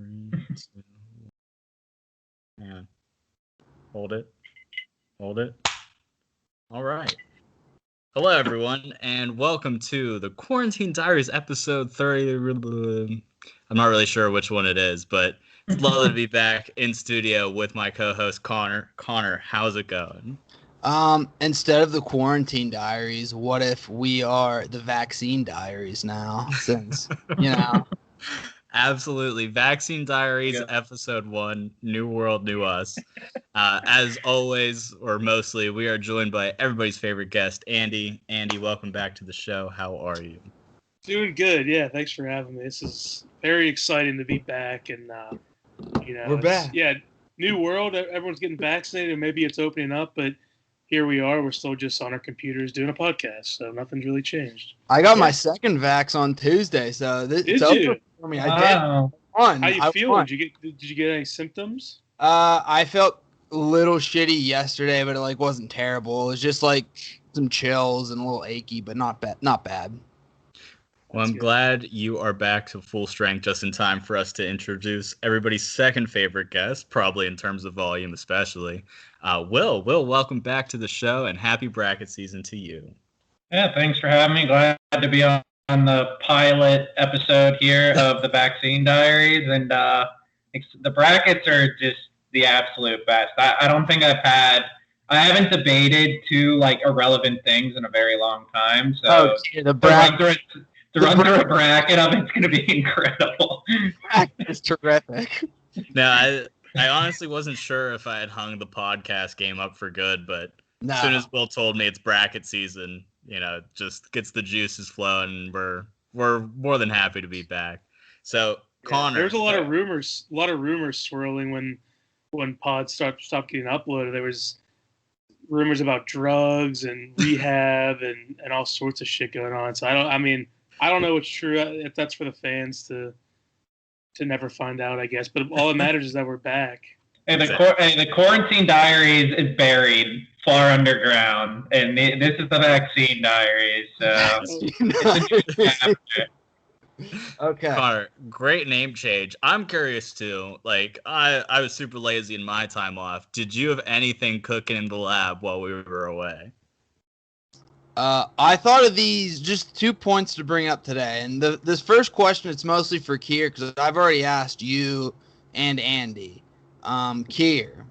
3, 2, 1. Yeah. Hold it. All right. Hello, everyone, and welcome to the Quarantine Diaries episode 30. I'm not really sure which one it is, but it's lovely to be back in studio with my co-host, Connor. Connor, how's it going? Instead of the Quarantine Diaries, what if we are the Vaccine Diaries now? Since, Absolutely. Vaccine Diaries, episode 1, New World, New Us. As always, or mostly, we are joined by everybody's favorite guest, Andy. Andy, welcome back to the show. How are you? Doing good. Yeah, thanks for having me. This is very exciting to be back, and we're back. Yeah, new world. Everyone's getting vaccinated, and maybe it's opening up, but here we are. We're still just on our computers doing a podcast, so nothing's really changed. I got my second vax on Tuesday, so it's over for me. Wow. I did. How you feeling? Did you get any symptoms? I felt a little shitty yesterday, but it wasn't terrible. It was just some chills and a little achy, but not bad. Well, I'm glad you are back to full strength just in time for us to introduce everybody's second favorite guest, probably in terms of volume especially. Will, welcome back to the show, and happy bracket season to you. Yeah, thanks for having me. Glad to be on the pilot episode here of the Vaccine Diaries, and the brackets are just the absolute best. I don't think I haven't debated two irrelevant things in a very long time. So the bracket. To run through a bracket of it's going to be incredible. It's terrific. No, I honestly wasn't sure if I had hung the podcast game up for good, but as soon as Will told me it's bracket season, just gets the juices flowing. We're more than happy to be back. So, Connor, there was a lot of rumors swirling when pods stopped getting uploaded. There was rumors about drugs and rehab and all sorts of shit going on. So I don't know what's true, if that's for the fans to never find out, I guess. But all that matters is that we're back. And the Quarantine Diaries is buried far underground, and this is the Vaccine Diaries. So Okay. Connor, great name change. I'm curious too. I was super lazy in my time off. Did you have anything cooking in the lab while we were away? I thought of these, just 2 points to bring up today. And this first question, it's mostly for Kier, because I've already asked you and Andy. Kier.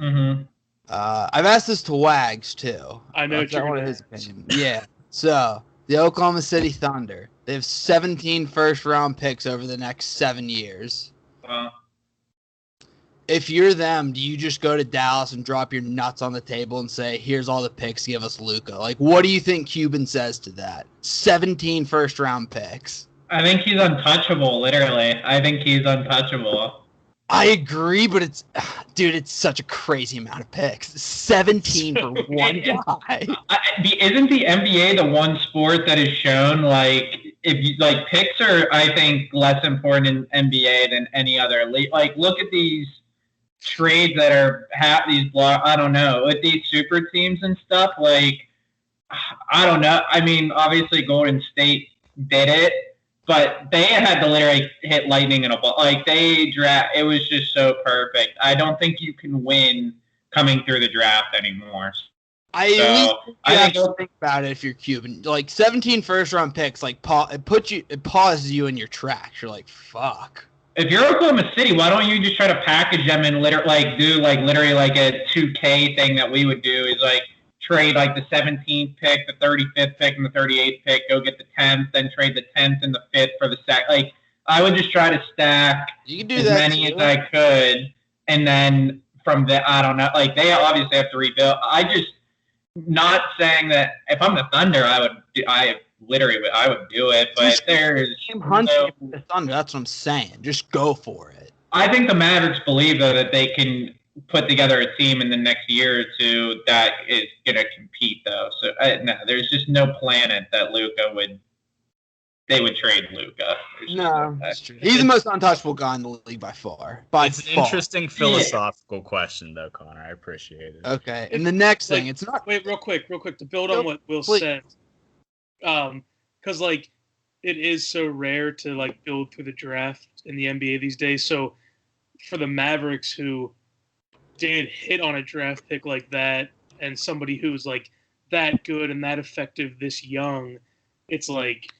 Mm-hmm. I've asked this to Wags, too. I know what his opinion. Yeah. So, the Oklahoma City Thunder. They have 17 first-round picks over the next 7 years. If you're them, do you just go to Dallas and drop your nuts on the table and say, here's all the picks, give us Luka? What do you think Cuban says to that? 17 first-round picks. I think he's untouchable, literally. I think he's untouchable. I agree, but it's such a crazy amount of picks. 17 for one guy. Isn't the NBA the one sport that has shown, picks are, I think, less important in NBA than any other league? Look at these trades that are I don't know, with these super teams and stuff. I don't know. Obviously Golden State did it, but they had to literally hit lightning in a ball. It was just so perfect. I don't think you can win coming through the draft anymore. I don't think about it if you're Cuban. 17 first round picks, it pauses you in your tracks. You're like, fuck. If you're Oklahoma City, why don't you just try to package them and do a 2K thing that we would do is trade the 17th pick, the 35th pick, and the 38th pick, go get the 10th, then trade the 10th and the 5th for the second. I would just try to stack as many as I could, and then from the I don't know, they obviously have to rebuild. Not saying that if I'm the Thunder, I would do it, but there's the Thunder. That's what I'm saying. Just go for it. I think the Mavericks believe though that they can put together a team in the next year or two that is going to compete though. So no, there's just no planet that they would trade Luka. No, that's true. He's the most untouchable guy in the league by far. It's an interesting philosophical question, though, Connor. I appreciate it. Okay, and the next thing, it's not. Wait, real quick, to build on what Will said, because it is so rare to build through the draft in the NBA these days. So for the Mavericks, who did hit on a draft pick like that, and somebody who's like that good and that effective this young, it's like,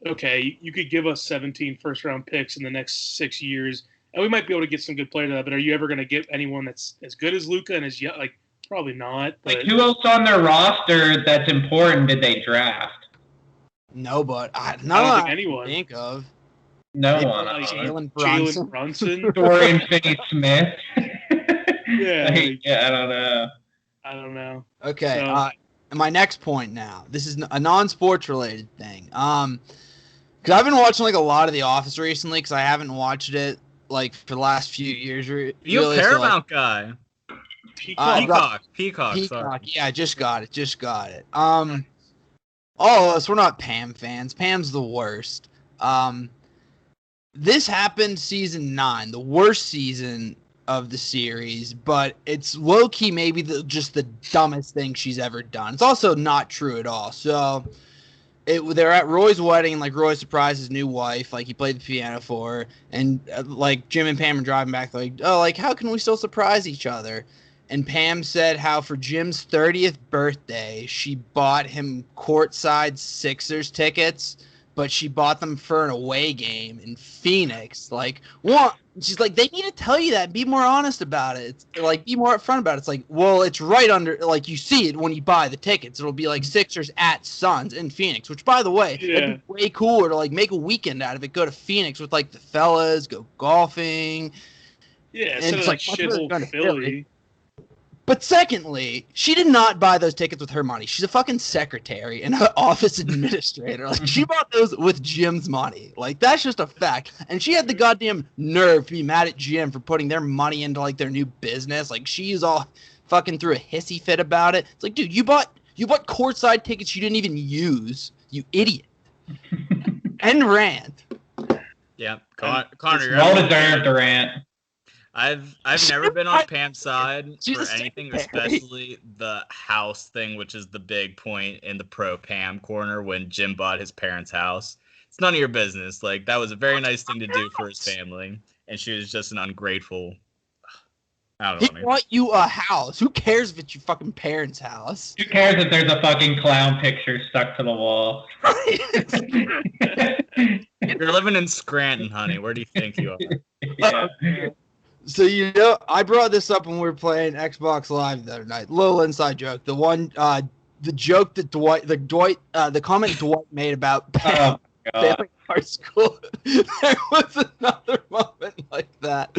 okay, you could give us 17 first-round picks in the next 6 years, and we might be able to get some good players out of it. But are you ever going to get anyone that's as good as Luka and as young? Like, probably not. But Like, who else on their roster that's important did they draft? No, but I I don't think anyone. think of. No Maybe one. like Jalen Jalen Brunson. Dorian Finney-Smith. Yeah, I don't know. I don't know. Okay. So- And my next point now. This is a non-sports related thing. Because I've been watching like a lot of The Office recently because I haven't watched it like for the last few years. You a Paramount guy. Peacock. Peacock. Sorry. Peacock. Yeah, I just got it. All of us, we're not Pam fans. Pam's the worst. This happened season 9, the worst season of the series, but it's low-key maybe just the dumbest thing she's ever done. It's also not true at all. So they're at Roy's wedding, and like Roy surprised his new wife, like he played the piano for her, and like Jim and Pam are driving back, like, oh, like how can we still surprise each other? And Pam said how for Jim's 30th birthday, she bought him courtside Sixers tickets, but she bought them for an away game in Phoenix. Like, what? She's like, they need to tell you that. Be more honest about it. It's like, be more upfront about it. It's like, well, it's right under, like, you see it when you buy the tickets. It'll be like Sixers at Suns in Phoenix, which, by the way, it'd be way cooler to, like, make a weekend out of it. Go to Phoenix with, like, the fellas, go golfing. Yeah, And instead it's of like like, much better shithole going to Philly. But secondly, she did not buy those tickets with her money. She's a fucking secretary and an office administrator. Like, she bought those with Jim's money. Like, that's just a fact. And she had the goddamn nerve to be mad at Jim for putting their money into, like, their new business. Like, she's all fucking threw a hissy fit about it. It's like, dude, you bought courtside tickets you didn't even use. You idiot. And rant. Yeah, Connor. Well-deserved rant. I've never been on Pam's side She's for a anything, secretary. especially the house thing, which is the big point in the pro Pam corner when Jim bought his parents' house. It's none of your business. Like, that was a very nice thing to do for his family, and she was just an ungrateful. I don't He know. bought you a house. Who cares if it's your fucking parents' house? Who cares if there's a fucking clown picture stuck to the wall? You're living in Scranton, honey. Where do you think you are? Yeah. So, you know, I brought this up when we were playing Xbox Live the other night. Little inside joke. The one, the joke that the comment Dwight made about Oh, God. failing our school. There was another moment like that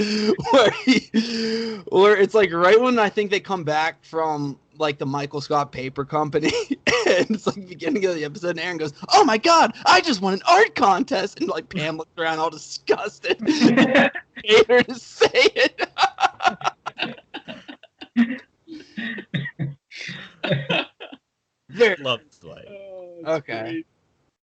where it's like right when I think they come back from like the Michael Scott Paper Company, and it's like the beginning of the episode, and Aaron goes, "Oh my God, I just won an art contest," and like Pam looks around all disgusted. Hate her to say it. There. Love Dwight. Okay.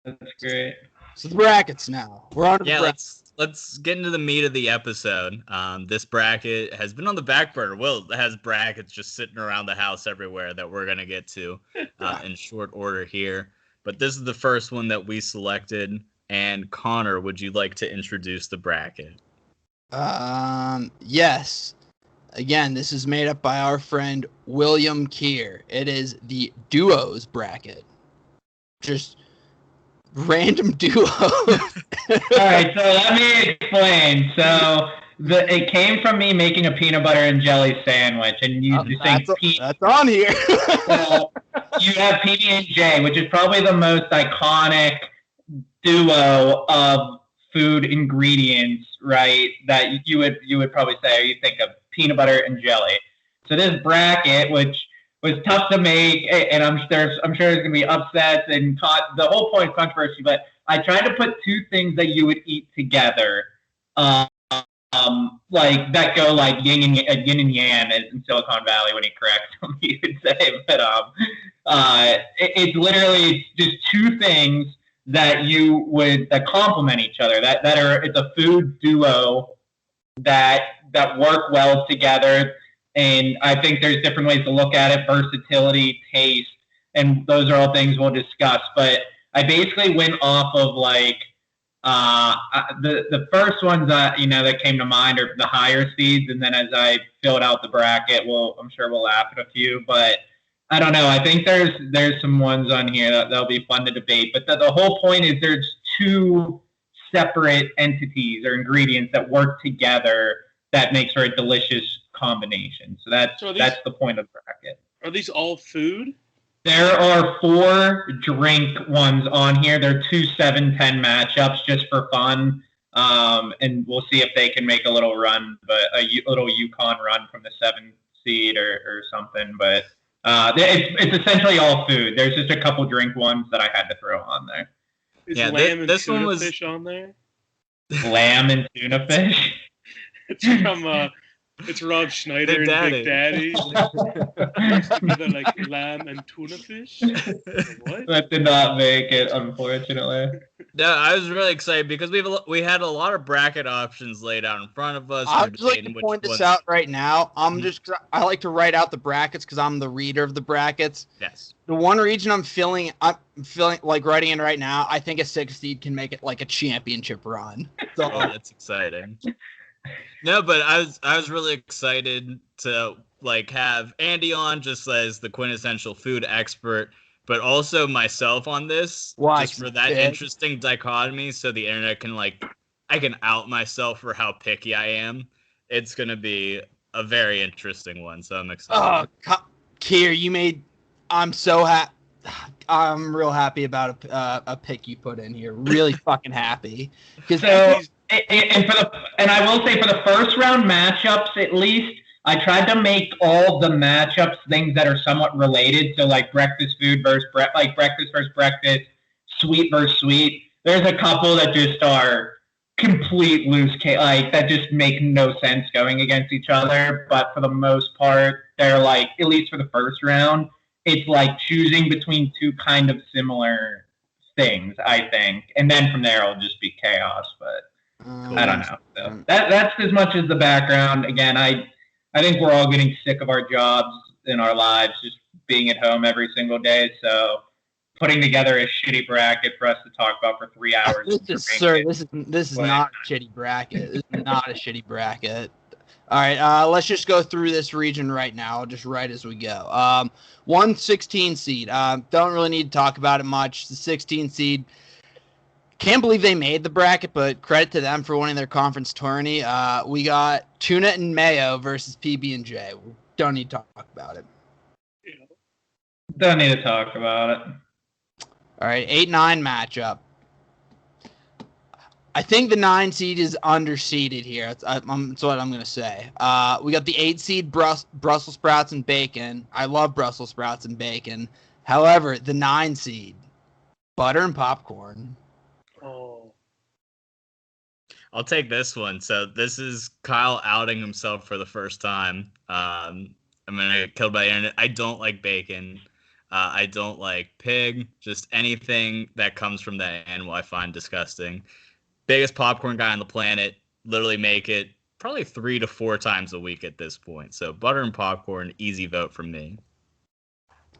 That's great. So the brackets now. We're on to the Yeah, brackets. let's get into the meat of the episode. This bracket has been on the back burner. Will has brackets just sitting around the house everywhere that we're gonna get to in short order here. But this is the first one that we selected. And Connor, would you like to introduce the bracket? Yes. Again, this is made up by our friend William Keir. It is the duos bracket. Just random duos. All right, so let me explain. So it came from me making a peanut butter and jelly sandwich, and you saying that's on here. So you have PB and J, which is probably the most iconic duo of food ingredients, right? That you would probably say, or you think of peanut butter and jelly. So this bracket, which was tough to make, and I'm sure there's gonna be upsets and the whole point of controversy. But I tried to put two things that you would eat together, like that go like yin and yang in Silicon Valley when he corrects them, you would say. But it's literally just two things that that complement each other. It's a food duo that work well together. And I think there's different ways to look at it: versatility, taste, and those are all things we'll discuss. But I basically went off of like The first ones that that came to mind are the higher seeds, and then as I filled out the bracket, I'm sure we'll laugh at a few, but I don't know. I think there's some ones on here that'll be fun to debate. But the whole point is there's two separate entities or ingredients that work together that makes for a delicious combination. So that's the point of the bracket. Are these all food? There are 4 drink ones on here. They're 2 7-10 matchups just for fun. And we'll see if they can make a little run, but a little Yukon run from the 7 seed or something. But it's essentially all food. There's just a couple drink ones that I had to throw on there. Is lamb and tuna fish on there? Lamb and tuna fish? It's from it's Rob Schneider and Big Daddy. Together like lamb and tuna fish. Like, what? That did not make it, unfortunately. No, I was really excited because we had a lot of bracket options laid out in front of us. I'd just like to point this out right now. I like to write out the brackets because I'm the reader of the brackets. Yes. The one region I'm feeling like writing in right now, I think a 6 seed can make it like a championship run. So, that's exciting. No, but I was really excited to have Andy on just as the quintessential food expert, but also myself on this just for that interesting dichotomy, so the internet can I can out myself for how picky I am. It's gonna be a very interesting one, so I'm excited. Kier, I'm so happy. I'm real happy about a pick you put in here. Really fucking happy because. And I will say for the first round matchups, at least, I tried to make all the matchups things that are somewhat related. So breakfast food versus breakfast versus breakfast, sweet versus sweet. There's a couple that just are complete loose that just make no sense going against each other. But for the most part, they're at least for the first round, it's choosing between two kind of similar things, I think. And then from there, it'll just be chaos. But I don't know. So that's as much as the background. Again, I think we're all getting sick of our jobs in our lives, just being at home every single day. So putting together a shitty bracket for us to talk about for 3 hours. This is not a shitty bracket. This is not a shitty bracket. All right, let's just go through this region right now, just right as we go. 116 seed. Don't really need to talk about it much. The 16 seed. Can't believe they made the bracket, but credit to them for winning their conference tourney. We got Tuna and Mayo versus PB&J. We don't need to talk about it. Don't need to talk about it. All right, 8-9 matchup. I think the 9 seed is underseeded here. That's what I'm going to say. We got the 8 seed Brussels sprouts and bacon. I love Brussels sprouts and bacon. However, the 9 seed, butter and popcorn. Oh. I'll take this one. So this is Kyle outing himself for the first time. I'm gonna get killed by the internet. I don't like bacon. I don't like pig. Just anything that comes from that animal I find disgusting. Biggest popcorn guy on the planet. Literally make it probably 3 to 4 times a week at this point. So butter and popcorn, easy vote from me.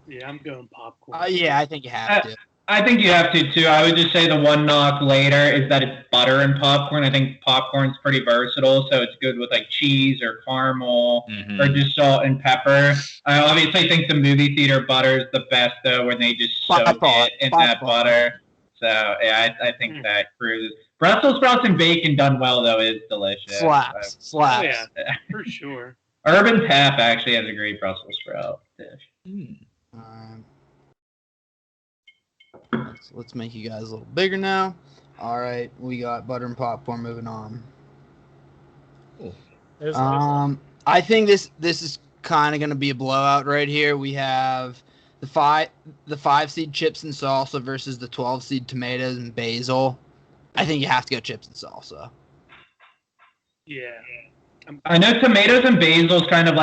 Yeah, I'm going popcorn. Yeah, I think you have to. I think you have to, too. I would just say the one knock later is that it's butter and popcorn. I think popcorn's pretty versatile, so it's good with cheese or caramel or just salt and pepper. I obviously think the movie theater butter is the best, though, when they just soak it in that butter. So, yeah, I think that cruises. Brussels sprouts and bacon done well, though, is delicious. Slaps. Oh, yeah, for sure. Urban Tap actually has a great Brussels sprout dish. Let's make you guys a little bigger now. All right, we got butter and popcorn. Moving on. I think this is kind of going to be a blowout right here. We have the 5 seed chips and salsa versus the 12 seed tomatoes and basil. I think you have to go chips and salsa. Yeah. I know tomatoes and basil is kind of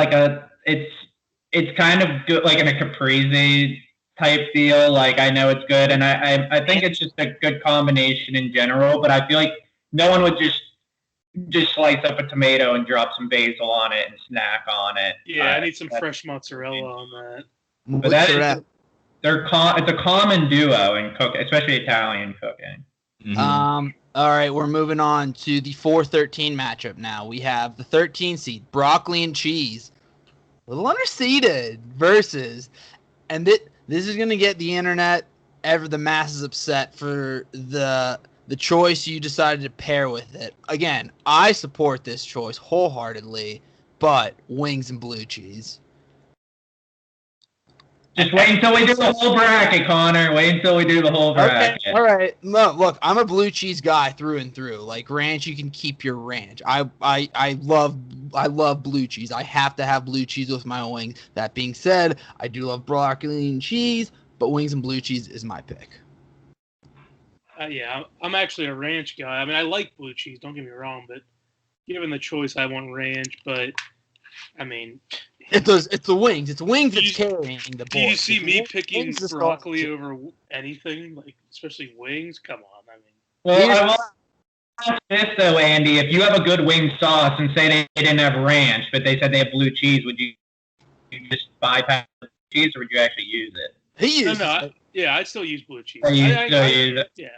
it's kind of good, in a caprese type deal. I know it's good, and I think it's just a good combination in general, but I feel like no one would just slice up a tomato and drop some basil on it and snack on it. Yeah, I need some fresh mozzarella on that. But it's a common duo in cooking, especially Italian cooking. Mm-hmm. All right, we're moving on to the 4-13 matchup now. We have the 13 seed, broccoli and cheese, a little underseeded versus, and this is going to get the internet, the masses upset for the choice you decided to pair with it. Again, I support this choice wholeheartedly, but wings and blue cheese. Just wait until we do the whole bracket, Connor. Wait until we do the whole bracket. Okay, all right. No, look, I'm a blue cheese guy through and through. Like ranch, you can keep your ranch. I love blue cheese. I have to have blue cheese with my wings. That being said, I do love broccoli and cheese, but wings and blue cheese is my pick. Yeah, I'm actually a ranch guy. I mean, I like blue cheese. Don't get me wrong, but given the choice, I want ranch. But I mean, it's the wings. It's wings that's carrying the board. Do you see me picking broccoli over anything, like especially wings? Come on, I mean. Well, I will ask this though, Andy. If you have a good wing sauce and say they didn't have ranch, but they said they have blue cheese, would you just bypass the cheese, or would you actually use it? He uses it. Yeah, I'd still use blue cheese. Use it. Yeah,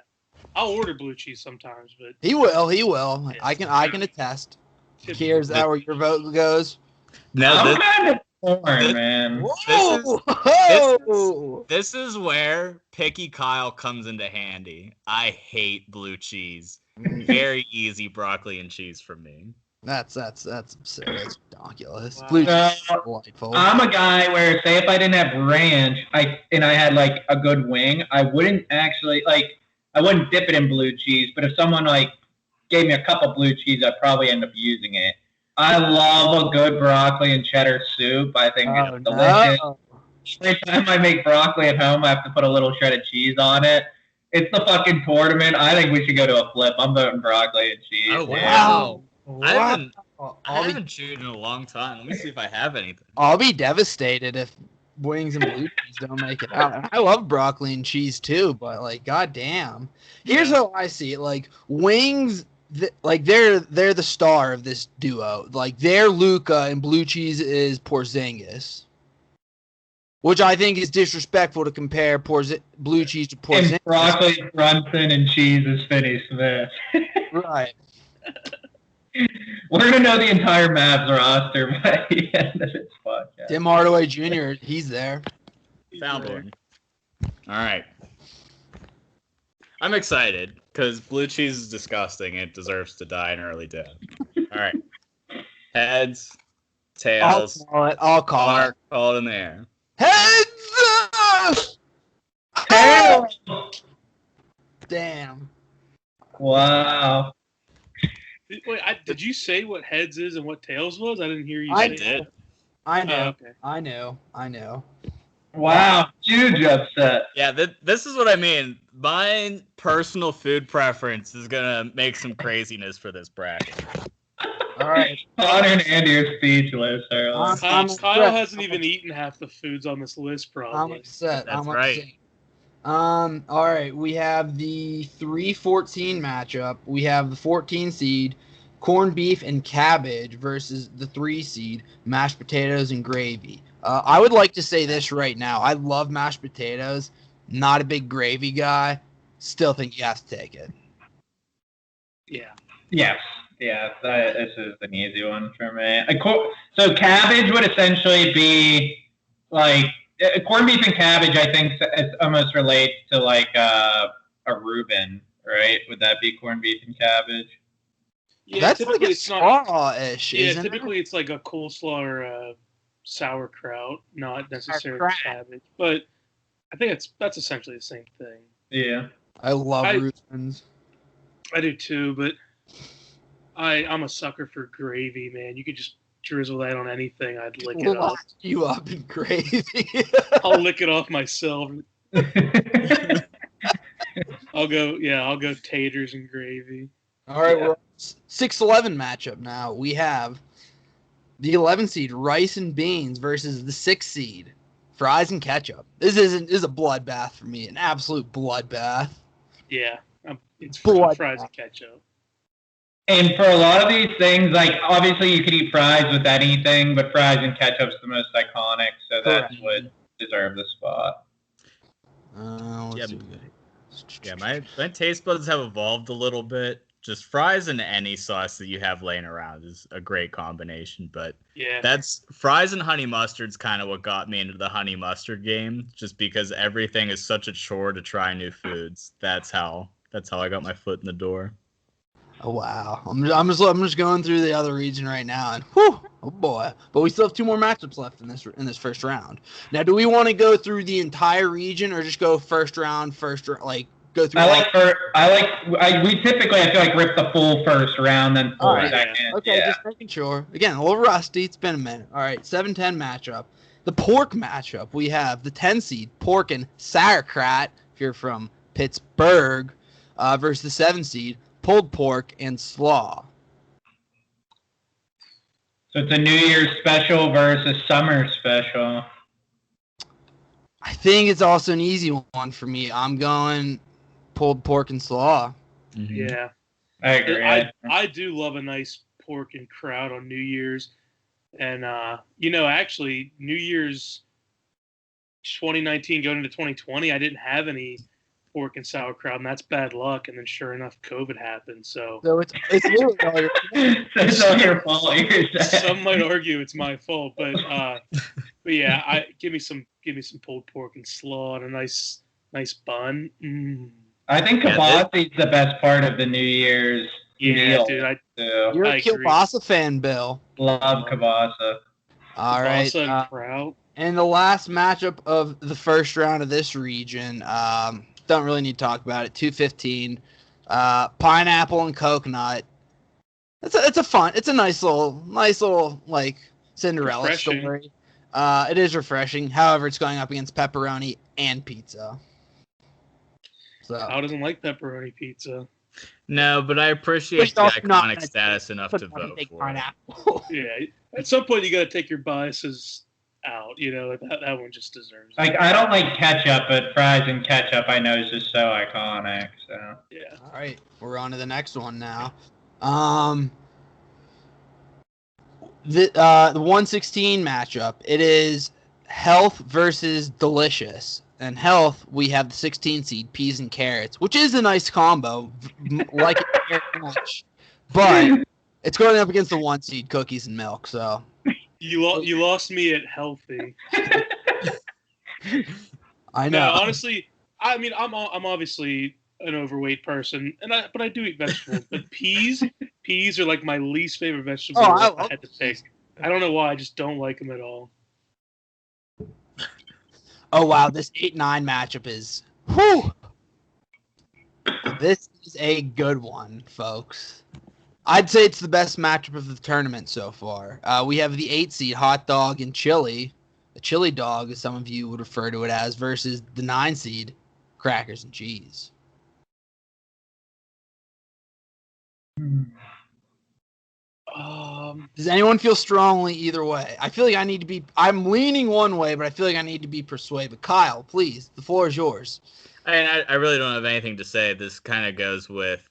I'll order blue cheese sometimes, but he will. Yeah. I can attest. Here's where your vote goes. I'm kind of torn, man. This is where Picky Kyle comes into handy. I hate blue cheese. Very easy broccoli and cheese for me. That's absurd. That's ridiculous. Wow. Blue cheese is delightful. I'm a guy where, say, if I didn't have ranch, and I had like a good wing, I wouldn't actually I wouldn't dip it in blue cheese. But if someone gave me a cup of blue cheese, I'd probably end up using it. I love a good broccoli and cheddar soup. I think it's delicious. No. Every time I make broccoli at home, I have to put a little shredded cheese on it. It's the fucking tournament. I think we should go to a flip. I'm voting broccoli and cheese. Oh, wow. I haven't chewed in a long time. Let me see if I have anything. I'll be devastated if wings and blue cheese don't make it out. I love broccoli and cheese too, but goddamn. Here's how I see it. Wings... they're the star of this duo. They're Luka and blue cheese is Porzingis, which I think is disrespectful to compare blue cheese to Porzingis. And broccoli Brunson and cheese is Finney Smith. Right. We're gonna know the entire Mavs roster by the end of this podcast. Tim Hardaway Jr. He's there. Found one. All right. I'm excited because blue cheese is disgusting. It deserves to die an early death. All right. Heads, tails. I'll call it. Call it in the air. Heads! Tails! Damn. Wow. Wait, did you say what heads is and what tails was? I didn't hear you I say did. I know. Oh, okay. I know. Wow, huge upset. Yeah, this is what I mean. My personal food preference is going to make some craziness for this bracket. All right. Connor and Andy are speechless. Kyle hasn't even eaten half the foods on this list, probably. I'm upset. That's right. Upset. All right. We have the 3-14 matchup. We have the 14 seed, corned beef and cabbage versus the 3 seed, mashed potatoes and gravy. I would like to say this right now. I love mashed potatoes. Not a big gravy guy. Still think you have to take it. Yeah. Yes. Yeah, this is an easy one for me. So cabbage would essentially be corned beef and cabbage. I think it almost relates to a Reuben, right? Would that be corned beef and cabbage? Yeah, that's like a straw-ish. Yeah, typically it's like a coleslaw or a sauerkraut, not necessarily cabbage. But I think that's essentially the same thing. Yeah, I love Reubens. I do too, but I'm a sucker for gravy, man. You could just drizzle that on anything. I'd lick it off. You up in gravy. I'll lick it off myself. I'll go taters and gravy. All right, we're 6-11 matchup now. We have the 11 seed rice and beans versus the 6 seed fries and ketchup. This is a bloodbath for me, an absolute bloodbath. Yeah, it's fries and ketchup. And for a lot of these things, obviously you could eat fries with anything, but fries and ketchup's the most iconic, so that's what deserves the spot. Yeah, my taste buds have evolved a little bit. Just fries and any sauce that you have laying around is a great combination. But Yeah. that's fries and honey mustard's kind of what got me into the honey mustard game. Just because everything is such a chore to try new foods. That's how I got my foot in the door. Oh wow! I'm just going through the other region right now, and whew, oh boy! But we still have 2 more matchups left in this first round. Now, do we want to go through the entire region or just go first round, like go through? We typically, I feel like, rip the full first round, then full second. Okay, yeah. just making sure. Again, a little rusty. It's been a minute. All right, 7-10 matchup. The pork matchup. We have the 10 seed pork and sauerkraut. If you're from Pittsburgh, versus the 7 seed pulled pork and slaw. So it's a New Year's special versus summer special. I think it's also an easy one for me. I'm going pulled pork and slaw. Mm-hmm. Yeah. I agree. I do love a nice pork and kraut on New Year's. And, actually, New Year's 2019 going into 2020, I didn't have any pork and sauerkraut, and that's bad luck. And then, sure enough, COVID happened. So it's literally all your it's all your fault. Some might argue it's my fault, but yeah, give me some pulled pork and slaw and a nice bun. I think kielbasa is the best part of the New Year's meal. Dude, you're a kielbasa fan, Bill. Love kielbasa. All right, and kraut. And the last matchup of the first round of this region. Don't really need to talk about it. 215, pineapple and coconut. It's a nice little like Cinderella refreshing story. It is refreshing. However, it's going up against pepperoni and pizza. So Kyle doesn't like pepperoni pizza. No, but I appreciate the iconic status enough to vote for pineapple. Yeah, at some point you got to take your biases out. That one just deserves it. Like, I don't like ketchup, but fries and ketchup I know is just so iconic. So yeah. All right, we're on to the next one now. The 116 matchup. It is health versus delicious. And health, we have the 16 seed peas and carrots, which is a nice combo, like it very much. But it's going up against the 1 seed cookies and milk. So you lost me at healthy. I know. No, honestly, I mean, I'm obviously an overweight person, but I do eat vegetables. But peas are like my least favorite vegetable. Oh, I had to pick. I don't know why. I just don't like them at all. Oh wow, this 8-9 matchup is. Whew! This is a good one, folks. I'd say it's the best matchup of the tournament so far. We have the 8 seed hot dog and chili, the chili dog, as some of you would refer to it as, versus the 9 seed crackers and cheese. Does anyone feel strongly either way? I feel like I'm leaning one way, but I feel like I need to be persuaded. Kyle, please, the floor is yours. I really don't have anything to say. This kind of goes with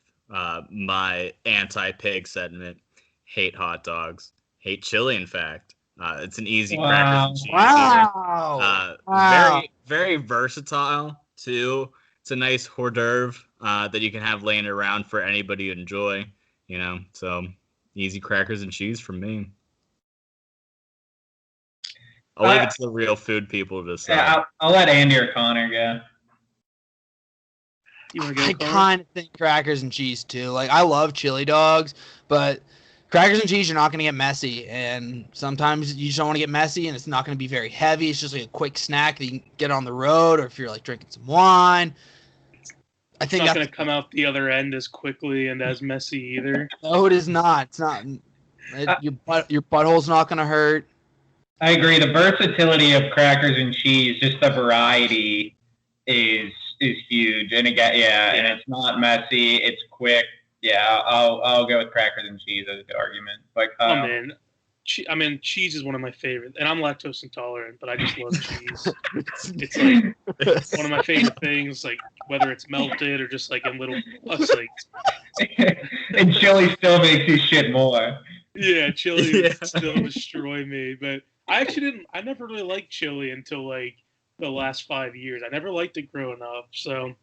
my anti-pig sentiment. Hate hot dogs. Hate chili, in fact. It's an easy crackers and cheese. Wow. Very, very versatile, too. It's a nice hors d'oeuvre that you can have laying around for anybody to enjoy, so easy crackers and cheese from me. I'll leave it to the real food people to decide. Yeah, I'll let Andy or Connor go. You want to go, I Connor? kind of think crackers and cheese too. Like, I love chili dogs, but crackers and cheese, you're not going to get messy, and sometimes you just don't want to get messy, and it's not going to be very heavy. It's just like a quick snack that you can get on the road, or if you're like drinking some wine. I think it's not going to come out the other end as quickly and as messy either. No, it is not. It's not. Your butthole's not going to hurt. I agree. The versatility of crackers and cheese, just the variety, is huge. And again, and it's not messy. It's quick. Yeah, I'll go with crackers and cheese as the argument. But man, cheese is one of my favorites, and I'm lactose intolerant, but I just love cheese. It's like one of my favorite things, like whether it's melted or just like in little puffs. And chili still makes you shit more. Yeah, chili would still destroy me. But I never really liked chili until like the last 5 years. I never liked it growing up. So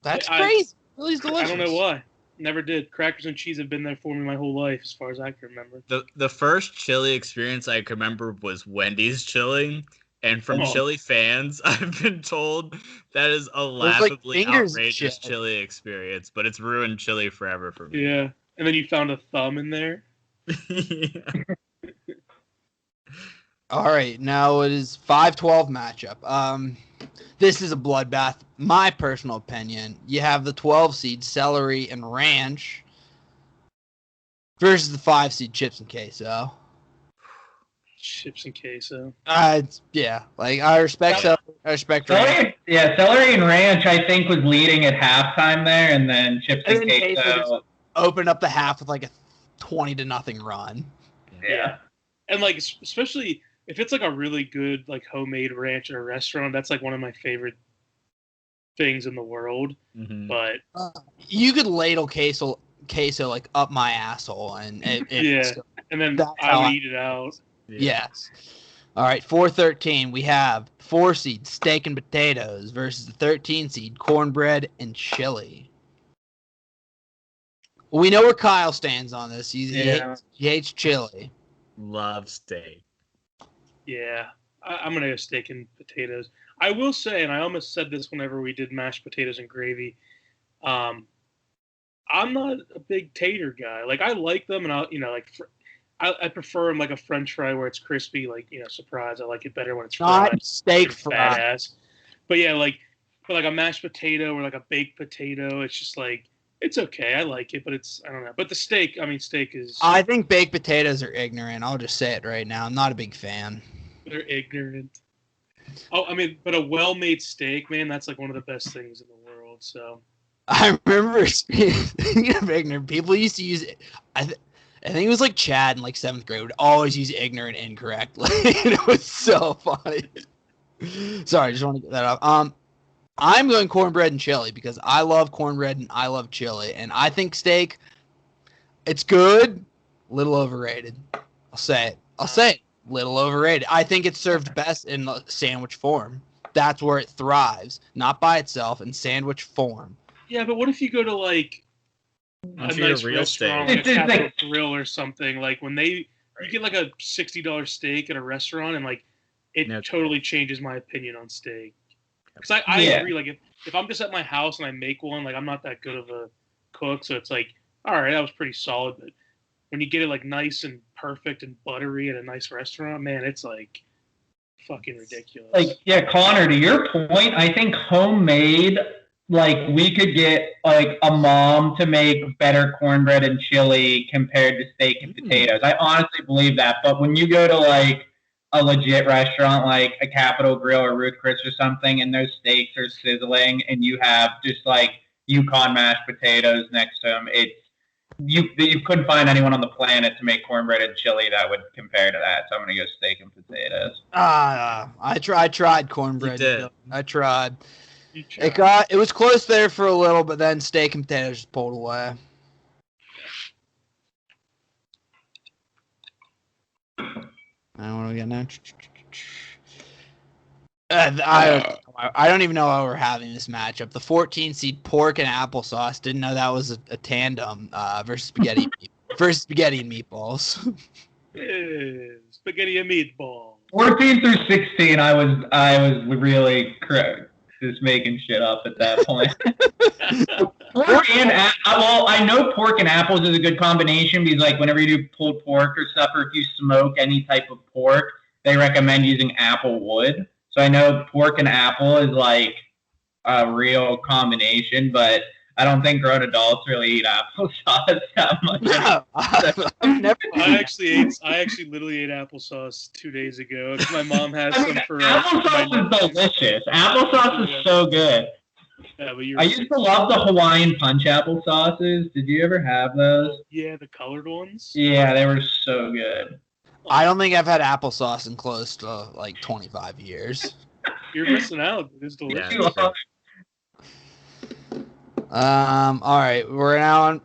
That's crazy. Chili's I delicious. don't know why. Never did. Crackers and cheese have been there for me my whole life, as far as I can remember. The first chili experience I can remember was Wendy's chili, and from chili fans, I've been told that is a laughably outrageous chili experience, but it's ruined chili forever for me. Yeah, and then you found a thumb in there. Yeah. All right, now it is 5-12 matchup. This is a bloodbath. My personal opinion, you have the 12 seed Celery and Ranch versus the 5 seed Chips and Queso. Chips and Queso. Yeah, like I respect Celery. I respect Ranch. Yeah, Celery and Ranch I think was leading at halftime there, and then Chips and Queso opened up the half with like a 20-0 run. Yeah, and like especially if it's like a really good like homemade ranch at a restaurant, that's like one of my favorite things in the world. Mm-hmm. But you could ladle queso like up my asshole, and and then I would eat it out. Yes. All right, 4-13. We have 4 seed Steak and Potatoes versus the 13 seed Cornbread and Chili. Well, we know where Kyle stands on this. He hates chili. Love steak. Yeah, I'm going to go Steak and Potatoes. I will say, and I almost said this whenever we did mashed potatoes and gravy, I'm not a big tater guy. Like, I like them, and I prefer them like a French fry where it's crispy, like, surprise. I like it better when it's fried. Not steak fry. Badass. But yeah, like a mashed potato or like a baked potato, it's just like, it's okay. I like it, but I don't know. But the steak, steak is... I think baked potatoes are ignorant. I'll just say it right now. I'm not a big fan. They're ignorant. Oh, but a well-made steak, man, that's like one of the best things in the world, so... I remember, speaking of ignorant, people used to use it. I think it was like Chad in like 7th grade would always use ignorant incorrectly. It was so funny. Sorry, I just want to get that up. I'm going cornbread and chili because I love cornbread and I love chili. And I think steak, it's good, little overrated. I'll say it. Little overrated. I think it's served best in the sandwich form. That's where it thrives, not by itself, in sandwich form. Yeah, but what if you go to like a nice restaurant, like a Capital Grill or something? Like when you get like a $60 steak at a restaurant, and like it totally changes my opinion on steak. Because I agree, like if I'm just at my house and I make one, like I'm not that good of a cook, so it's like, all right, that was pretty solid. But when you get it like nice and perfect and buttery at a nice restaurant, man, it's like fucking ridiculous. Like, yeah, Connor, to your point, I think homemade, like we could get like a mom to make better cornbread and chili compared to steak and potatoes. I honestly believe that. But when you go to like a legit restaurant like a Capital Grill or Ruth Chris or something, and those steaks are sizzling, and you have just like Yukon mashed potatoes next to them, you couldn't find anyone on the planet to make cornbread and chili that would compare to that. So I'm gonna go steak and potatoes. I tried cornbread. You did. I tried. It was close there for a little, but then steak and potatoes just pulled away. And what do we got now? I don't even know why we're having this matchup. The 14 seed pork and applesauce. Didn't know that was a tandem versus spaghetti and meatballs. Spaghetti and meatballs. 14 through 16, I was really just making shit up at that point. I know pork and apples is a good combination because like whenever you do pulled pork or stuff, or if you smoke any type of pork, they recommend using apple wood. So I know pork and apple is like a real combination, but I don't think grown adults really eat applesauce that much. No, I've never. I actually literally ate applesauce 2 days ago. My mom has some for applesauce is delicious. Applesauce is so good. Yeah, but I used to love the Hawaiian punch applesauces. Did you ever have those? Yeah, the colored ones. Yeah, they were so good. I don't think I've had applesauce in close to like 25 years. You're missing out. It's delicious. Yeah, all right, we're now on.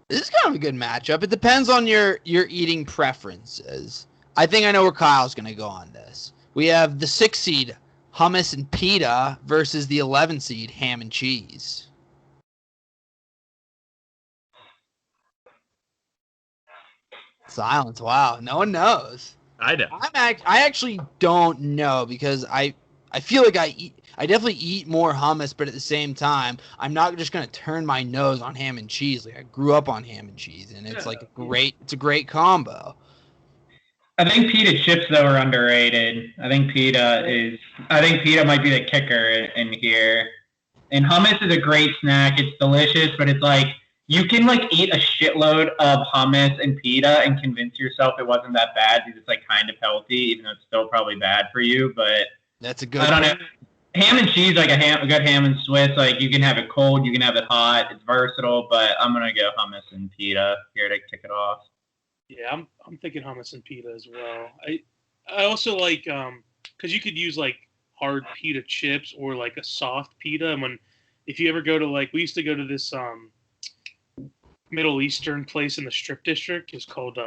This is kind of a good matchup. It depends on your eating preferences. I think I know where Kyle's going to go on this. We have the 6 seed hummus and pita versus the 11 seed ham and cheese. Silence. Wow, no one knows. I know. I actually don't know because I feel like I definitely eat more hummus, but at the same time, I'm not just gonna turn my nose on ham and cheese. Like I grew up on ham and cheese, and it's like it's a great combo. I think pita chips though are underrated. I think pita might be the kicker in here. And hummus is a great snack. It's delicious, but it's like you can like eat a shitload of hummus and pita and convince yourself it wasn't that bad because it's like kind of healthy, even though it's still probably bad for you. But that's a good. I don't know. Ham and cheese, like a good ham and Swiss, like you can have it cold, you can have it hot. It's versatile, but I'm gonna go hummus and pita here to kick it off. Yeah, I'm thinking hummus and pita as well. I also like because you could use like hard pita chips or like a soft pita. And if you ever go to like we used to go to this Middle Eastern place in the Strip District, it's called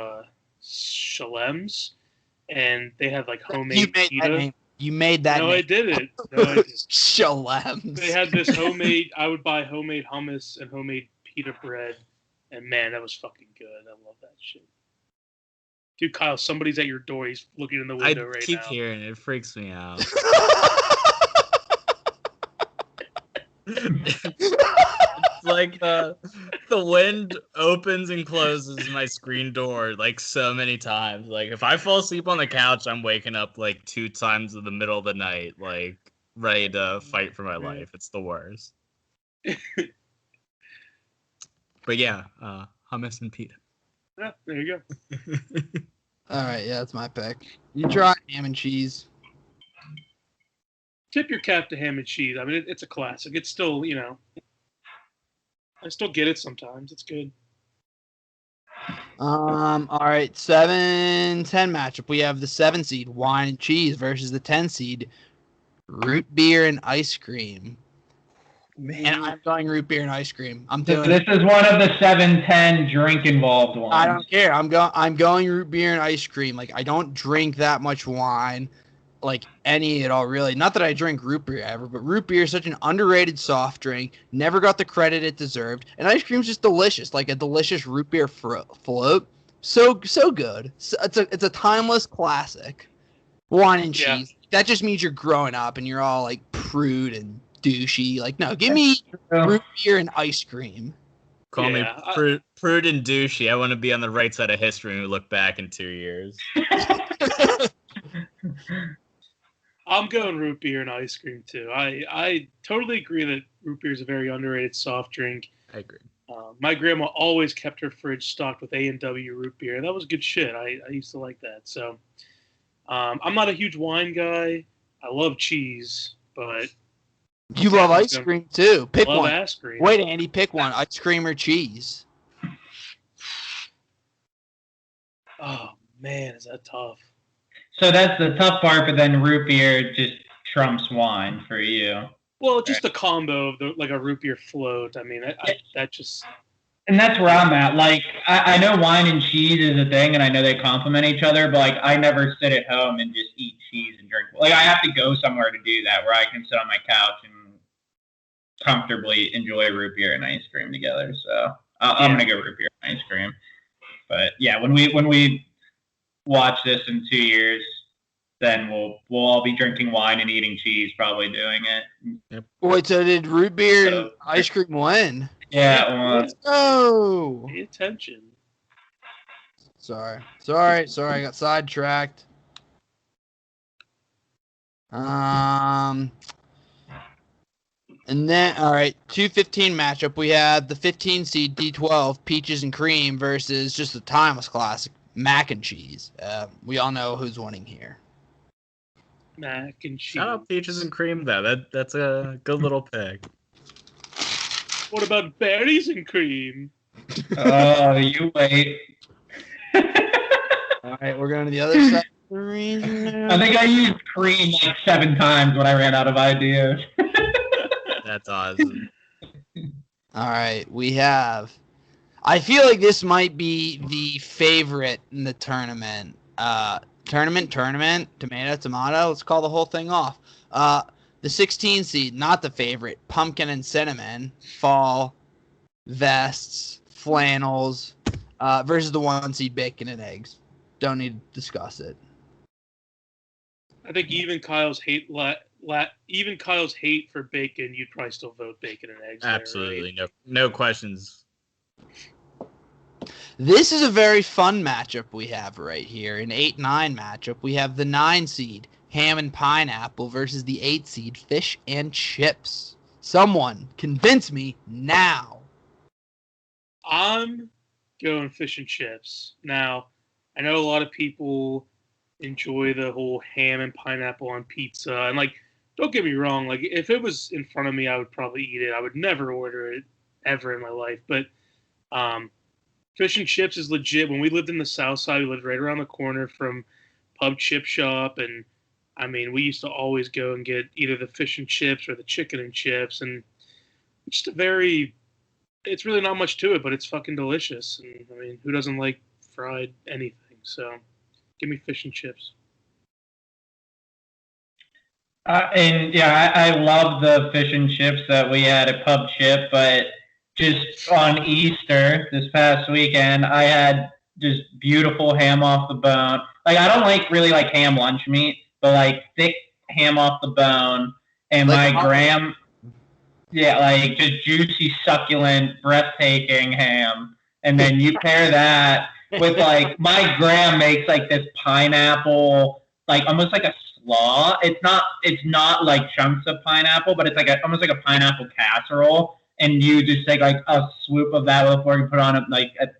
Shalem's, and they had like homemade pita. You made that. No, name. I didn't. No, I didn't. Shalem's. They had this homemade. I would buy homemade hummus and homemade pita bread, and man, that was fucking good. I love that shit. Dude, Kyle, somebody's at your door. He's looking in the window right now. I keep hearing it. It freaks me out. It's like the wind opens and closes my screen door like so many times. Like if I fall asleep on the couch, I'm waking up like 2 times in the middle of the night, like ready to fight for my life. It's the worst. But yeah, hummus and pita. Yeah, there you go. All right, yeah, that's my pick. You try ham and cheese. Tip your cap to ham and cheese. I mean, it's a classic. It's still, I still get it sometimes. It's good. All right, 7-10 matchup. We have the 7 seed wine and cheese versus the 10 seed root beer and ice cream. Man, and I'm going root beer and ice cream. This is one of the 7-10 drink involved ones. I don't care. I'm going root beer and ice cream. Like I don't drink that much wine, like any at all, really. Not that I drink root beer ever, but root beer is such an underrated soft drink. Never got the credit it deserved, and ice cream's just delicious, like a delicious root beer float. So good. It's a timeless classic. Wine and cheese. Yeah. That just means you're growing up and you're all like prude and douchey. Like, no, give me root beer and ice cream. Call me prude and douchey. I want to be on the right side of history when we look back in 2 years. I'm going root beer and ice cream too. I totally agree that root beer is a very underrated soft drink. I agree. My grandma always kept her fridge stocked with A&W root beer. That was good shit. I used to like that. So I'm not a huge wine guy. I love cheese, but you love ice cream too. Pick one. Ice cream. Wait, Andy, pick one. Ice cream or cheese? Oh man, is that tough? So that's the tough part, but then root beer just trumps wine for you. Well, just the combo of like a root beer float. I mean, that just. And that's where I'm at. Like, I know wine and cheese is a thing, and I know they complement each other, but like, I never sit at home and just eat cheese and drink. Like, I have to go somewhere to do that, where I can sit on my couch and comfortably enjoy root beer and ice cream together. So I'm gonna go root beer and ice cream. But yeah, when we watch this in 2 years, then we'll all be drinking wine and eating cheese, probably doing it. Yep. Wait, so did root beer and ice cream win? Yeah. Let's go. Pay attention. Sorry. I got sidetracked. And then, all right, 2-15 matchup. We have the 15 seed D12 peaches and cream versus just a timeless classic mac and cheese. We all know who's winning here. Mac and cheese. Shout out peaches and cream though. That's a good little pick. What about berries and cream? Oh, you wait. All right, we're going to the other side of the region now. I think I used cream like 7 times when I ran out of ideas. That's awesome. All right, we have. I feel like this might be the favorite in the tournament. Tournament, tomato, let's call the whole thing off. The 16 seed, not the favorite, pumpkin and cinnamon, fall, vests, flannels, versus the 1 seed, bacon and eggs. Don't need to discuss it. I think even Kyle's hate for bacon, you'd probably still vote bacon and eggs. Absolutely, there, right? no questions. This is a very fun matchup we have right here. An 8-9 matchup. We have the 9 seed, ham and pineapple, versus the 8 seed, fish and chips. Someone convince me now. I'm going fish and chips. Now, I know a lot of people enjoy the whole ham and pineapple on pizza. And, like, don't get me wrong. Like, if it was in front of me, I would probably eat it. I would never order it ever in my life. But fish and chips is legit. When we lived in the South Side, we lived right around the corner from Pub Chip Shop. And, I mean, we used to always go and get either the fish and chips or the chicken and chips. And it's just it's really not much to it, but it's fucking delicious. And, I mean, who doesn't like fried anything? So give me fish and chips. I love the fish and chips that we had at Pub Chip, but just on Easter this past weekend, I had just beautiful ham off the bone. Like, I don't really like ham lunch meat, but like thick ham off the bone. And Like my gram, like just juicy, succulent, breathtaking ham. And then you pair that with like my gram makes like this pineapple, like almost like a slaw. It's not like chunks of pineapple, but it's like almost like a pineapple casserole. And you just take like a swoop of that before you put on a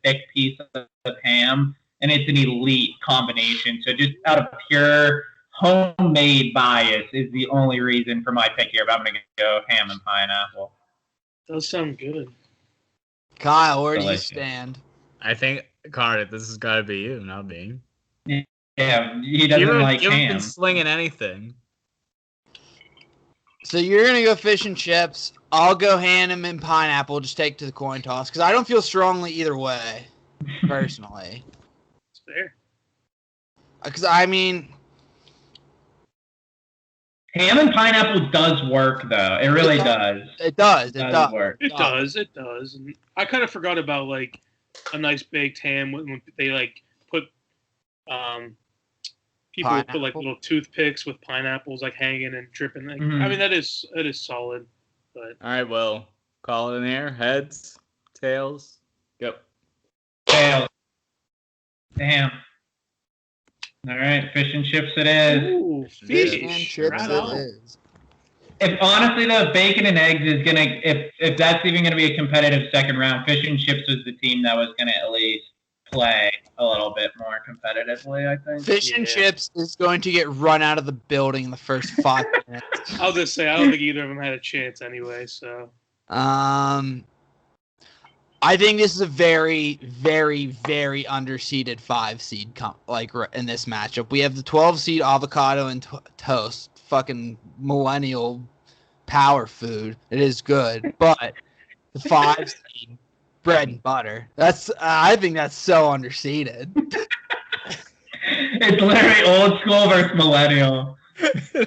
thick piece of ham, and it's an elite combination. So just out of pure homemade bias is the only reason for my pick here. But I'm gonna go ham and pineapple. Does sound good. Kyle, where do you stand? I think, Connor, this has got to be you, not me. Yeah, he doesn't like ham. You haven't been slinging anything. So you're going to go fish and chips. I'll go ham and pineapple, just take to the coin toss, because I don't feel strongly either way, personally. It's fair. Because, I mean... ham and pineapple does work, though. It really does. It does. It does work. It does. And I kind of forgot about, like, a nice baked ham when they, like, put... people pineapple? put like little toothpicks with pineapples like hanging and dripping. Like, I mean, that is solid. But all right, well, call it in here. Heads, tails, go. Tails. Damn. All right, fish and chips it is. Ooh, Fish and chips it is. If honestly the bacon and eggs is gonna, if that's even gonna be a competitive second round, fish and chips was the team that was gonna at least play a little bit more competitively, I think. Fish and chips is going to get run out of the building in the first 5 minutes. I'll just say I don't think either of them had a chance anyway. So, I think this is a very, very, very underseeded 5 seed in this matchup. We have the 12 seed avocado and toast, fucking millennial power food. It is good, but the 5 seed bread and butter. I think that's so underseeded. It's literally old school versus millennial.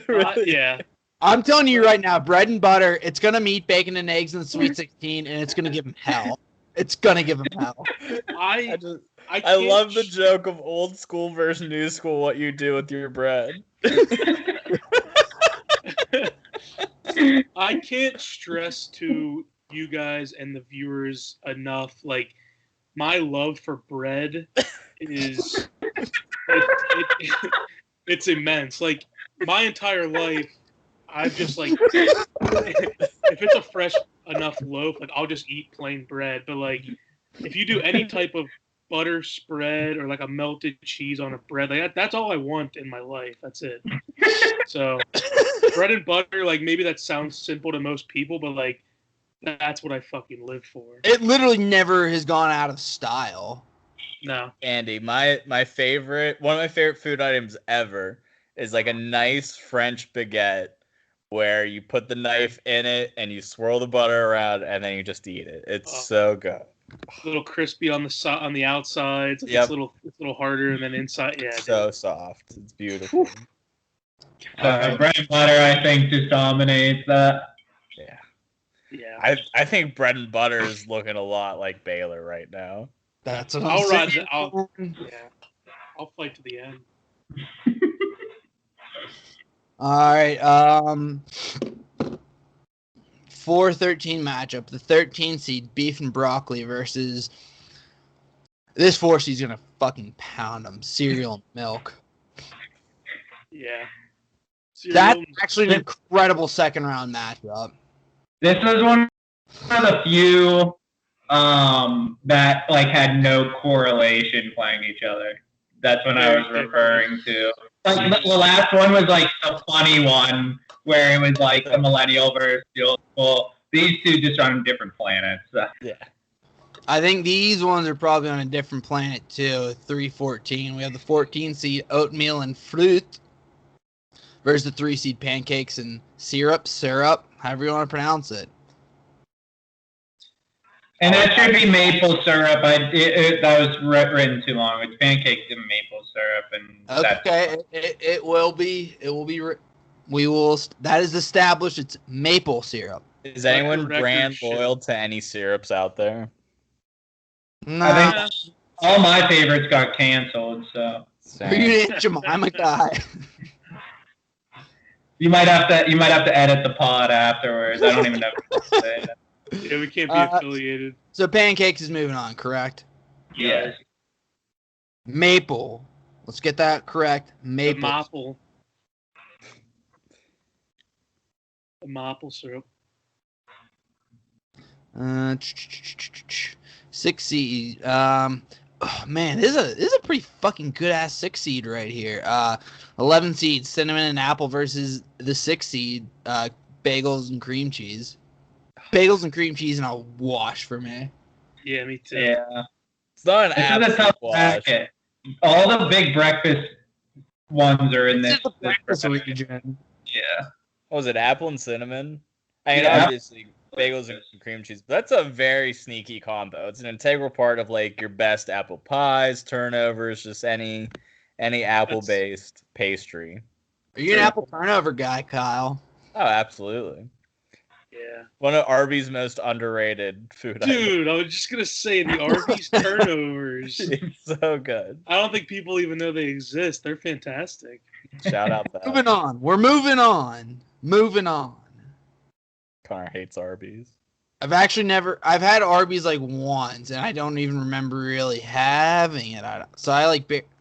Really? Yeah. I'm telling you right now, bread and butter, it's going to meet bacon and eggs in the Sweet 16, and it's going to give him hell. It's going to give him hell. I love the joke of old school versus new school, what you do with your bread. I can't stress to you guys and the viewers enough, like, my love for bread is it's immense. Like, my entire life, I've just, like, if it's a fresh enough loaf, like, I'll just eat plain bread. But, like, if you do any type of butter spread or, like, a melted cheese on a bread, like, that's all I want in my life. That's it. So, bread and butter, like, maybe that sounds simple to most people, but, like, that's what I fucking live for. It literally never has gone out of style. No. Andy, one of my favorite food items ever is like a nice French baguette where you put the knife in it and you swirl the butter around and then you just eat it. It's so good. A little crispy on the outside. It's a little harder, and then inside, yeah. So soft. It's beautiful. So bread and butter, I think, just dominates that. Yeah. Yeah. I think bread and butter is looking a lot like Baylor right now. That's what I'm saying. I'll fight to the end. All right. 4-13 matchup. The 13 seed Beef and Broccoli versus this 4 seed's gonna fucking pound them. Cereal and Milk. Yeah. That's actually an incredible second round matchup. This was one of the few that like had no correlation playing each other. That's what I was referring to. Like the last one was like a funny one where it was like the millennial versus the old school. These two just on different planets. Yeah. I think these ones are probably on a different planet too. 3-14. We have the 14 seed Oatmeal and Fruit versus the 3 seed Pancakes and Syrup, however you want to pronounce it. And that should be maple syrup. That was written too long. It's pancakes and maple syrup, and okay, it will be. It will be. We will. That is established. It's maple syrup. Is anyone brand loyal to any syrups out there? No. I think all my favorites got canceled. So I'm a guy. You might have to edit the pod afterwards. I don't even know what to say. Yeah, we can't be affiliated. So Pancakes is moving on, correct? Yes. Maple. Let's get that correct. Maple. The maple syrup. 6 seed. Oh man, this is a pretty fucking good ass 6 seed right here. 11 seed Cinnamon and Apple versus the 6 seed Bagels and Cream Cheese. Bagels and cream cheese and a wash for me. Yeah, me too. Yeah. It's not an absolute wash. Bracket. All the big breakfast ones are in this. Breakfast region. Yeah. What was it, apple and cinnamon? I mean, Yeah. obviously, bagels and cream cheese. But that's a very sneaky combo. It's an integral part of like your best apple pies, turnovers, just any apple-based pastry. Are you an apple turnover guy, Kyle? Oh, absolutely. Yeah. One of Arby's most underrated food items. Dude, I was just going to say the Arby's turnovers. It's so good. I don't think people even know they exist. They're fantastic. Shout out that. Moving on. We're moving on. Connor hates Arby's. I've had Arby's like once, and I don't even remember really having it. I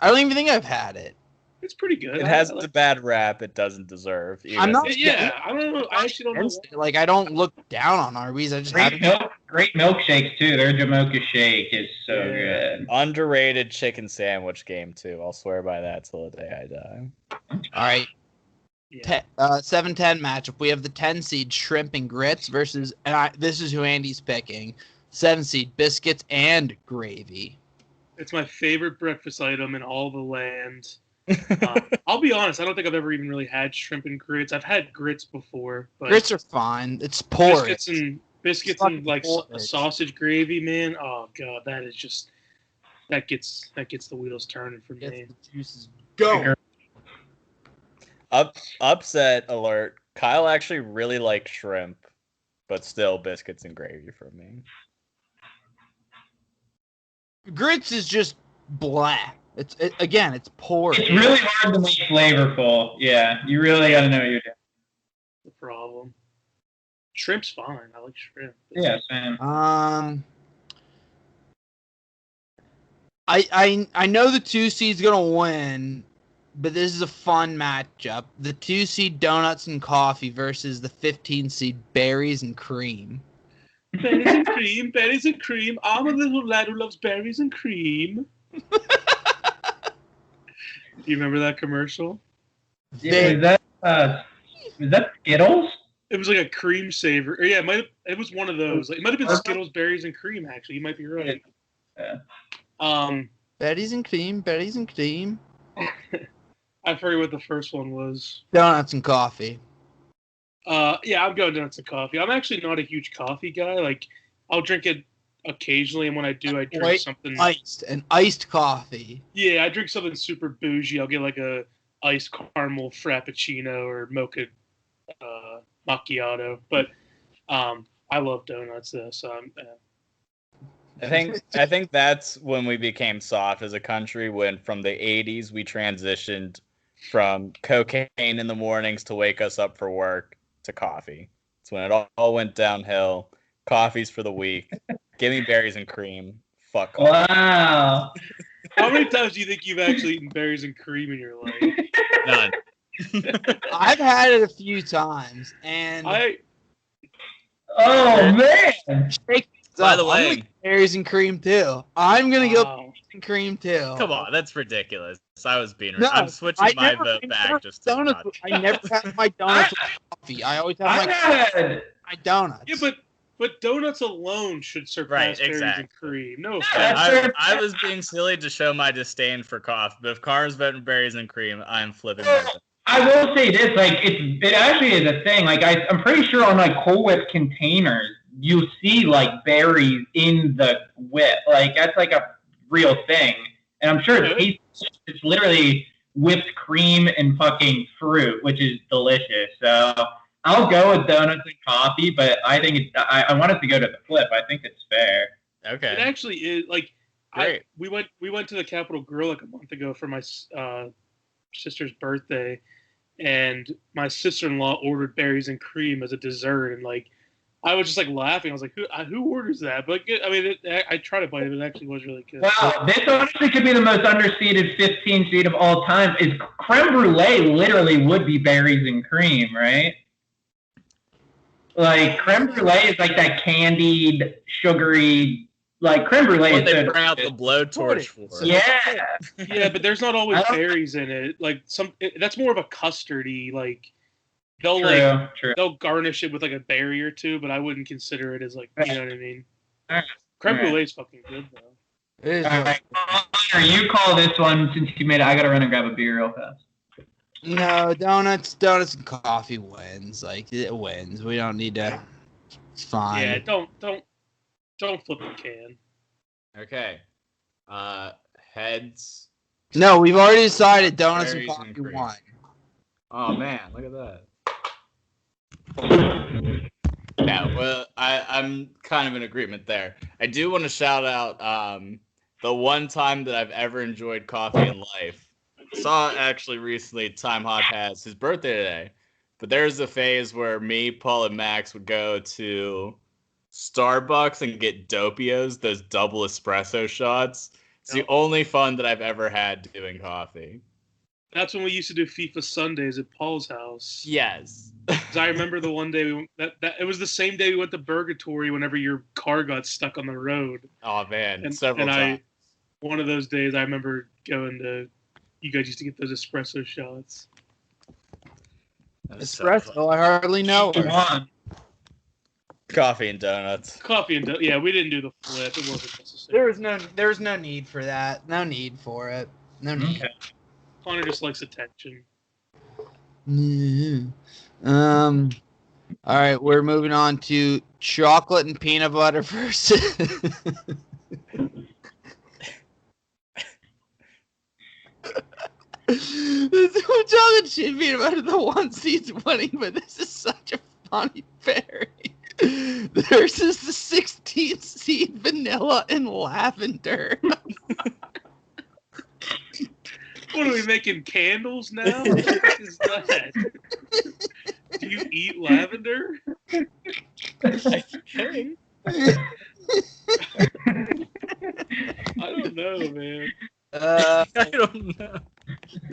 don't even think I've had it. It's pretty good. It has a bad rap it doesn't deserve. I'm not. Yeah, I don't know. I actually don't know. Like, I don't look down on Arby's. I just great milkshakes too. Their Jamocha shake is so good. Underrated chicken sandwich game too. I'll swear by that till the day I die. All right. Yeah. 7-10 matchup. We have the 10 seed Shrimp and Grits versus, this is who Andy's picking, 7 seed Biscuits and Gravy. It's my favorite breakfast item in all the land. I'll be honest, I don't think I've ever even really had shrimp and grits. I've had grits before, but grits are fine. It's porridge. Biscuits and like sausage gravy, man. Oh god, that gets the wheels turning for me. The juices go. Upset alert. Kyle actually really likes shrimp, but still biscuits and gravy for me. Grits is just black. It's porridge. It's really hard to make flavorful. Yeah, you really got to know what you're doing. The problem. Shrimp's fine. I like shrimp. Yeah, same. I know the 2 seed's gonna win, but this is a fun matchup. The 2 seed Donuts and Coffee versus the 15 seed Berries and Cream. Berries and cream, berries and cream. I'm a little lad who loves berries and cream. Do you remember that commercial? Yeah, is that Skittles? It was like a cream saver. Or yeah, it was one of those. Like, it might have been Skittles, berries, and cream. Actually, you might be right. Yeah. Berries and cream. I forget what the first one was. Donuts and Coffee. Yeah, I'm going donuts and coffee. I'm actually not a huge coffee guy. Like, I'll drink it occasionally, and when I do, I drink something iced coffee. Yeah, I drink something super bougie. I'll get like a iced caramel frappuccino or mocha macchiato. But I love donuts though, so I think that's when we became soft as a country. When from the '80s we transitioned from cocaine in the mornings to wake us up for work to coffee. It's when it all went downhill. Coffee's for the weak. Give me berries and cream. Fuck off. Wow. How many times do you think you've actually eaten berries and cream in your life? None. I've had it a few times, and oh man! By the way, berries and cream too. I'm gonna go berries and cream too. Come on, that's ridiculous. I was being. I'm switching my vote back just to donuts. I never have my donuts with coffee. I always have my donuts. Yeah, but donuts alone should surpass berries and cream. No offense. I was being silly to show my disdain for coffee, but if Carr's voting berries and cream, I'm flipping. I will say this, like it actually is a thing. Like I'm pretty sure on like Cool Whip containers, you see like berries in the whip. Like that's like a real thing, and I'm sure it's literally whipped cream and fucking fruit, which is delicious. So I'll go with donuts and coffee, but I think I want it to go to the flip. I think it's fair. Okay. It actually is. Like, we went to the Capitol Grill like a month ago for my sister's birthday, and my sister-in-law ordered berries and cream as a dessert, and like I was just like laughing. I was like, who orders that? But I mean, I tried to bite it, but it actually was really good. Wow, this honestly could be the most underseeded 15 seed of all time. Is creme brulee literally would be berries and cream, right? Like creme brulee is like that candied, sugary, like creme brulee. What they bring out the blowtorch for? Yeah, but there's not always berries in it. Like that's more of a custardy. Like they'll garnish it with like a berry or two, but I wouldn't consider it as like you know what I mean. Creme brulee is fucking good though. It is. Right. You call this one since you made it. I gotta run and grab a beer real fast. No, donuts and coffee wins. Like it wins. We don't need to. It's fine. Yeah, don't flip the can. Okay. Heads. No, we've already decided donuts and coffee won. Oh man, look at that. Yeah, well, I'm kind of in agreement there. I do want to shout out the one time that I've ever enjoyed coffee in life. Saw actually recently Time Hop has his birthday today, but there's a phase where me, Paul, and Max would go to Starbucks and get Dopios, those double espresso shots. It's the only fun that I've ever had doing coffee. That's when we used to do FIFA Sundays at Paul's house. Yes. Because I remember the one day it was the same day we went to Purgatory whenever your car got stuck on the road. Oh man, several times. One of those days I remember going to. You guys used to get those espresso shots. Espresso? I hardly know. Coffee and donuts. Yeah, we didn't do the flip. It wasn't necessary. There was no need for that. No need for it. No need. Okay. Connor just likes attention. All right, we're moving on to chocolate and peanut butter versus. Chocolate chip peanut butter, the one seed's winning, but this is such a funny pairing. Versus the 16th seed vanilla and lavender. What are we making candles now? What is that? Do you eat lavender? Okay. I don't know, man. I don't know.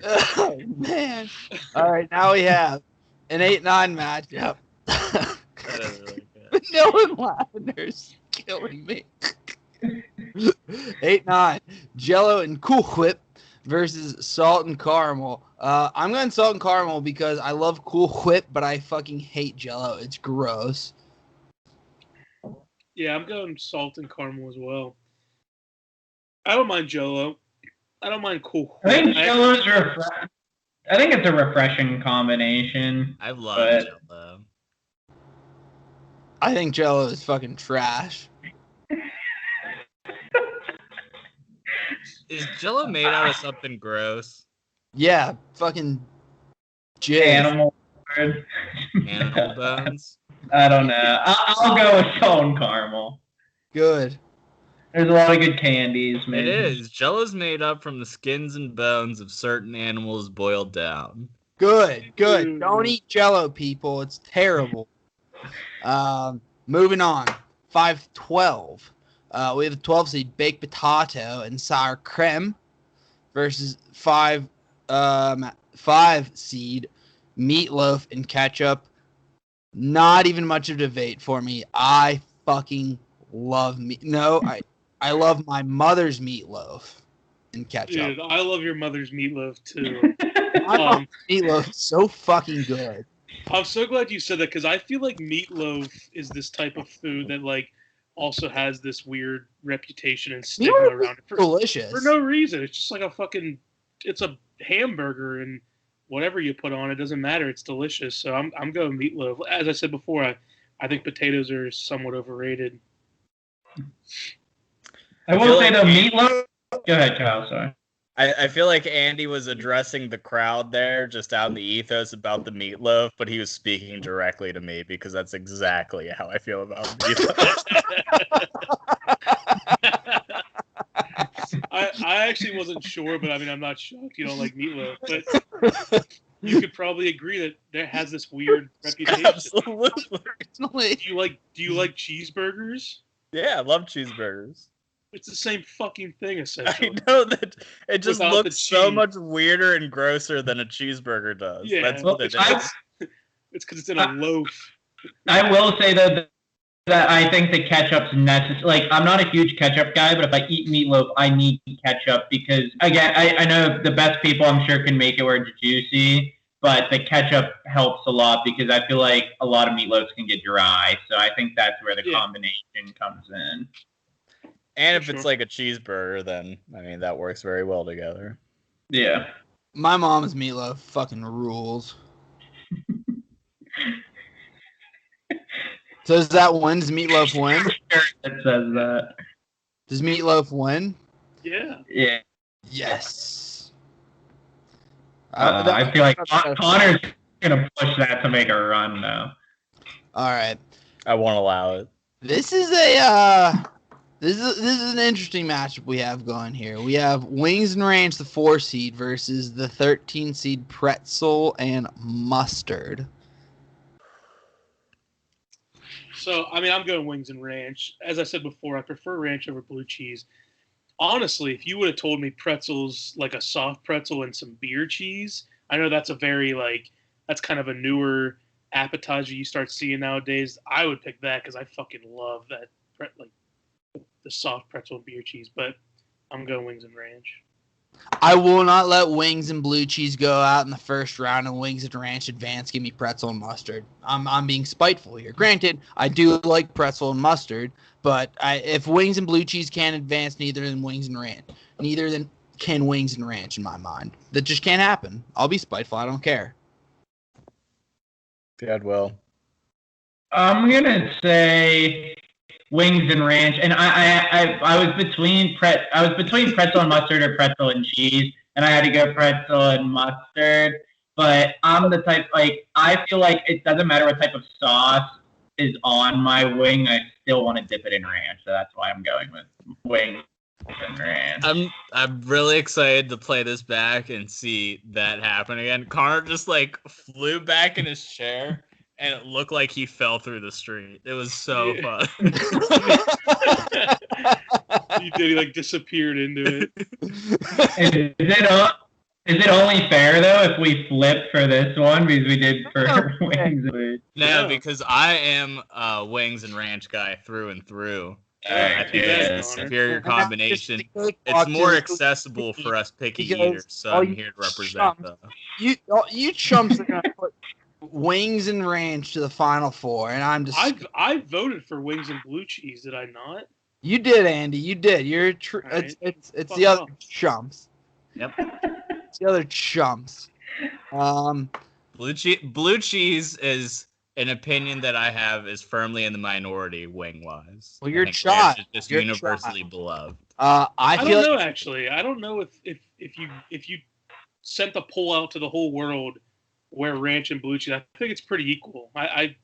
Oh, man. All right, now we have an 8-9 matchup. That is really good. Vanilla and lavender's killing me. 8-9. Jello and Cool Whip versus salt and caramel. I'm going salt and caramel because I love Cool Whip, but I fucking hate Jello. It's gross. Yeah, I'm going salt and caramel as well. I don't mind Jello. I don't mind Cool Whip. I think Jello's I think it's a refreshing combination. I love Jello. I think Jello is fucking trash. Is Jello made out of something gross? Yeah, fucking jizz. Animal. Animal bones? I don't know. I'll go with stone caramel. Good. There's a lot of good candies. It is. Jello's made up from the skins and bones of certain animals boiled down. Good. Don't eat Jello, people. It's terrible. Moving on. 5-12. We have a 12 seed baked potato and sour creme versus 5 seed meatloaf and ketchup. Not even much of a debate for me. I fucking love I love my mother's meatloaf and ketchup. Dude, I love your mother's meatloaf too. My mom's meatloaf is so fucking good. I'm so glad you said that because I feel like meatloaf is this type of food that like also has this weird reputation and stigma around it Delicious. for no reason. It's just like it's a hamburger and whatever you put on it doesn't matter. It's delicious. So I'm going meatloaf. As I said before, I think potatoes are somewhat overrated. I will say though, meatloaf. Go ahead, Kyle. Sorry. I feel like Andy was addressing the crowd there, just out in the ethos about the meatloaf, but he was speaking directly to me because that's exactly how I feel about meatloaf. I actually wasn't sure, but I mean, I'm not shocked you don't like meatloaf. But you could probably agree that there has this weird reputation. Absolutely. Do you like cheeseburgers? Yeah, I love cheeseburgers. It's the same fucking thing, essentially. I know that it just Without looks so much weirder and grosser than a cheeseburger does. Yeah, that's what it is. It's because it's in a loaf. I will say though that I think the ketchup's necessary. Like, I'm not a huge ketchup guy, but if I eat meatloaf, I need ketchup because, again, I know the best people I'm sure can make it where it's juicy, but the ketchup helps a lot because I feel like a lot of meatloaves can get dry. So I think that's where the combination comes in. And if it's like a cheeseburger, then, I mean, that works very well together. Yeah. My mom's meatloaf fucking rules. So does that win? Does meatloaf win? It says that. Does meatloaf win? Yeah. Yeah. Yes. I feel like Connor's going to push that to make a run now. All right. I won't allow it. This is this is an interesting matchup we have going here. We have Wings and Ranch, the 4 seed, versus the 13 seed Pretzel and Mustard. So, I mean, I'm going Wings and Ranch. As I said before, I prefer ranch over blue cheese. Honestly, if you would have told me pretzels, like a soft pretzel and some beer cheese, I know that's that's kind of a newer appetizer you start seeing nowadays. I would pick that because I fucking love that, the soft pretzel and beer cheese. But I'm going Wings and Ranch. I will not let Wings and blue cheese go out in the first round and Wings and Ranch advance. Give me pretzel and mustard. I'm being spiteful here. Granted, I do like pretzel and mustard, but if Wings and blue cheese can't advance, neither can Wings and Ranch in my mind. That just can't happen. I'll be spiteful. I don't care. God will. I'm gonna say Wings and Ranch, and I was between pretzel and mustard or pretzel and cheese, and I had to go pretzel and mustard. But I'm the type, I feel like it doesn't matter what type of sauce is on my wing, I still want to dip it in ranch. So that's why I'm going with Wings and Ranch. I'm really excited to play this back and see that happen again. Connor just flew back in his chair. And it looked like he fell through the street. It was so fun. He did. He disappeared into it. Is it only fair though if we flip for this one because we did for Wings and Ranch? No, because I am a Wings and Ranch guy through and through. I think it's a superior combination. It's more accessible for us picky eaters, so I'm here to represent them. You chumps are gonna put Wings and Ranch to the Final Four, and I'm just. I voted for Wings and blue cheese. Did I not? You did, Andy. You did. You're right. It's the other chumps. Yep. It's the other chumps. Blue cheese is an opinion that I have is firmly in the minority wing wise. Well, you're shot. It's just universally beloved. I feel don't know actually. I don't know if you sent the poll out to the whole world where ranch and blue cheese, I think it's pretty equal. I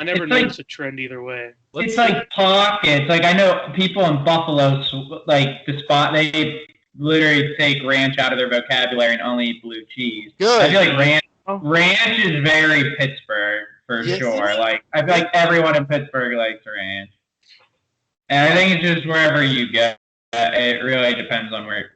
never noticed a trend either way. It's like pockets. Like I know people in Buffalo, like they literally take ranch out of their vocabulary and only eat blue cheese. Good. I feel like ranch is very Pittsburgh for sure. Like I feel like everyone in Pittsburgh likes ranch, and I think it's just wherever you go. It really depends on where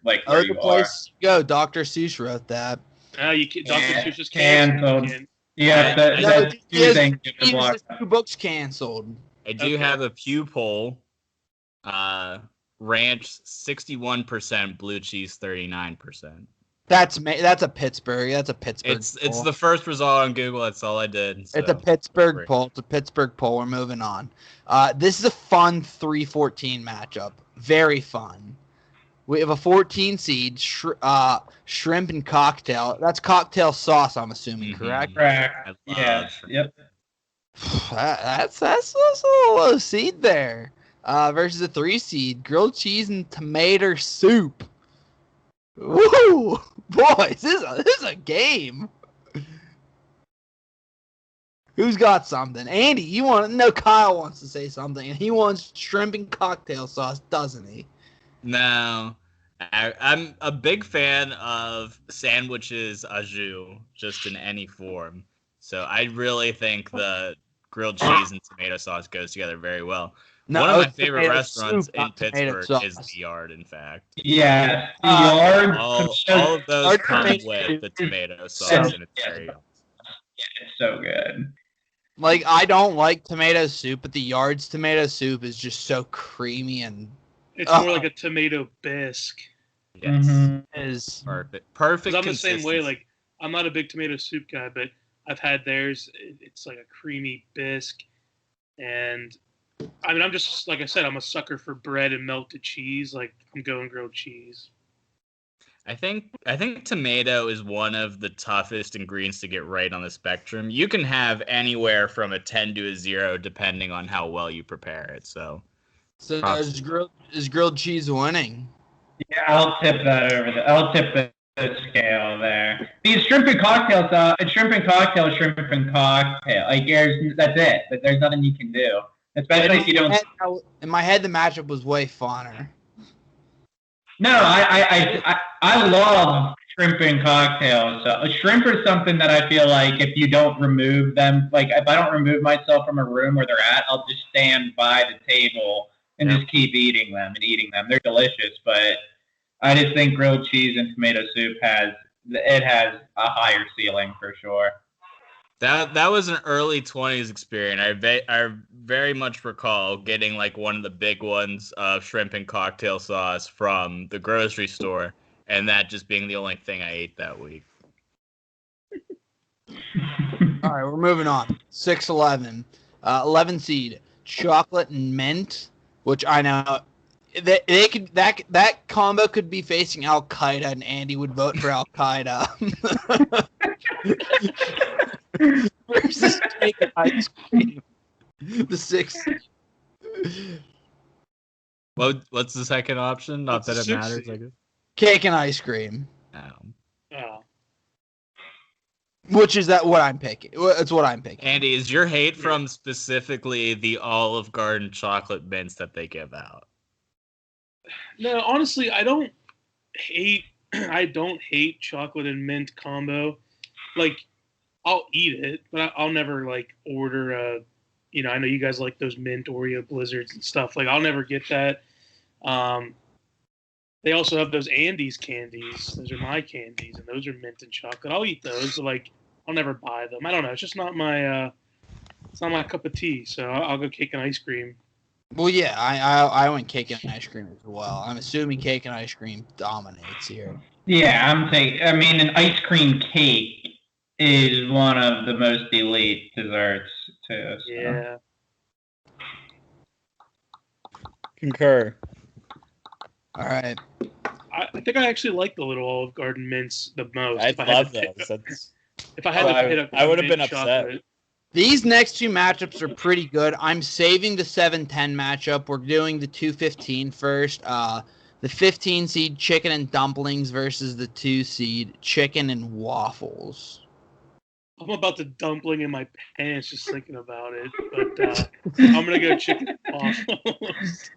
you place you go. Dr. Seuss wrote that. Dr. Seuss is canceled. Yeah, two books canceled. I do have a Pew poll. Ranch 61%, blue cheese 39%. That's a Pittsburgh. That's a Pittsburgh. It's the first result on Google. That's all I did. So. It's a Pittsburgh poll. It's a Pittsburgh poll. We're moving on. This is a fun 3-14 matchup. Very fun. We have a 14 seed, shrimp and cocktail. That's cocktail sauce, I'm assuming, correct? Correct. Yeah. Yep. That's a little low seed there. Versus a 3 seed, grilled cheese and tomato soup. Woo! Boys, this is a game. Who's got something? Andy, Kyle wants to say something, and he wants shrimp and cocktail sauce, doesn't he? No. I'm a big fan of sandwiches au jus, just in any form. So I really think the grilled cheese and tomato sauce goes together very well. One of my favorite restaurants in Pittsburgh is The Yard, in fact. Yeah, The Yard. All of those come with the tomato sauce, and it's very awesome. Yeah, it's so good. Like, I don't like tomato soup, but The Yard's tomato soup is just so creamy and... It's more like a tomato bisque. Yes. Is perfect. I'm the same way. Like, I'm not a big tomato soup guy, but I've had theirs. It's like a creamy bisque, and I mean, I'm just like I said, I'm a sucker for bread and melted cheese. Like, I'm going grilled cheese. I think tomato is one of the toughest ingredients to get right on the spectrum. You can have anywhere from a 10 to a 0 depending on how well you prepare it. So is grilled cheese winning? Yeah, I'll tip the scale there. These shrimp and cocktail. Like that's it. But there's nothing you can do, especially if you don't. In my head, the matchup was way funner. No, I love shrimp and cocktails. So shrimp is something that I feel like if you don't remove them, like if I don't remove myself from a room where they're at, I'll just stand by the table and just keep eating them. They're delicious, but I just think grilled cheese and tomato soup has a higher ceiling for sure. That was an early 20s experience. I very much recall getting like one of the big ones of shrimp and cocktail sauce from the grocery store, and that just being the only thing I ate that week. All right, we're moving on. 6-11. 11 seed, chocolate and mint, which I know that combo could be facing Al Qaeda, and Andy would vote for Al Qaeda. Versus cake and ice cream. The 6th. What's the second option? Not that it matters, I guess. Cake and ice cream. Oh. Which is what I'm picking. It's what I'm picking. Andy, is your hate from specifically the Olive Garden chocolate mints that they give out? No, honestly, I don't hate chocolate and mint combo. Like, I'll eat it, but I'll never like order I know you guys like those mint Oreo blizzards and stuff. Like, I'll never get that. They also have those Andes candies. Those are my candies, and those are mint and chocolate. I'll eat those. But, like, I'll never buy them. I don't know. It's just not my it's not my cup of tea. So I'll go cake and ice cream. Well, yeah, I went cake and ice cream as well. I'm assuming cake and ice cream dominates here. Yeah, an ice cream cake is one of the most elite desserts too. So. Yeah. Concur. All right. I think I actually like the little Olive Garden mints the most. I love those. If I had to pick up, I would have been chocolate. upset. These next two matchups are pretty good. I'm saving the 7-10 matchup. We're doing the 2-15 first. the 15 seed chicken and dumplings versus the 2 seed chicken and waffles. I'm about to dumpling in my pants just thinking about it, but I'm gonna go chicken and waffles.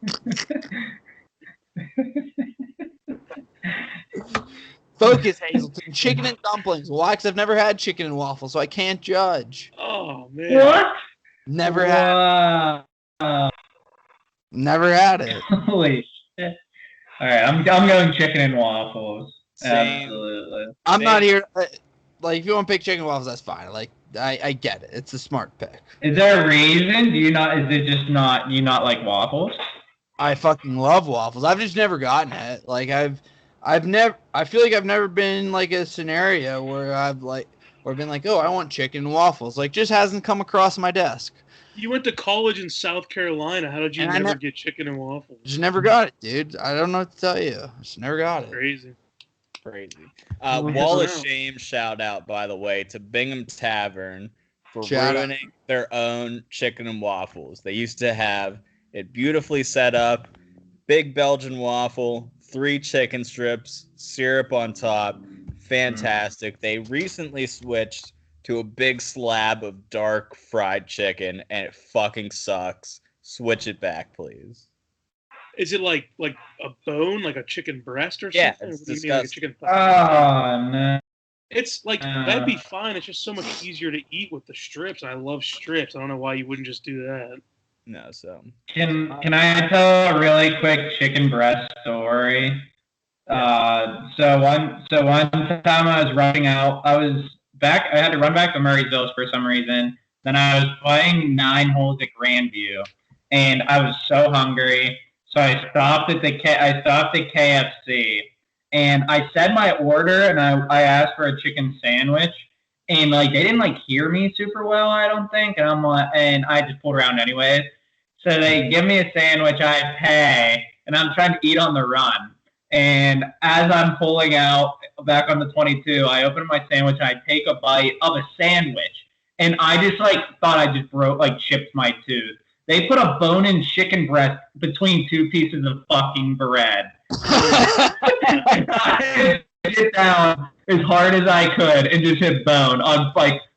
Focus, Hazelton. Chicken and dumplings. Why? Because I've never had chicken and waffles, so I can't judge. Oh man! What? Never had. Never had it. Holy shit! All right, I'm going chicken and waffles. Same. Absolutely. I'm not here. Like, if you want to pick chicken and waffles, that's fine. Like, I get it. It's a smart pick. Is there a reason? Do you not? Is it just not? You not like waffles? I fucking love waffles. I've just never gotten it. Like, I've never. I feel like I've never been in, like, a scenario where I've been like, oh, I want chicken and waffles. Like, just hasn't come across my desk. You went to college in South Carolina. How did you never get chicken and waffles? Just never got it, dude. I don't know what to tell you. Just never got it. Crazy. Wall of Shame shout out, by the way, to Bingham Tavern for ruining their own chicken and waffles. They used to have it beautifully set up, big Belgian waffle, 3 chicken strips, syrup on top, fantastic. They recently switched to a big slab of dark fried chicken, and it fucking sucks. Switch it back, please. Is it like a bone, like a chicken breast or something? Yeah, it's disgusting. Like a chicken No. It's like that'd be fine. It's just so much easier to eat with the strips. I love strips. I don't know why you wouldn't just do that. No, so Can I tell a really quick chicken breast story? So one time I was running out. I had to run back to Murrayville for some reason. Then I was playing 9 holes at Grandview, and I was so hungry. So I stopped at KFC, and I said my order, and I asked for a chicken sandwich, and like they didn't hear me super well, I don't think, and I just pulled around anyways. So they give me a sandwich, I pay, and I'm trying to eat on the run. And as I'm pulling out back on the 22, I open my sandwich and I take a bite of a sandwich, and I just thought I just chipped my tooth. They put a bone-in chicken breast between 2 pieces of fucking bread. I hit down as hard as I could and just hit bone.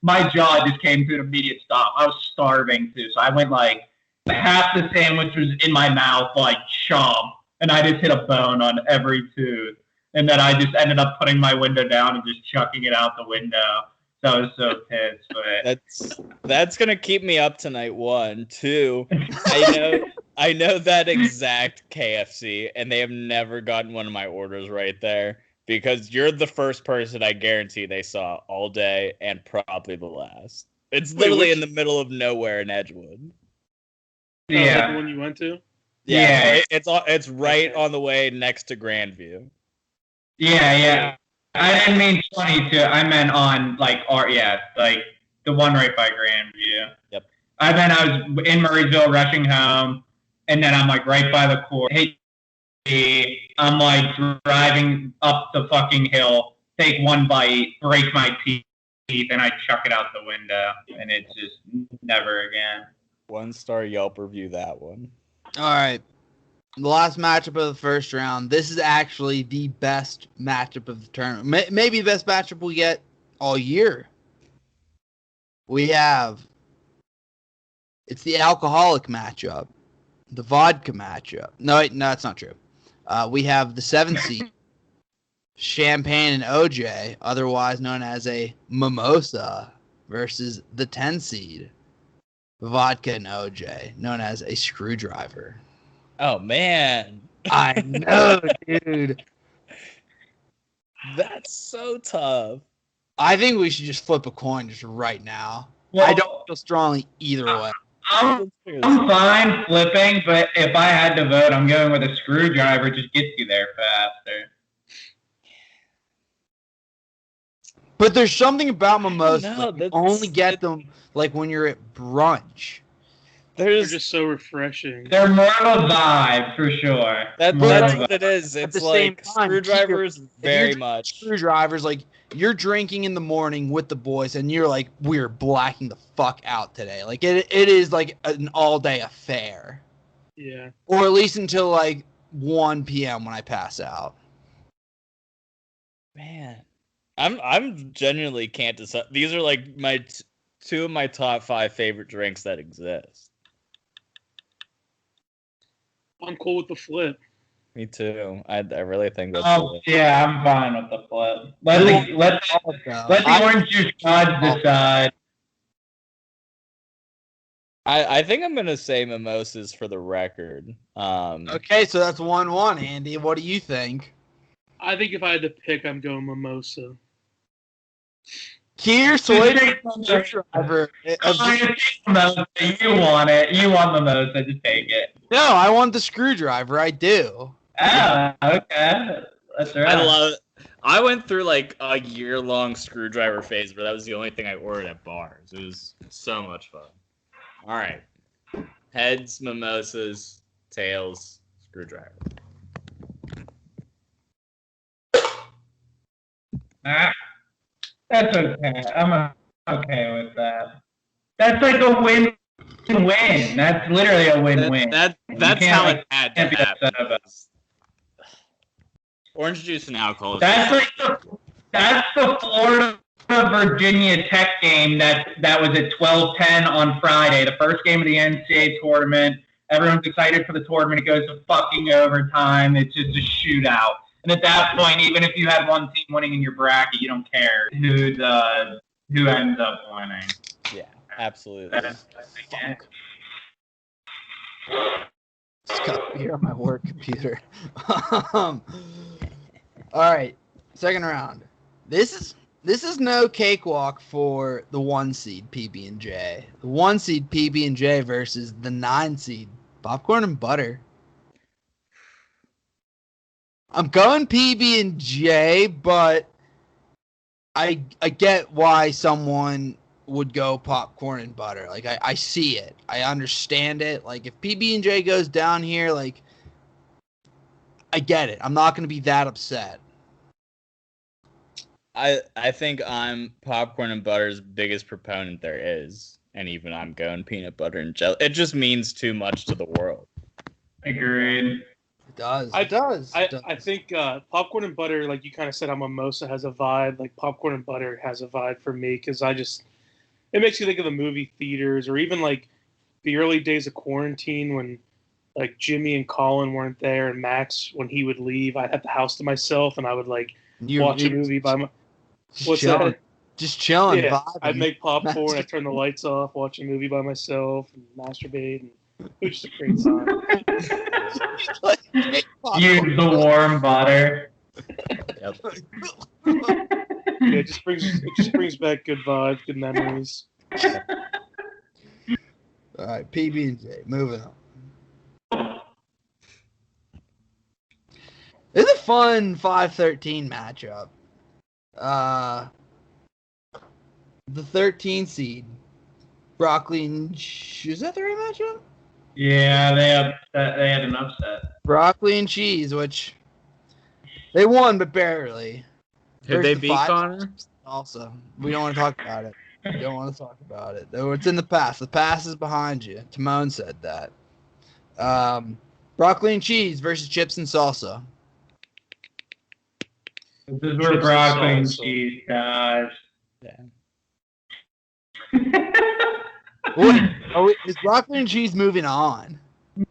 My jaw just came to an immediate stop. I was starving too, so I went half the sandwich was in my mouth, chomp, and I just hit a bone on every tooth. And then I just ended up putting my window down and just chucking it out the window. So I was so pissed. But that's gonna keep me up tonight. 1, 2. I know that exact KFC, and they have never gotten one of my orders right there because you're the first person I guarantee they saw all day and probably the last. It's literally in the middle of nowhere in Edgewood. Yeah, the one you went to. Yeah. It's right on the way next to Grandview. Yeah. I didn't mean 22. I meant on the one right by Grandview. Yep. I was in Murrayville rushing home, and then I'm right by the court. Hey, I'm driving up the fucking hill, take one bite, break my teeth, and I chuck it out the window, and it's just never again. 1-star Yelp review, that one. All right. The last matchup of the first round. This is actually the best matchup of the tournament. Maybe the best matchup we get all year. It's the alcoholic matchup, the vodka matchup. No, that's not true. We have the 7 seed, Champagne and OJ, otherwise known as a mimosa, versus the 10 seed, Vodka and OJ, known as a screwdriver. Oh, man. I know, dude. That's so tough. I think we should just flip a coin just right now. Well, I don't feel strongly either way. I'm fine flipping, but if I had to vote, I'm going with a screwdriver. Just gets you there faster. But there's something about mimosas. You only get them when you're at brunch. They're just so refreshing. They're more of a vibe, for sure. That's what it is. It's screwdrivers very much. Screwdrivers, you're drinking in the morning with the boys, and you're we're blacking the fuck out today. It is an all-day affair. Yeah. Or at least until, 1 p.m. when I pass out. Man, I'm genuinely can't decide. These are like my two of my top 5 favorite drinks that exist. I'm cool with the flip. Me too. I really think that's. Oh yeah, I'm fine with the flip. Let the orange juice gods decide. I think I'm gonna say mimosas for the record. Okay, so that's 1-1, Andy. What do you think? I think if I had to pick, I'm going mimosa. Kier, screwdriver. You want it. You want mimosa. Just take it. No, I want the screwdriver. I do. Oh, okay. That's right. I love it. I went through like a year-long screwdriver phase where that was the only thing I ordered at bars. It was so much fun. All right. Heads, mimosas, tails, screwdriver. That's okay. I'm okay with that. That's like a win-win. That's literally a win-win. That's how it had to happen. Orange juice and alcohol. That's the Florida Virginia Tech game that was at 12:10 on Friday, the first game of the NCAA tournament. Everyone's excited for the tournament. It goes to fucking overtime. It's just a shootout. And at that point, even if you had one team winning in your bracket, you don't care who ends up winning. Yeah, absolutely. Just got beer on my work computer. All right, second round. This is no cakewalk for the 1 seed PB&J. The 1 seed PB&J versus the 9 seed Popcorn and Butter. I'm going PB&J, but I get why someone would go Popcorn and Butter. Like I see it. I understand it. Like if PB&J goes down here, like I get it. I'm not going to be that upset. I think I'm Popcorn and Butter's biggest proponent there is, and even I'm going peanut butter and jelly. It just means too much to the world. Agreed. It does. I think Popcorn and Butter, like you kind of said, how Mimosa has a vibe. Like Popcorn and Butter has a vibe for me because it makes you think of the movie theaters or even like the early days of quarantine when like Jimmy and Colin weren't there and Max, when he would leave, I'd have the house to myself and I would like watch a movie by my. What's chilling. that? Just chilling. Yeah, vibing. I'd make popcorn. I'd turn the lights off, watch a movie by myself, and masturbate. And it was just a great time. Use the warm butter. Yep. Yeah, it just brings back good vibes, good memories. All right, PB&J. Moving on. It's a fun 5-13 matchup. The 13 seed, Broccoli and is that the right matchup? Yeah, they had an upset. Broccoli and Cheese, which they won but barely. Who'd they beat, Connor? Also, we don't want to talk about it. We don't want to talk about it. It's in the past. The past is behind you. Timon said that. Broccoli and Cheese versus Chips and Salsa. This is where broccoli and cheese, guys. Yeah. Wait, is Broccoli and Cheese moving on?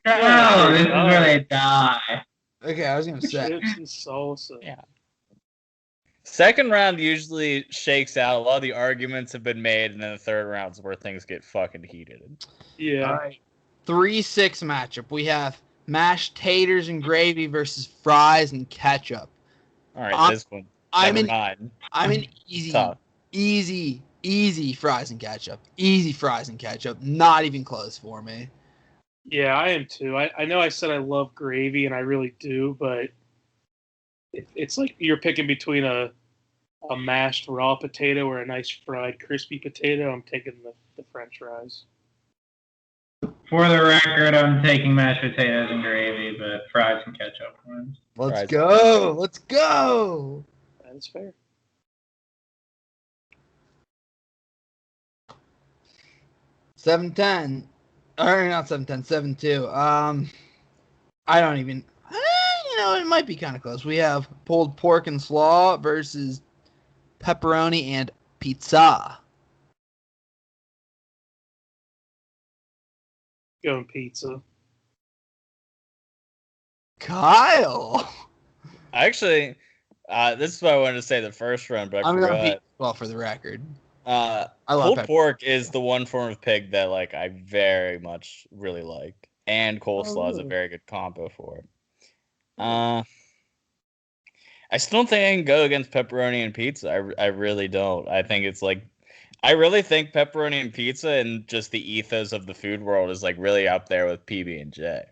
No, this is where they die. Okay, I was going to say. Chips and salsa. Yeah. Second round usually shakes out. A lot of the arguments have been made, and then the third round's where things get fucking heated. Yeah. All right. 3-6 matchup. We have mashed taters and gravy versus fries and ketchup. All right, this one. I'm in easy fries and ketchup. Easy fries and ketchup. Not even close for me. Yeah, I am too. I know I said I love gravy, and I really do, but it's like you're picking between a mashed raw potato or a nice fried crispy potato. I'm taking the French fries. For the record, I'm taking mashed potatoes and gravy, but fries and ketchup wins. Let's go. Let's go. That's fair. 7-10. Or not 7-10, 7-2. I don't even. it might be kind of close. We have pulled pork and slaw versus pepperoni and pizza. Going pizza. Kyle. Actually, this is what I wanted to say the first round, but I I'm going forgot. pizza as well for the record. I love pulled pork is the one form of pig that like I very much really like, and coleslaw is a very good combo for it. I still don't think I can go against pepperoni and pizza. I really don't. I think it's like, I really think pepperoni and pizza and just the ethos of the food world is like really up there with PB&J.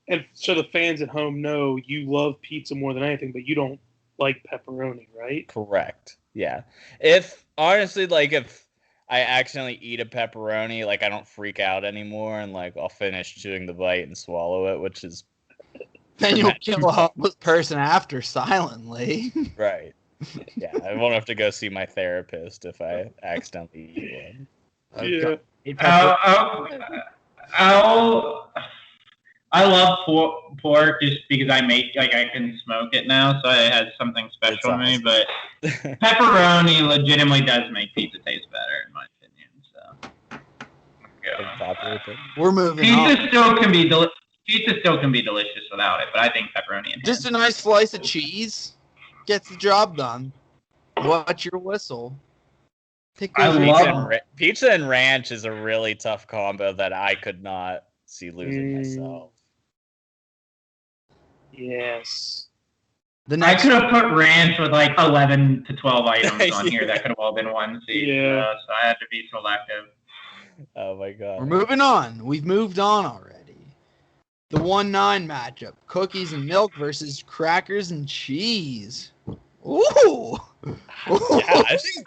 And so the fans at home know you love pizza more than anything, but you don't like pepperoni, right? Correct. Yeah. If honestly, like if I accidentally eat a pepperoni, like I don't freak out anymore, and like I'll finish chewing the bite and swallow it, which is Then you'll kill a homeless person after silently. right. Yeah, I won't have to go see my therapist if I accidentally eat one. Yeah. I love pork just because I can smoke it now, so it has something special to me. But pepperoni legitimately does make pizza taste better, in my opinion. So We're moving pizza on. Pizza still can be delicious without it, but I think pepperoni and Just a nice slice of cheese gets the job done. What's your whistle? Pizza and ranch is a really tough combo that I could not see losing myself. Yes. I could have put ranch with like 11 to 12 items on here. That could have all been one seed. Yeah. So I had to be selective. Oh my god. We're moving on. We've moved on already. The 1-9 matchup. Cookies and milk versus crackers and cheese. Ooh. Yeah, I think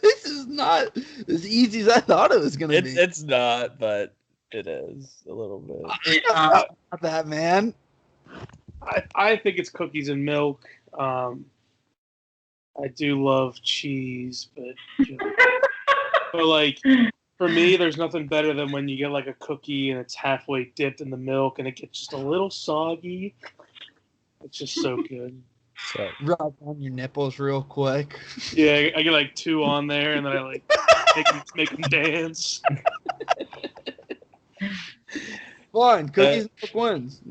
this is not as easy as I thought it was going to be. It's not, but it is a little bit. Not that, man. I think it's cookies and milk. I do love cheese, but like for me, there's nothing better than when you get like a cookie and it's halfway dipped in the milk and it gets just a little soggy. It's just so good. So, rub on your nipples real quick. Yeah, I get like 2 on there, and then I like make them dance. Fine, cookies and milk wins.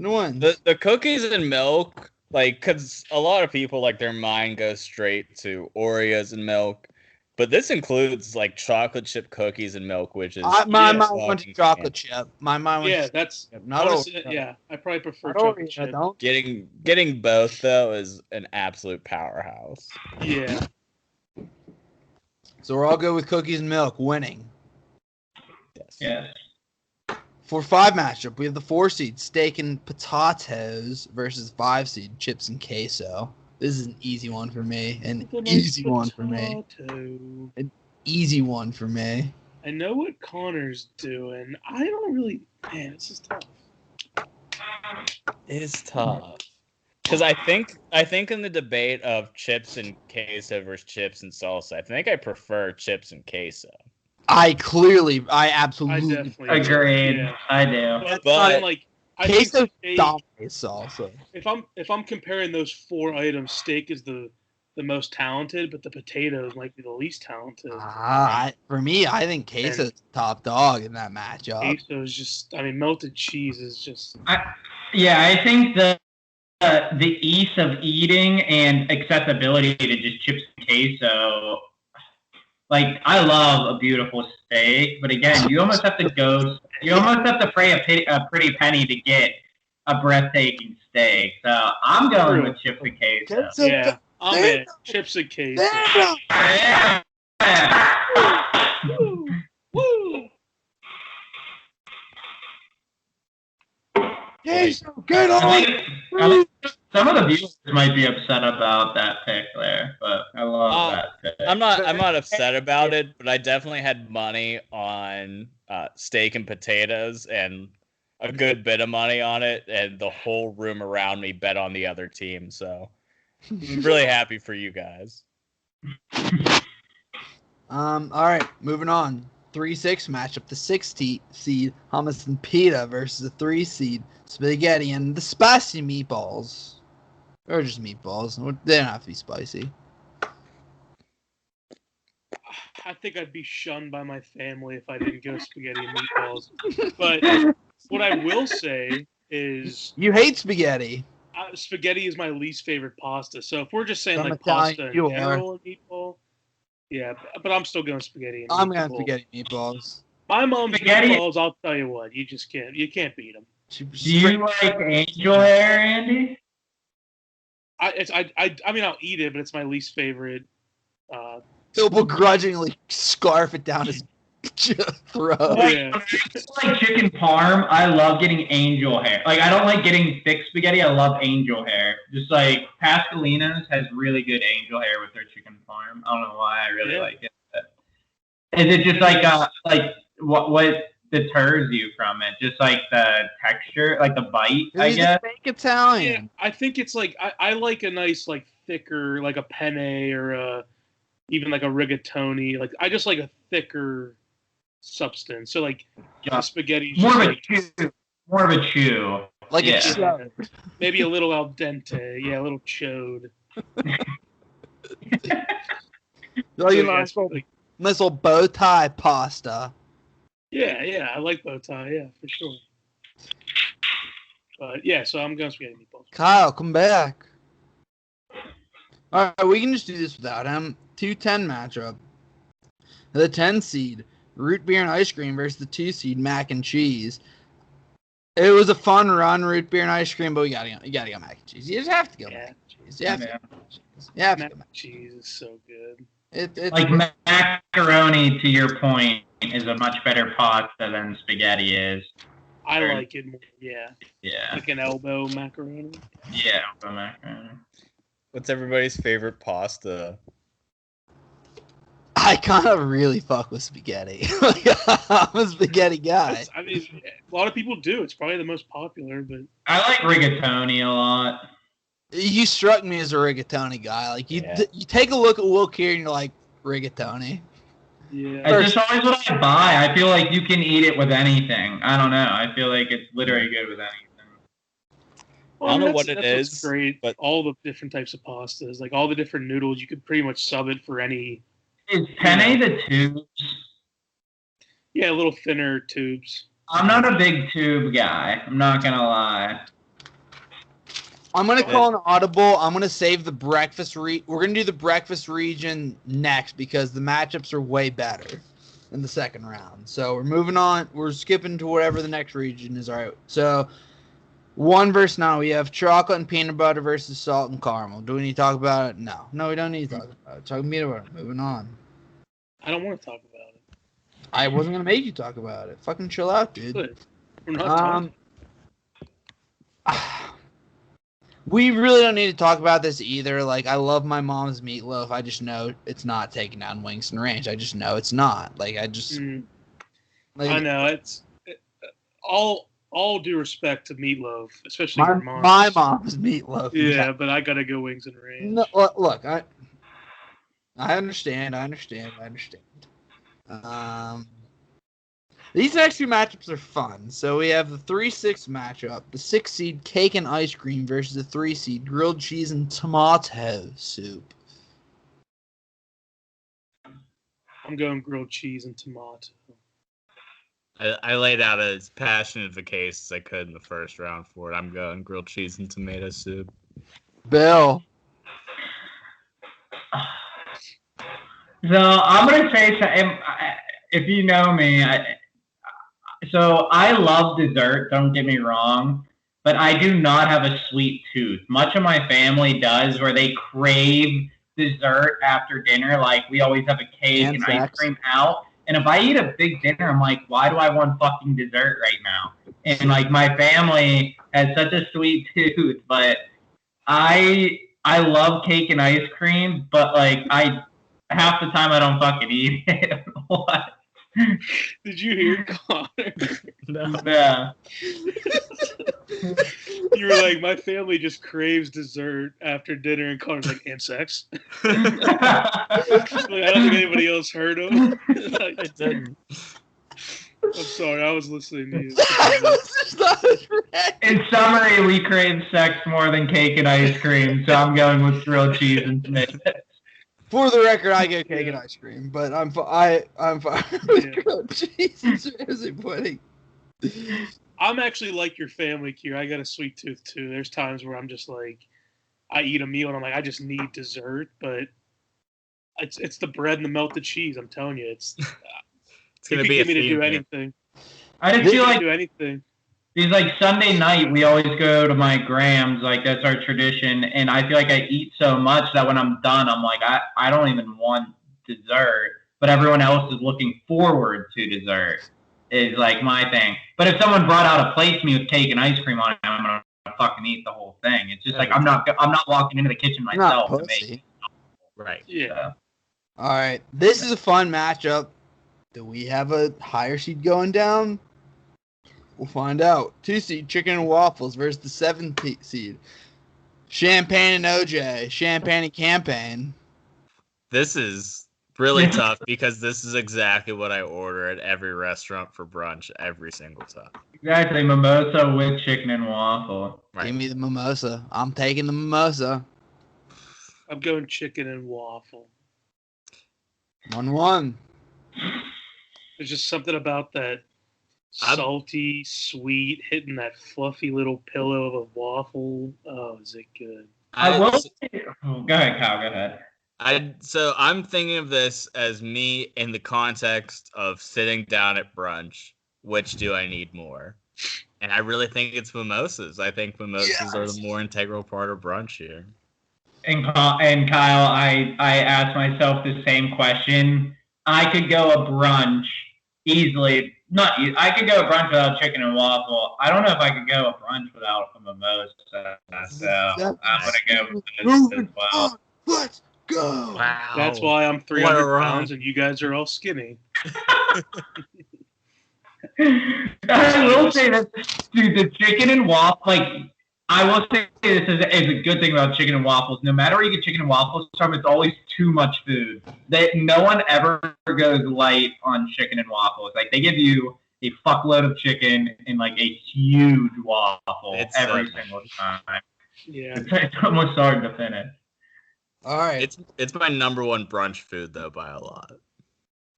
The cookies and milk, like, because a lot of people, like, their mind goes straight to Oreos and milk. But this includes like chocolate chip cookies and milk, which is my mind went to chocolate chip. My mind went to that's chip, not Oreo. Yeah, I probably prefer chocolate chip. Getting both though is an absolute powerhouse. Yeah. So we're all good with cookies and milk winning. Yes. Yeah. For 5 matchup, we have the 4 seed steak and potatoes versus 5 seed chips and queso. This is an easy one for me. An easy one for me. An easy one for me. I know what Connor's doing. I don't really. Man, this is tough. It is tough. Because I think in the debate of chips and queso versus chips and salsa, I think I prefer chips and queso. I absolutely agreed. Yeah. I do. But like. Queso dominates salsa. If I'm comparing those 4 items, steak is the most talented, but the potatoes might be the least talented. For me, I think queso is top dog in that matchup. Queso is just, melted cheese is just. I think the ease of eating and accessibility to just chips and queso. Like, I love a beautiful steak, but again, you almost have to pay a pretty penny to get a breathtaking steak. So I'm going with chips and queso. Yeah, I'm in chips and queso. Woo! Queso, get on! Some of the viewers might be upset about that pick there, but I love that pick. I'm not upset about it, but I definitely had money on steak and potatoes and a good bit of money on it, and the whole room around me bet on the other team. So I'm really happy for you guys. All right, moving on. 3-6 matchup, the 6 seed hummus and pita versus the 3 seed spaghetti and the spicy meatballs. Or just meatballs. They don't have to be spicy. I think I'd be shunned by my family if I didn't go spaghetti and meatballs. But what I will say is, You hate spaghetti. Spaghetti is my least favorite pasta. So if we're just saying I'm like Italian, pasta in you general and meatball, yeah, but I'm still going spaghetti and I'm meatballs. going spaghetti meatballs. My mom's Spaghetti- meatballs, I'll tell you what, you can't beat them. Do you like angel hair, Andy? I mean, I'll eat it, but it's my least favorite. He'll begrudgingly scarf it down his throat. Yeah. Like chicken parm, I love getting angel hair. Like, I don't like getting thick spaghetti. I love angel hair. Just like Pascalina's has really good angel hair with their chicken parm. I don't know why I really like it. But is it just like what deters you from it? Just like the texture, like the bite, I guess. Fake Italian. Yeah, I think it's like I like a nice like thicker, like a penne or even like a rigatoni. Like I just like a thicker substance. So like the spaghetti, More of a chew. Like Yeah. a chode. maybe a little al dente. Yeah, a little chode. Like a Yeah, nice little bow tie pasta. yeah, I like bow tie. Yeah, for sure. But yeah, so I'm going spaghetti meatballs. Kyle, come back. All right, we can just do this without him. 2-10 matchup. The 10 seed, root beer and ice cream versus the 2 seed, mac and cheese. It was a fun run, root beer and ice cream, but you gotta go mac and cheese. You just have to go mac and cheese. You have to go mac and cheese. You have to Mac go mac and cheese is so good. It's Like macaroni, to your point, is a much better pasta than spaghetti is. I like it more. Yeah, Yeah. like an elbow macaroni. Yeah, macaroni. What's everybody's favorite pasta? I kind of really fuck with spaghetti. I'm a spaghetti guy. I mean, a lot of people do. It's probably the most popular, but I like rigatoni a lot. You struck me as a rigatoni guy. Like you take a look at Will Keir and you're like, rigatoni. yeah. It's just always what I buy. I feel like you can eat it with anything. I don't know. I feel like it's literally good with anything. Well, I don't know that's what it what's is, great. but all the different types of pastas, like all the different noodles, you could pretty much sub it for any. Is penne the tubes? Yeah, little thinner tubes. I'm not a big tube guy. I'm not gonna lie. I'm gonna call an audible. I'm gonna save the breakfast. We're gonna do the breakfast region next because the matchups are way better in the second round. So we're moving on. We're skipping to whatever the next region is. All right. So 1 versus 9. We have chocolate and peanut butter versus salt and caramel. Do we need to talk about it? No, we don't need to talk about it. Talking peanut butter. Moving on. I don't want to talk about it. I wasn't gonna make you talk about it. Fucking chill out, dude. Good. We're not talking. We really don't need to talk about this either. Like, I love my mom's meatloaf. I just know it's not taking down Wings and Range. I just know it's not. Like, I just. Like, I know it's all due respect to meatloaf, especially your mom. My mom's meatloaf. Yeah, but I gotta go Wings and Range. No, look, I understand. These next two matchups are fun. So we have the 3-6 matchup, the 6 seed cake and ice cream versus the 3 seed grilled cheese and tomato soup. I'm going grilled cheese and tomato. I laid out as passionate of a case as I could in the first round for it. I'm going grilled cheese and tomato soup. Bill. So I'm gonna say something. If you know me, so I love dessert. Don't get me wrong, but I do not have a sweet tooth. Much of my family does, where they crave dessert after dinner. Like we always have a cake and ice cream out. And if I eat a big dinner, I'm like, why do I want fucking dessert right now? And like my family has such a sweet tooth, but I love cake and ice cream, but like half the time I don't fucking eat it. What? Did you hear Connor? No. Yeah. You were like, my family just craves dessert after dinner, and Connor's like, and sex. Like, I don't think anybody else heard him. I didn't. I'm sorry, I was listening to you. That's not correct. In summary, we crave sex more than cake and ice cream, so I'm going with grilled cheese and tomatoes. For the record, I get cake and ice cream, but I'm fine with Yeah. grilled cheese and raisin pudding. I'm actually like your family, Kier. I got a sweet tooth too. There's times where I'm just like, I eat a meal and I'm like, I just need dessert, but it's the bread and the melted cheese. I'm telling you, it's gonna you be could get a me to do theme here. anything. I just You feel can like do anything. these like Sunday night, we always go to my Grams, like that's our tradition, and I feel like I eat so much that when I'm done, I'm like, I don't even want dessert, but everyone else is looking forward to dessert. Is like my thing. But if someone brought out a plate to me with cake and ice cream on it, I'm gonna fucking eat the whole thing. It's just like I'm not walking into the kitchen I'm not myself to make. pussy. Right. Yeah. So. All right, this is a fun matchup. Do we have a higher seed going down? We'll find out. 2 seed chicken and waffles versus the 7 seed Champagne and OJ. Champagne and Campaign. This is really tough because this is exactly what I order at every restaurant for brunch every single time. Exactly, mimosa with chicken and waffle. Right. Give me the mimosa. I'm taking the mimosa. I'm going chicken and waffle. 1-1. There's just something about that salty, sweet, hitting that fluffy little pillow of a waffle. Oh, is it good? I will. Go ahead, Kyle. Go ahead. So I'm thinking of this as me in the context of sitting down at brunch. Which do I need more? And I really think it's mimosas. I think mimosas are the more integral part of brunch here. And Kyle, I asked myself the same question. I could go a brunch easily. I could go a brunch without chicken and waffle. I don't know if I could go a brunch without a mimosa. So I'm gonna go with this as well. Let's go. Wow. That's why I'm 300 pounds and you guys are all skinny. I will say that, dude, the chicken and waffle, like, I will say this is a good thing about chicken and waffles. No matter where you get chicken and waffles from, it's always too much food. No one ever goes light on chicken and waffles. Like, they give you a fuckload of chicken and, like, a huge waffle every single time. Yeah. It's almost hard to finish. All right. It's my number one brunch food, though, by a lot.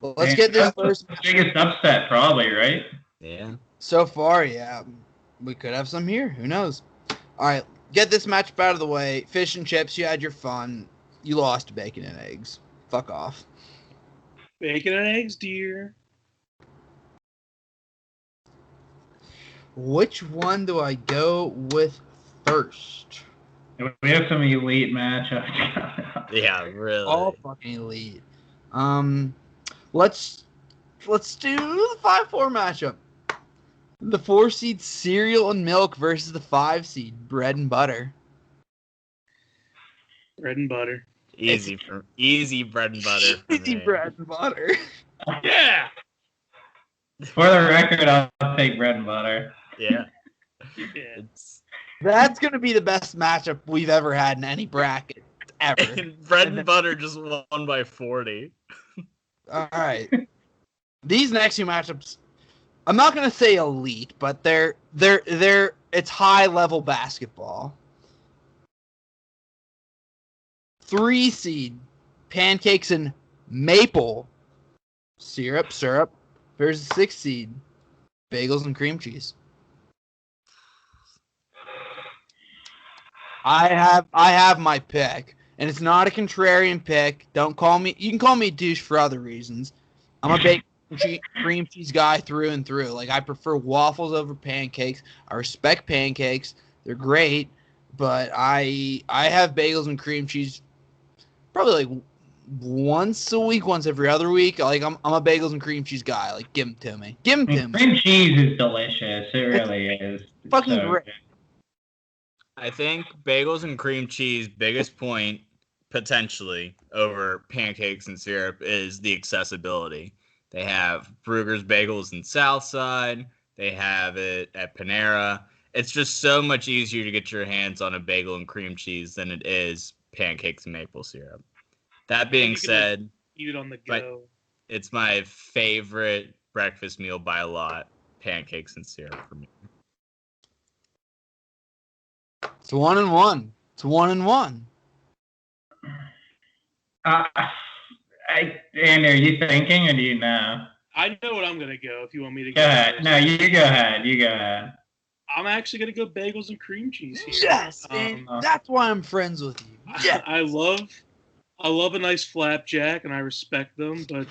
Well, let's get this first. The biggest upset, probably, right? Yeah. So far, yeah. We could have some here. Who knows? All right. Get this matchup out of the way. Fish and chips, you had your fun. You lost to bacon and eggs. Fuck off. Bacon and eggs, dear. Which one do I go with first? We have some elite matchups. Yeah, really. All fucking elite. Let's do the 5-4 matchup. The 4 seed cereal and milk versus the 5 seed bread and butter. Bread and butter. Easy bread and butter. Easy bread and butter. Yeah. For the record, I'll take bread and butter. Yeah. Yeah. That's gonna be the best matchup we've ever had in any bracket ever. And bread and butter just won by 40. All right. These next 2 matchups, I'm not gonna say elite, but they're it's high level basketball. 3 seed pancakes and maple syrup versus 6 seed bagels and cream cheese. I have my pick, and it's not a contrarian pick. Don't call me. You can call me a douche for other reasons. I'm a bacon cream cheese guy through and through. Like, I prefer waffles over pancakes. I respect pancakes; they're great, but I have bagels and cream cheese probably like once a week, once every other week. Like, I'm a bagels and cream cheese guy. Like, give them to me. Give them to me. Cream cheese is delicious. It really is. It's Fucking so great. good. I think bagels and cream cheese, biggest point potentially over pancakes and syrup is the accessibility. They have Brugger's Bagels in Southside. They have it at Panera. It's just so much easier to get your hands on a bagel and cream cheese than it is pancakes and maple syrup. That being said, eat it on the but go. it's my favorite breakfast meal by a lot. Pancakes and syrup for me. It's 1-1. It's 1-1. Andy, are you thinking or do you know? I know what I'm gonna go. If you want me to Go ahead. first. No, you go ahead. You go ahead. I'm actually gonna go bagels and cream cheese here. Yes, and that's why I'm friends with you. Yes. I love a nice flapjack, and I respect them. But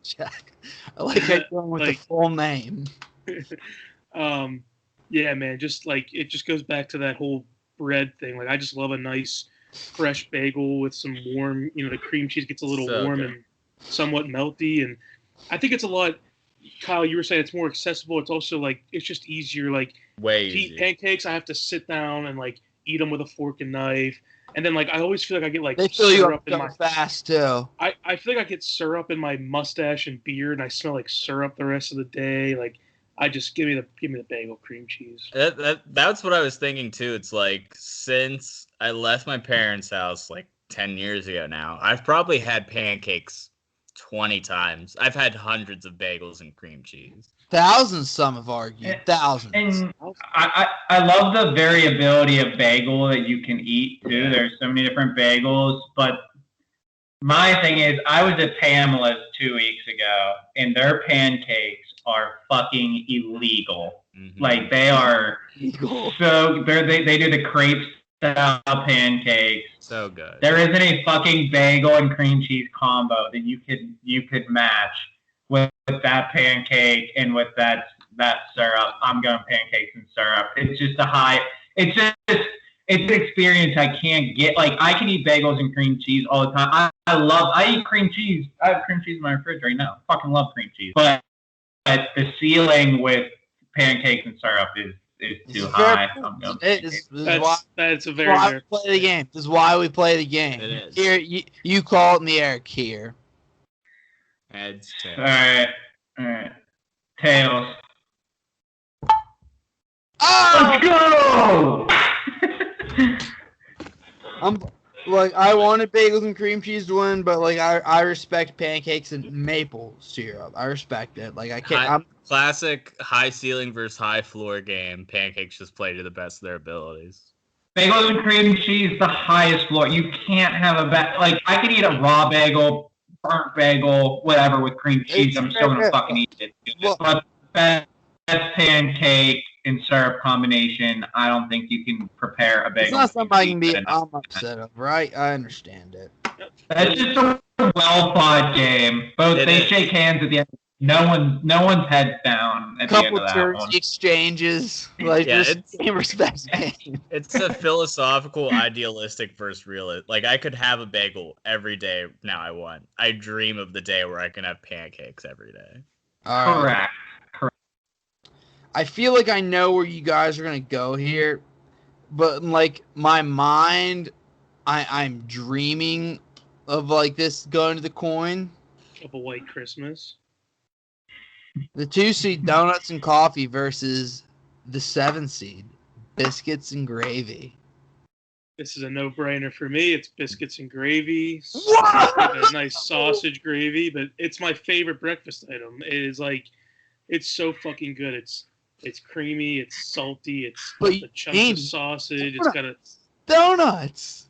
Jack, I like how you're going with the full name. Yeah, man, just like it just goes back to that whole bread thing. Like I just love a nice fresh bagel with some warm, the cream cheese gets a little warm and somewhat melty, and I think it's a lot. Kyle, you were saying it's more accessible. It's also like it's just easier. Like way to eat pancakes, I have to sit down and like eat them with a fork and knife, and then like I always feel like I get like they fill you up in my fast too. I feel like I get syrup in my mustache and beard, and I smell like syrup the rest of the day. Like I just give me the bagel cream cheese. That's what I was thinking too. It's like since I left my parents' house like 10 years ago now, I've probably had pancakes 20 times. I've had hundreds of bagels and cream cheese. Thousands, some have argued. Thousands. And I love the variability of bagel that you can eat too. Yeah. There's so many different bagels, but my thing is, I was at Pamela's 2 weeks ago, and their pancakes are fucking illegal. Mm-hmm. Like they are illegal. So they do the crepe style pancakes. So good. There isn't a fucking bagel and cream cheese combo that you could match with that pancake and with that syrup. I'm going pancakes and syrup. It's just it's an experience I can't get. Like I can eat bagels and cream cheese all the time. I eat cream cheese. I have cream cheese in my fridge right now. I fucking love cream cheese. But the ceiling with pancakes and syrup is too high. That's a very why we play the game. This is why we play the game. It is. Here, you call it in the air, here. Heads, tails. All right. Tails. Oh! Let's go! I wanted bagels and cream cheese to win, but like I respect pancakes and maple syrup. I respect it. Like I can't. Classic high ceiling versus high floor game. Pancakes just play to the best of their abilities. Bagels and cream cheese, the highest floor. You can't have like I could eat a raw bagel, burnt bagel, whatever with cream cheese. I'm still gonna fucking eat it. But best pancake and syrup combination, I don't think you can prepare a bagel. It's not something I can be upset of, right? I understand it. That's just a well fought game. They shake hands at the end. No one's heads down at the end of that one. Couple exchanges, like just respect game. It's a philosophical, idealistic versus realist. Like I could have a bagel every day. Now I want. I dream of the day where I can have pancakes every day. Correct. I feel like I know where you guys are gonna go here, but like my mind, I'm dreaming of like this going to the coin. Of a white Christmas. The 2 seed donuts and coffee versus the 7 seed biscuits and gravy. This is a no-brainer for me. It's biscuits and gravy. What? A nice sausage gravy, but it's my favorite breakfast item. It is like, it's so fucking good. It's creamy. It's salty. It's the chunks of sausage. It's got donuts.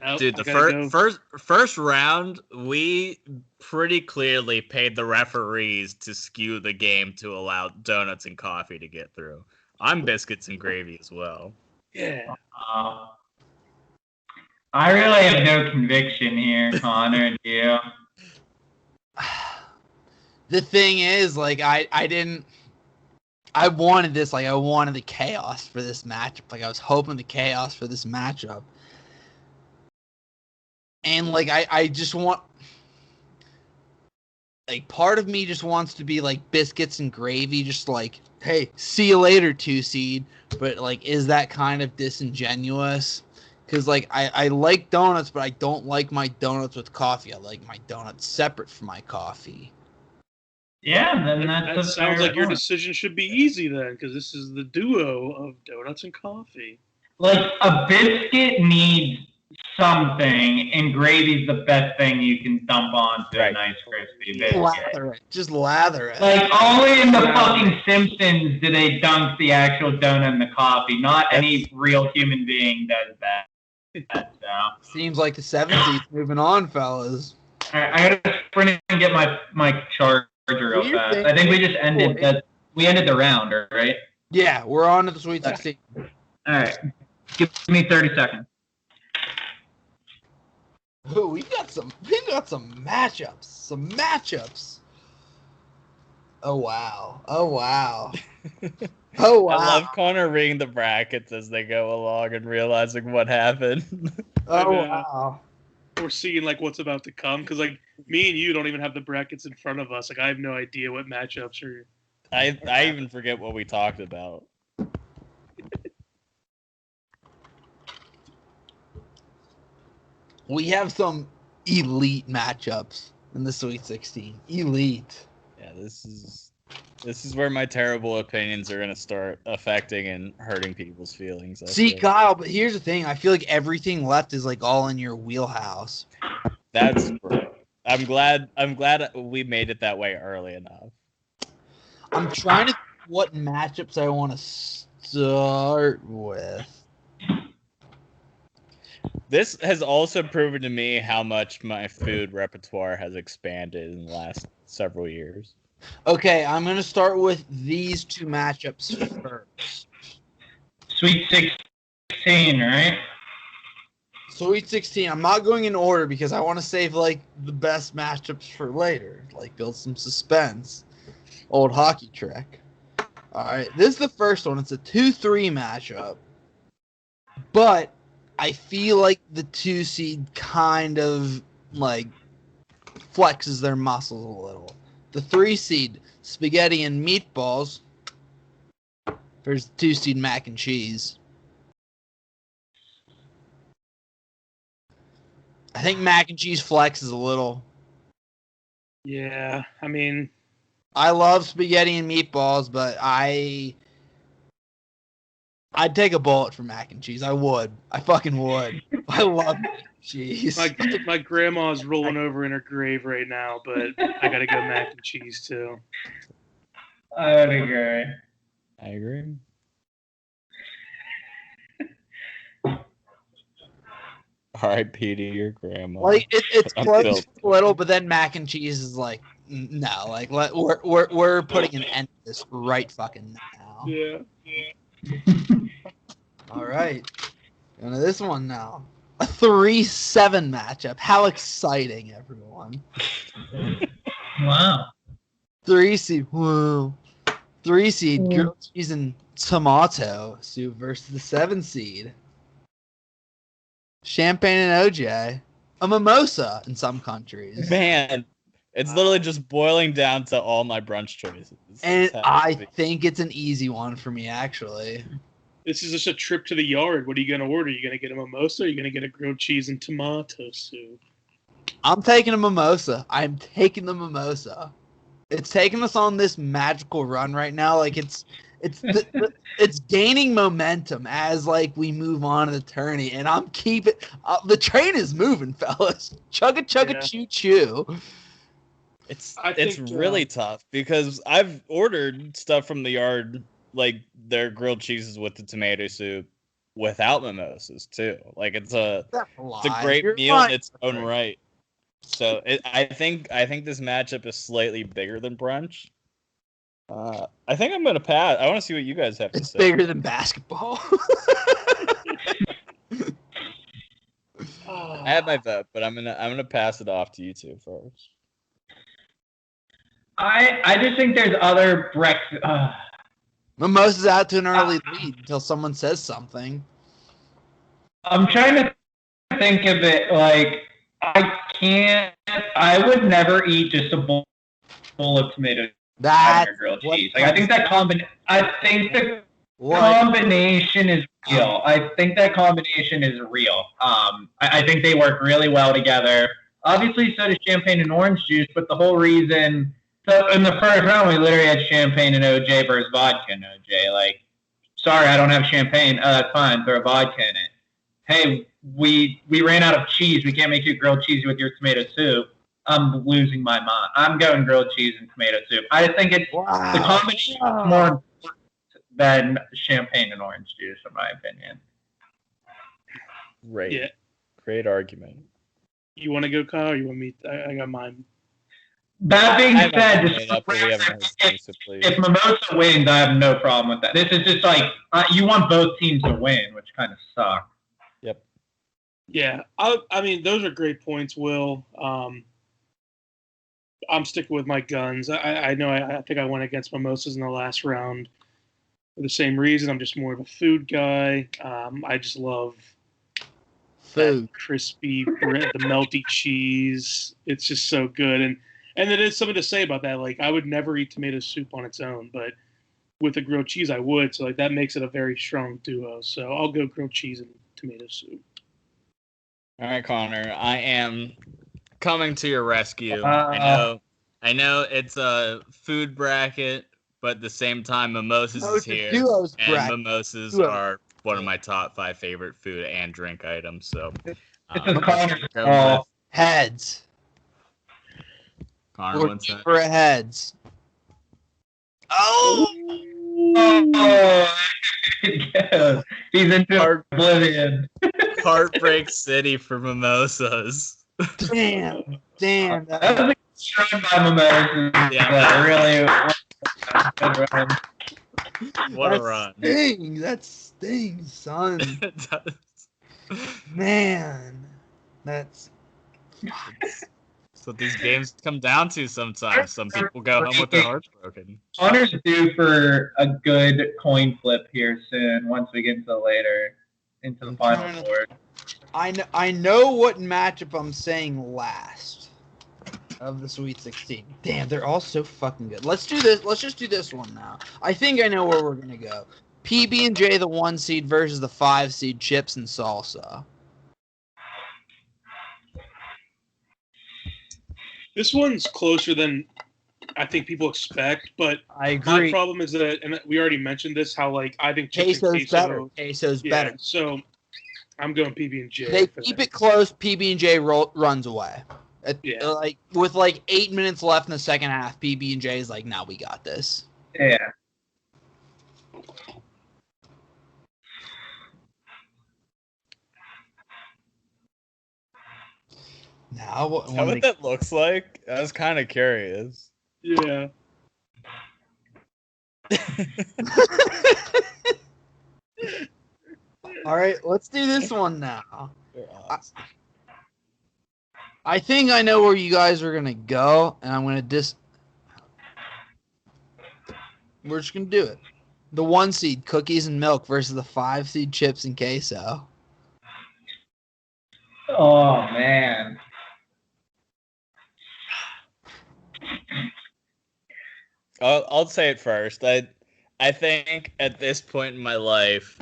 Nope, dude, the first round, we pretty clearly paid the referees to skew the game to allow donuts and coffee to get through. I'm biscuits and gravy as well. Yeah. I really have no conviction here, Connor. Do you? The thing is, like, I wanted this. Like, I wanted the chaos for this matchup. Like, I was hoping the chaos for this matchup. And, like, I just want, like, part of me just wants to be, like, biscuits and gravy, just like, hey, see you later, 2 seed. But, like, is that kind of disingenuous? Because, like, I like donuts, but I don't like my donuts with coffee. I like my donuts separate from my coffee. Yeah, then That that's sounds like your decision should be easy then, because this is the duo of donuts and coffee. Like, a biscuit needs something, and gravy's the best thing you can dump onto a nice crispy biscuit. Lather it. Just lather it. Like, only in the fucking Simpsons do they dunk the actual donut in the coffee. Not any real human being does that. So. Seems like the 70s. Moving on, fellas. All right, I gotta sprint and get my charger real fast. I think we just ended the round, right? Yeah, we're on to the Sweet 16. All right, give me 30 seconds. Ooh, we got some matchups. Oh wow. Oh wow. Oh wow. I love Connor reading the brackets as they go along and realizing what happened. Oh wow. We're seeing like what's about to come, because like me and you don't even have the brackets in front of us. Like I have no idea what matchups are. I even forget what we talked about. We have some elite matchups in the Sweet 16. Elite. Yeah, this is where my terrible opinions are going to start affecting and hurting people's feelings. See, Kyle, but here's the thing. I feel like everything left is like all in your wheelhouse. That's great. I'm glad we made it that way early enough. I'm trying to think what matchups I want to start with. This has also proven to me how much my food repertoire has expanded in the last several years. Okay, I'm going to start with these two matchups first. Sweet 16, right? Sweet 16. I'm not going in order because I want to save like the best matchups for later. Like build some suspense. Old hockey trick. All right, this is the first one. It's a 2-3 matchup. But I feel like the 2 seed kind of like flexes their muscles a little. The 3 seed, spaghetti and meatballs, versus 2 seed mac and cheese. I think mac and cheese flexes a little. Yeah, I mean, I love spaghetti and meatballs, but I'd take a bullet for mac and cheese. I would. I fucking would. I love mac and cheese. My grandma's rolling over in her grave right now, but I gotta go mac and cheese too. I would agree. I agree. R.I.P. to your grandma. Like it's close a little, but then mac and cheese is like no. Like we're putting an end to this right fucking now. Yeah. All right. Going to this one now. A 3-7 matchup. How exciting, everyone. Wow. 3 seed. Whoa. 3 seed grilled cheese and tomato soup versus the 7 seed. Champagne and OJ. A mimosa in some countries. Man, it's literally just boiling down to all my brunch choices. And I think it's an easy one for me, actually. This is just a trip to the yard. What are you going to order? Are you going to get a mimosa or are you going to get a grilled cheese and tomato soup? I'm taking a mimosa. I'm taking the mimosa. It's taking us on this magical run right now. Like it's gaining momentum as like we move on to the tourney, and I'm keeping the train is moving, fellas. Chugga choo choo. It's really tough because I've ordered stuff from the yard, like their grilled cheeses with the tomato soup, without mimosas too. Like it's a great meal in its own right. So I think this matchup is slightly bigger than brunch. I think I'm gonna pass. I want to see what you guys have to say. It's bigger than basketball. I have my vote, but I'm gonna pass it off to you two first. I just think there's other breakfast. Mimosa's out to an early lead until someone says something. I'm trying to think of it like I would never eat just a bowl of tomato grilled cheese. Like I think the combination is real. I think that combination is real. I think they work really well together. Obviously, so does champagne and orange juice, but the whole reason So in the first round, we literally had champagne and OJ versus vodka and OJ. Like, sorry, I don't have champagne. Oh, that's fine. Throw vodka in it. Hey, we ran out of cheese. We can't make you grilled cheese with your tomato soup. I'm losing my mind. I'm going grilled cheese and tomato soup. I think it's the combination is more important than champagne and orange juice, in my opinion. Great. Yeah. Great argument. You want to go, Kyle? Or you want me? I got mine. That being said, if Mimosa wins, I have no problem with that. This is just like you want both teams to win, which kind of sucks. Yep. Yeah, I mean, those are great points, Will. I'm sticking with my guns. I know I think I went against Mimosas in the last round for the same reason. I'm just more of a food guy. I just love Food. that crispy bread, the melty cheese. It's just so good. And there is something to say about that. Like, I would never eat tomato soup on its own, but with the grilled cheese, I would. So, like, that makes it a very strong duo. So, I'll go grilled cheese and tomato soup. All right, Connor. I am coming to your rescue. I know it's a food bracket, but at the same time, mimosas is here, and mimosas are one of my top 5 favorite food and drink items. So, heads. Connor wants that. For heads. Oh! He's into oblivion. Heartbreak City for mimosas. Damn. That was a good by mimosas. Yeah, really. What a run. That stings, son. It does. Man. That's what these games come down to sometimes. Some people go home with their hearts broken. Connor's due for a good coin flip here soon once we get into the final board. I know what matchup I'm saying last of the Sweet 16. Damn, they're all so fucking good. Let's do this. Let's just do this one now. I think I know where we're gonna go. PB&J, the 1 seed versus the 5 seed, chips and salsa. This one's closer than I think people expect, but I agree. My problem is that, and we already mentioned this, how like I think queso's better. Queso's better. So I'm going PB&J. They keep it close. PB&J runs away. Like with like 8 minutes left in the second half, PB&J is like, "Now we got this." Yeah. Now, what that looks like? I was kind of curious. Yeah. All right, let's do this one now. I think I know where you guys are gonna go, and I'm gonna We're just gonna do it. The 1 seed, cookies and milk, versus the 5 seed, chips and queso. Oh man. I'll say it first. I think at this point in my life,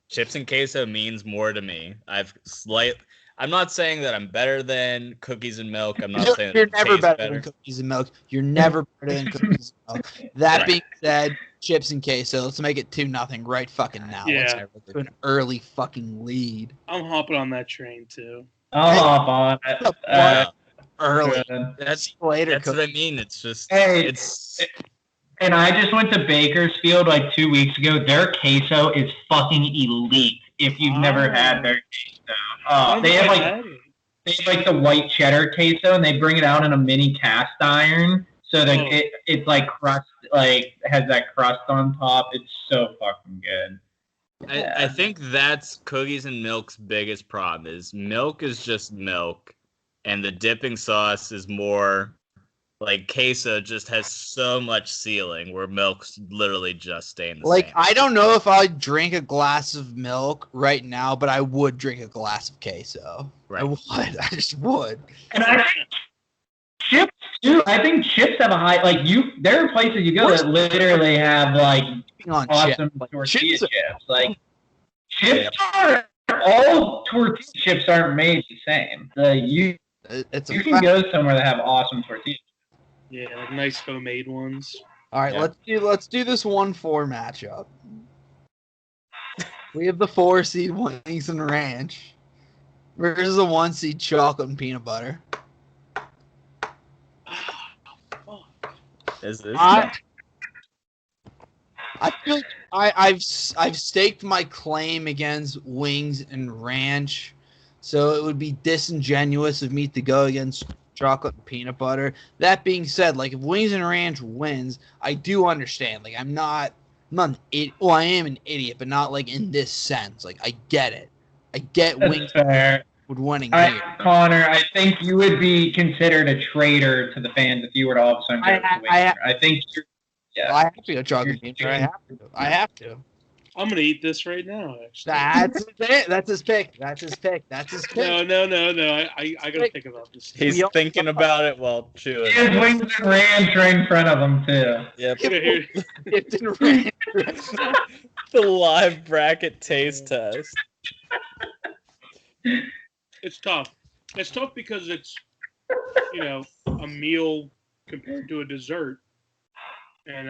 chips and queso means more to me. I'm not saying that I'm better than cookies and milk. I'm not saying you're never better than cookies and milk. You're never better than cookies and milk. That being said, chips and queso. Let's make it 2-0 right fucking now. Yeah. Let's do an early fucking lead. I'm hopping on that train too. I'll hop on it. Early. That's later. That's what I mean. It's just And I just went to Bakersfield like 2 weeks ago. Their queso is fucking elite. If you've never had their queso, they have like the white cheddar queso, and they bring it out in a mini cast iron, so that it's like crust, like has that crust on top. It's so fucking good. I think that's cookies and milk's biggest problem is milk is just milk, and the dipping sauce is more. Like, queso just has so much ceiling where milk's literally just staying the same. Like, I don't know if I'd drink a glass of milk right now, but I would drink a glass of queso. Right. I would. I just would. And I think chips, too. I think chips have a high, like, there are places you go that literally have, like, awesome tortilla chips. Like, chips are, all tortilla chips aren't made the same. You can go somewhere that have awesome tortilla chips. Yeah, like nice homemade ones. All right, Yeah. let's do this 1-4 matchup. We have the 4 seed Wings and Ranch versus the 1 seed Chocolate and Peanut Butter. Is this? I feel I've staked my claim against Wings and Ranch, so it would be disingenuous of me to go against Chocolate and Peanut Butter. That being said, like if Wings and Ranch wins, I do understand. Like I'm not an idiot. Well, I am an idiot, but not like in this sense. Like I get it. I get That's Wings fair. would winning here. Connor, I think you would be considered a traitor to the fans if you were to all of a sudden go to Wings. I think you're. Yeah. I have to go Chocolate and Peanut Butter. I have to. I'm gonna eat this right now. Actually, That's it. That's his pick. That's his pick. No. I gotta think about this. He's thinking about it while chewing. He has Wings and Ranch right in front of him too. Yep. It's in Ranch. The live bracket taste test. It's tough. It's tough because it's a meal compared to a dessert, and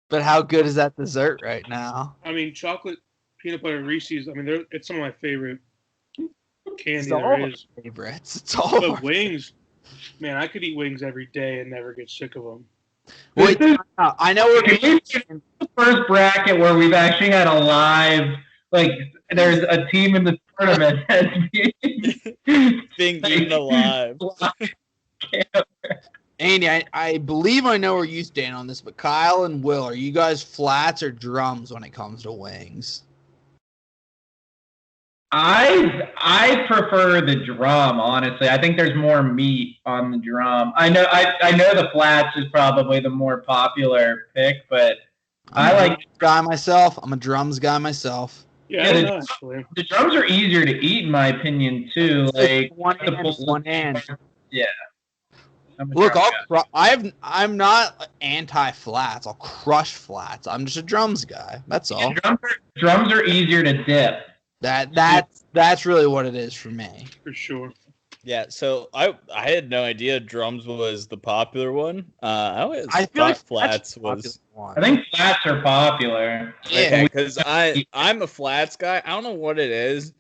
But how good is that dessert right now? I mean chocolate peanut butter Reese's. I mean it's some of my favorite candy It's all there our is. favorites. It's all. But wings, man, I could eat wings every day and never get sick of them. Wait, I know we're Can we the first bracket where we've actually had a live, like, there's a team in the tournament that's being eaten alive. Andy, I believe I know where you stand on this, but Kyle and Will, are you guys flats or drums when it comes to wings? I prefer the drum, honestly. I think there's more meat on the drum. I know the flats is probably the more popular pick, but I like guy myself. I'm a drums guy myself. Yeah, actually. The drums are easier to eat, in my opinion, too. Like one hand. Yeah. Look, I'm not anti-flats. I'll crush flats. I'm just a drums guy. That's all. Drums are easier to dip. That's really what it is for me. For sure. Yeah, so I had no idea drums was the popular one. I feel like flats was. I think flats are popular. Yeah, because I'm a flats guy. I don't know what it is,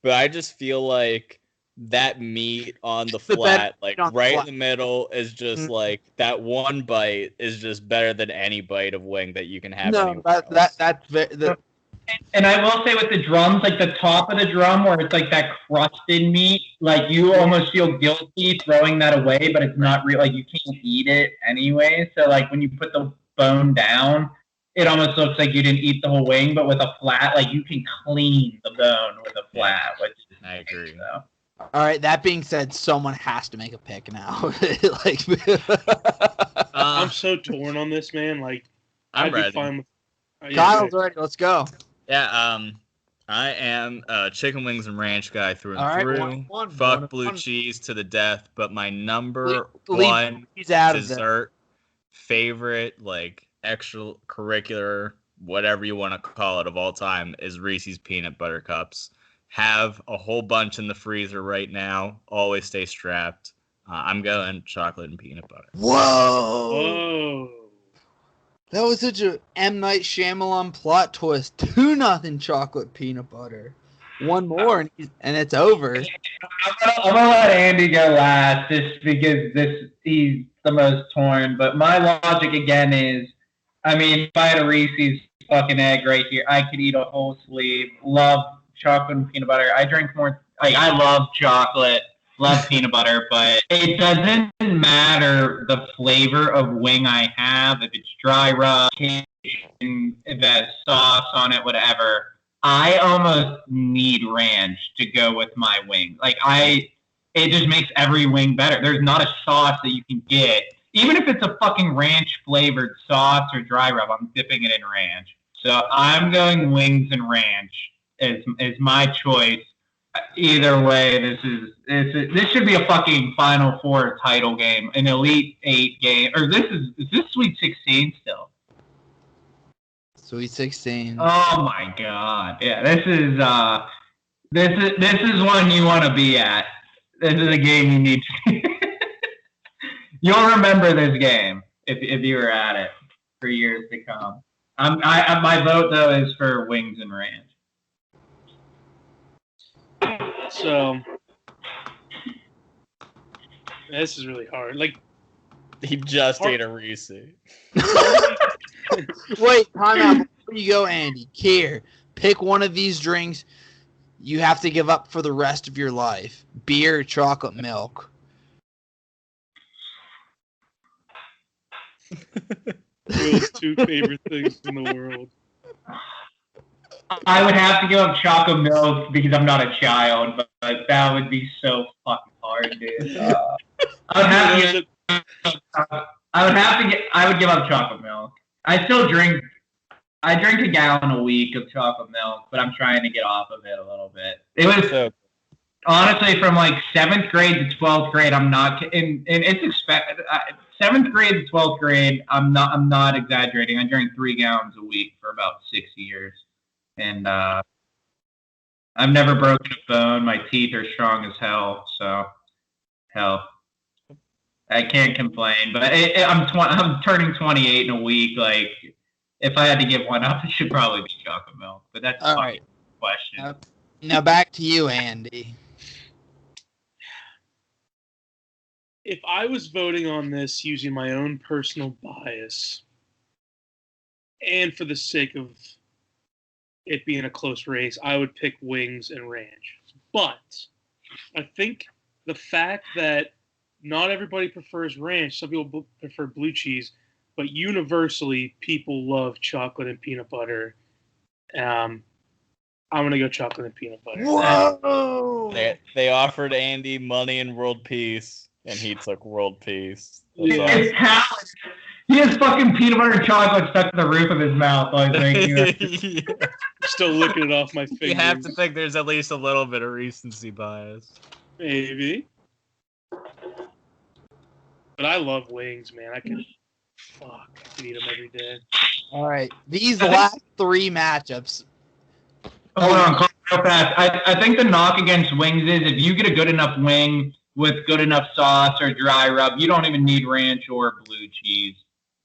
but I just feel like that meat on the flat, like right in the middle, is just like that one bite is just better than any bite of wing that you can have. No, and I will say with the drums, like the top of the drum where it's like that crusted meat, like you almost feel guilty throwing that away, but it's not real. Like you can't eat it anyway. So like when you put the bone down, it almost looks like you didn't eat the whole wing. But with a flat, like you can clean the bone with a flat. Which I agree. So. All right. That being said, someone has to make a pick now. I'm so torn on this, man. Like I'm ready. Fine with, Kyle's ready. Let's go. Yeah. I am a chicken wings and ranch guy through and through. Fuck blue cheese to the death. But my number one dessert favorite, like extracurricular, whatever you want to call it, of all time is Reese's peanut butter cups. Have a whole bunch in the freezer right now. Always stay strapped. I'm going chocolate and peanut butter. Whoa! That was such a M. Night Shyamalan plot twist. 2-0 chocolate peanut butter. One more and it's over. I'm gonna let Andy go last just because he's the most torn. But my logic again is, I mean, if I had a Reese's fucking egg right here, I could eat a whole sleeve. Love chocolate and peanut butter. I drink more. Like I love chocolate, love peanut butter, but it doesn't matter the flavor of wing I have. If it's dry rub, if it has sauce on it, whatever. I almost need ranch to go with my wing. Like it just makes every wing better. There's not a sauce that you can get, even if it's a fucking ranch flavored sauce or dry rub. I'm dipping it in ranch. So I'm going wings and ranch is my choice. Either way, this should be a fucking Final Four title game, an Elite Eight game, or is this Sweet 16 still? Sweet 16. Oh my god! Yeah, this is one you want to be at. This is a game you need to. You'll remember this game if you were at it for years to come. My vote though is for wings and ranch. So this is really hard. Like He just ate a Reese. Wait, time out. Before you go, Andy, Kier, pick one of these drinks you have to give up for the rest of your life. Beer or chocolate milk. Will's two favorite things in the world. I would have to give up chocolate milk because I'm not a child, but that would be so fucking hard, dude. I would give up chocolate milk. I drink a gallon a week of chocolate milk, but I'm trying to get off of it a little bit. It was honestly from like 7th grade to 12th grade. I'm not, and it's expected. 7th grade to 12th grade. I'm not exaggerating. I drank 3 gallons a week for about 6 years, and I've never broken a bone. My teeth are strong as hell. So hell. I can't complain, but I'm turning 28 in a week. Like, if I had to give one up, it should probably be chocolate milk. But that's a fucking question. Now back to you, Andy. If I was voting on this using my own personal bias, and for the sake of it being a close race, I would pick wings and ranch. But I think the fact that not everybody prefers ranch. Some people prefer blue cheese, but universally, people love chocolate and peanut butter. I'm gonna go chocolate and peanut butter. Whoa! They offered Andy money and world peace, and he took world peace. His talent. He has fucking peanut butter and chocolate stuck to the roof of his mouth while he's making it. Still licking it off my fingers. You have to think there's at least a little bit of recency bias. Maybe. But I love wings, man. I could eat them every day. All right, these last 3 matchups. Hold on, real fast. I think the knock against wings is if you get a good enough wing with good enough sauce or dry rub, you don't even need ranch or blue cheese.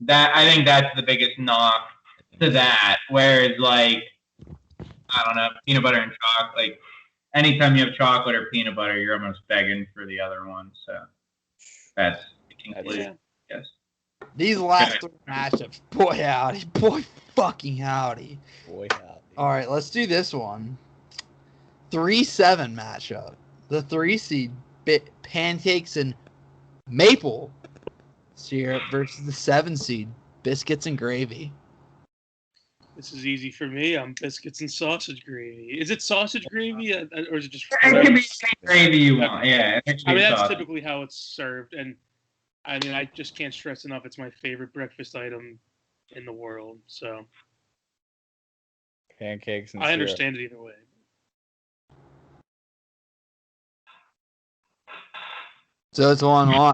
I think that's the biggest knock to that. Whereas, like, I don't know, peanut butter and chocolate. Like, anytime you have chocolate or peanut butter, you're almost begging for the other one. So that's. Yes. These last 3 matchups, boy howdy, boy fucking howdy. Boy howdy. All right, let's do this one. 3-7 matchup. The 3 seed pancakes and maple syrup versus the 7 seed biscuits and gravy. This is easy for me. I'm biscuits and sausage gravy. Is it sausage gravy or is it just? It can be any gravy you want. Yeah. I mean, that's typically how it's served, and I mean, I just can't stress enough. It's my favorite breakfast item in the world. So pancakes and I syrup. understand it either way. So it's 1-1.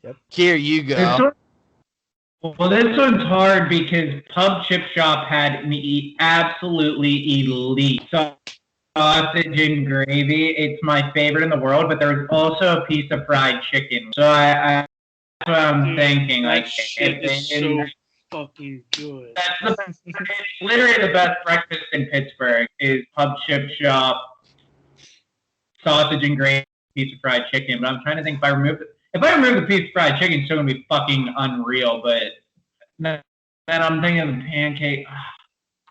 Yep. Here you go. This one's hard because Pub Chip Shop had an absolutely elite sausage and gravy. It's my favorite in the world, but there's also a piece of fried chicken. So that's what I'm thinking. That like, shit is so fucking good. That's literally the best breakfast in Pittsburgh is Pub Chip Shop, sausage and gravy, piece of fried chicken. But I'm trying to think if I remove the piece of fried chicken, it's still gonna be fucking unreal. But then I'm thinking of the pancake.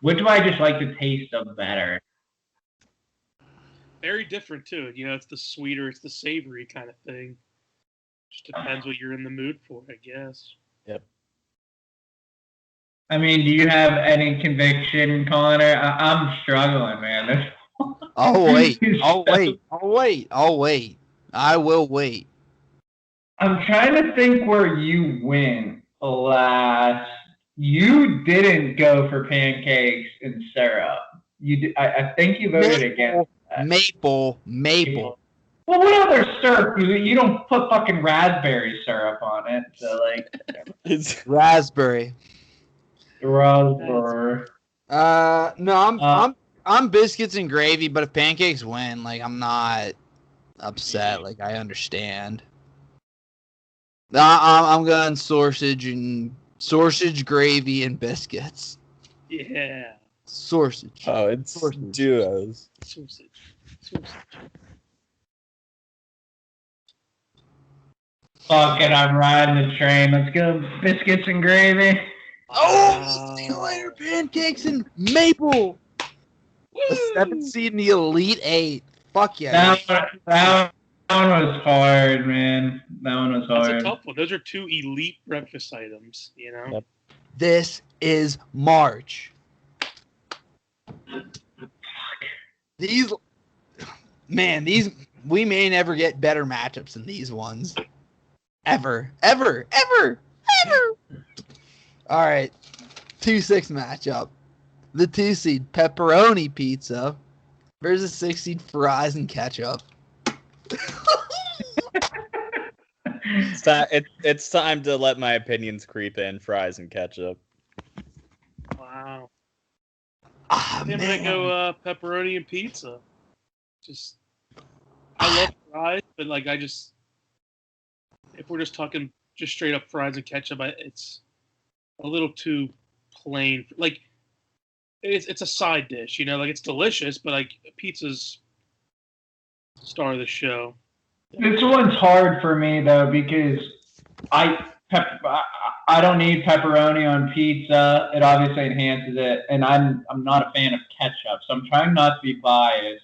What do I just like the taste of better? Very different too. You know, it's the sweeter, it's the savory kind of thing. Just depends what you're in the mood for, I guess. Yep. I mean, do you have any conviction, Connor? I'm struggling, man. I'll wait. I will wait. I'm trying to think where you went last. You didn't go for pancakes and syrup. You did, I think you voted against that. Maple. Well, what other syrup? You don't put fucking raspberry syrup on it. So, like, It's raspberry. Raspberry. No, I'm biscuits and gravy, but if pancakes win, like, I'm not upset. Like, I understand. I'm going sausage, gravy, and biscuits. Yeah. Sausage. Oh, it's Sausage. duos. Sausage. Fuck it, I'm riding the train. Let's go biscuits and gravy. Oh, see you later, pancakes and maple. A 7th seed in the Elite 8. Fuck yeah. That one was hard, man. That one was hard. That's a tough one. Those are two elite breakfast items, you know? Yep. This is March. These we may never get better matchups than these ones. Ever. All right. 2-6 matchup. The 2 seed pepperoni pizza versus 6 seed fries and ketchup. It's time to let my opinions creep in. Fries and ketchup. Wow. Ah, I'm man. gonna go pepperoni and pizza. Just, I love fries, but like if we're just talking just straight up fries and ketchup, it's a little too plain. Like it's a side dish, you know, like it's delicious, but like pizza's star of the show. This one's hard for me though because I don't need pepperoni on pizza. It obviously enhances it, and I'm not a fan of ketchup, so I'm trying not to be biased.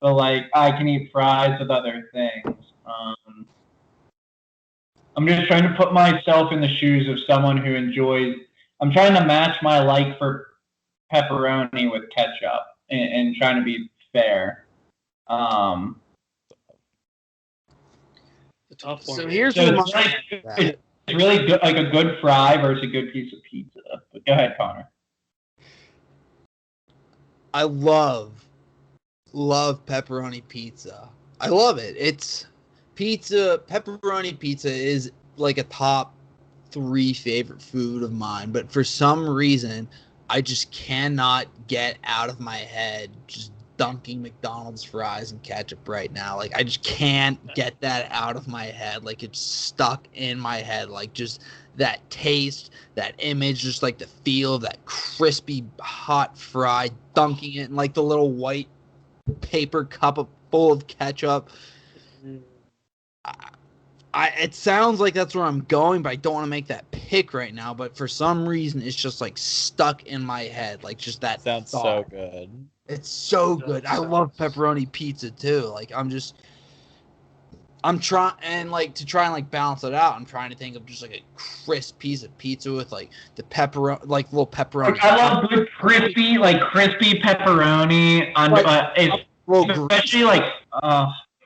But like I can eat fries with other things. I'm just trying to put myself in the shoes of someone who enjoys. I'm trying to match my like for pepperoni with ketchup and trying to be fair. The tough one. So here's So what it's really good, like a good fry versus a good piece of pizza. But go ahead, Connor. I love pepperoni pizza. I love it. It's pepperoni pizza is like a top 3 favorite food of mine, but for some reason I just cannot get out of my head just dunking McDonald's fries and ketchup right now. Like I just can't get that out of my head. Like it's stuck in my head. Like just that taste, that image, just like the feel of that crispy hot fry, dunking it in like the little white paper cup full of ketchup. It sounds like that's where I'm going, but I don't want to make that pick right now. But for some reason, it's just like stuck in my head, like just that. Sounds thought. so good. It's so good. I love pepperoni pizza too. Like I'm trying and like to try and like balance it out. I'm trying to think of just like a crisp piece of pizza with like the pepperoni, like little pepperoni. I love good crispy pepperoni on especially like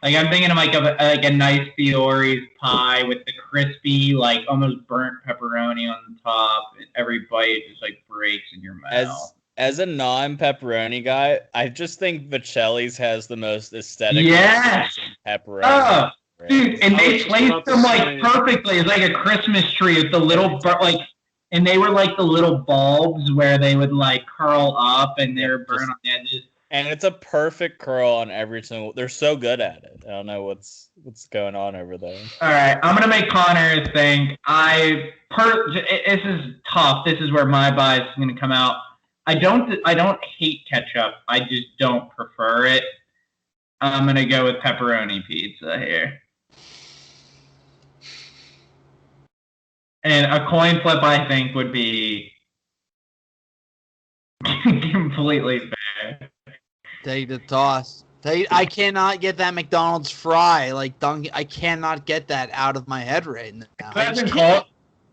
I'm thinking of like a nice Fiore's pie with the crispy, like almost burnt pepperoni on the top. Every bite just like breaks in your mouth. As a non-pepperoni guy, I just think Vicelli's has the most aesthetic pepperoni. Oh, dude, and they placed them like perfectly. It's like a Christmas tree with the little and they were like the little bulbs where they would like curl up and they were burnt on the edges. And it's a perfect curl on every single. They're so good at it. I don't know what's going on over there. All right, I'm gonna make Connor think. This is tough. This is where my bias is gonna come out. I don't hate ketchup. I just don't prefer it. I'm gonna go with pepperoni pizza here. And a coin flip, I think, would be completely fair. Take the toss. I cannot get that McDonald's fry like dunking. I cannot get that out of my head right now.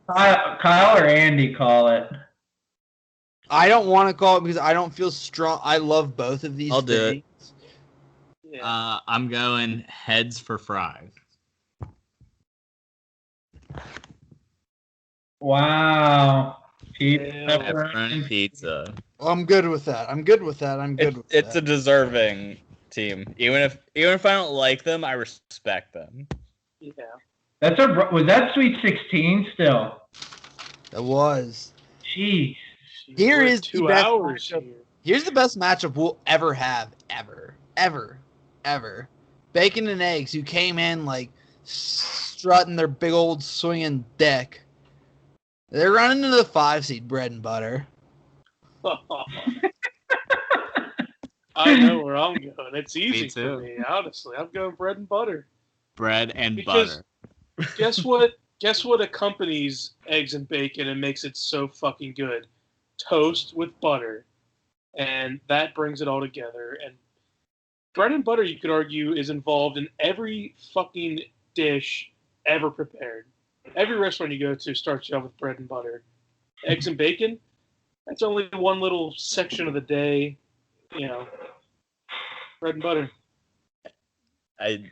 Kyle or Andy call it. I don't want to call it because I don't feel strong. I love both of these. I'll do it. Yeah. I'm going heads for fries. Wow. Pepperoni pizza. I'm good with that. It's a deserving team. Even if I don't like them, I respect them. Yeah. Was that Sweet 16 still? It was. Jeez. Here is 2 hours. Here's the best matchup we'll ever have, ever. Bacon and eggs, who came in like strutting their big old swinging dick. They're running into the 5 seed bread and butter. I know where I'm going. It's easy Me too. for me, honestly. I'm going bread and butter. Bread and Because butter. guess what? Guess what accompanies eggs and bacon and makes it so fucking good? Toast with butter. And that brings it all together. And bread and butter, you could argue, is involved in every fucking dish ever prepared. Every restaurant you go to starts you off with bread and butter. Eggs and bacon, that's only one little section of the day. You know, bread and butter. I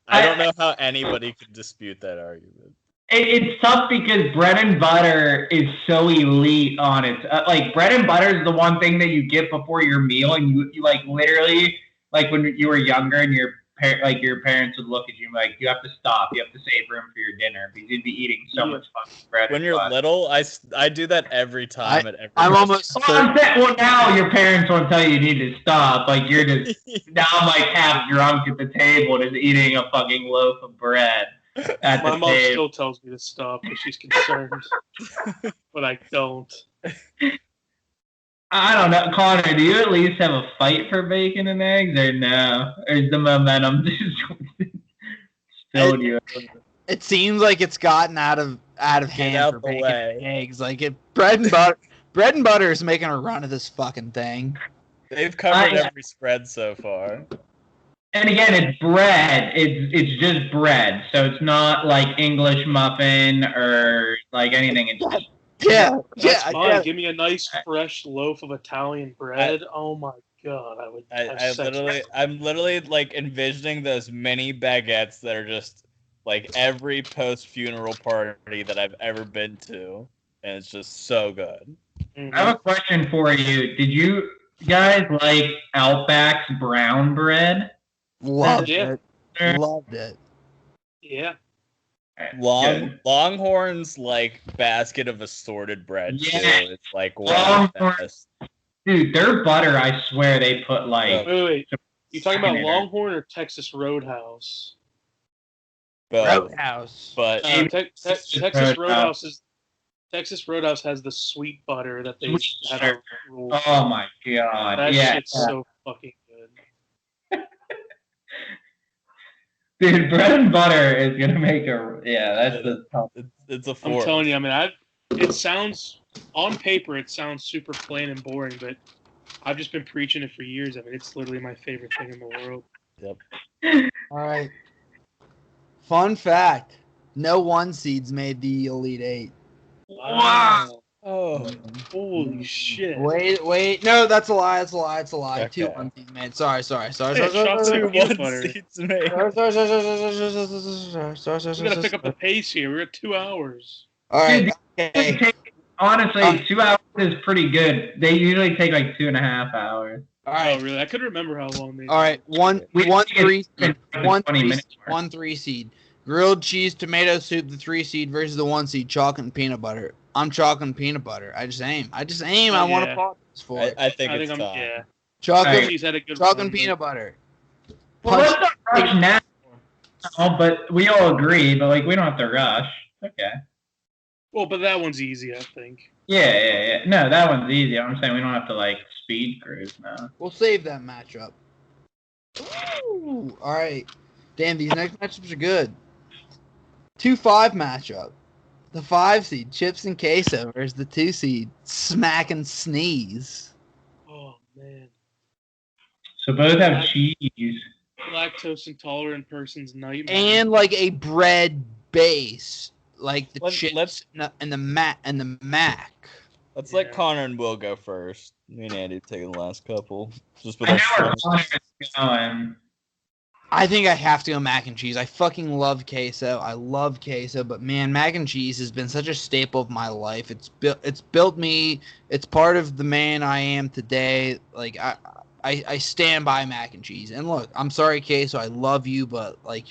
don't know how anybody could dispute that argument. It's tough because bread and butter is so elite on it. Like bread and butter is the one thing that you get before your meal, and you like literally like when you were younger and your parents would look at you and be like, you have to stop, you have to save room for your dinner because you'd be eating so much fucking bread. When you're little, I do that every time at every. I'm almost. Well, now your parents won't tell you need to stop. Like you're just now I'm like half drunk at the table, just eating a fucking loaf of bread. My mom still tells me to stop because she's concerned, but I don't. I don't know, Connor. Do you at least have a fight for bacon and eggs, or no? Or is the momentum just still you? It seems like it's gotten out of hand for bacon and eggs. Like bread and butter is making a run of this fucking thing. They've covered every spread so far. And again, it's bread. It's just bread, so it's not like English muffin or like anything. It's That's fine. Give me a nice fresh loaf of Italian bread. Oh my god, I would. I'm literally like envisioning those mini baguettes that are just like every post-funeral party that I've ever been to, and it's just so good. I have a question for you. Did you guys like Outback's brown bread? Loved it. Loved it. Yeah. Longhorn's like basket of assorted bread too. It's like dude, their butter, I swear they put like. Wait. You talking about Longhorn or Texas Roadhouse? Roadhouse. But Texas Roadhouse has the sweet butter that they have. Oh my god! That shit's so fucking good. Dude, bread and butter is gonna make that's the top. It's a fork. I'm telling you, I mean, it sounds on paper it sounds super plain and boring, but I've just been preaching it for years. I mean, it's literally my favorite thing in the world. Yep. All right. Fun fact: no 1 seeds made the Elite Eight. Wow. Oh, holy shit! Wait! No, that's a lie. Okay. 2 1 seeds made. Sorry. 2 1 seeds made. We gotta pick up the pace here. We're at 2 hours. All right. Okay. Honestly, 2 hours is pretty good. They usually take like 2.5 hours. All right. Oh, really? I couldn't remember how long they. All right. 1 3 seed. Grilled cheese tomato soup, the 3 seed versus the 1 seed, chocolate and peanut butter. I'm chocolate and peanut butter. I just aim. I want to pause for it. I think it's time. Yeah. Chocolate and peanut butter. Well, let's not rush now. Oh, but we all agree. But like, we don't have to rush. Okay. Well, but that one's easy, I think. Yeah. No, that one's easy. I'm saying we don't have to like speed cruise now. We'll save that matchup. Ooh, all right. Damn, these next matchups are good. 2-5 matchup. The 5 seed, chips and queso, versus the 2 seed, smack and sneeze. Oh, man. So both have cheese. Lactose intolerant person's nightmare. And like a bread base, like the chips and the mac. Let's let Connor and Will go first. Me and Andy taking the last couple. Just with I know where Connor's going. I think I have to go mac and cheese. I fucking love queso. I love queso, but man, mac and cheese has been such a staple of my life. It's built me. It's part of the man I am today. Like I stand by mac and cheese. And look, I'm sorry, queso. I love you, but like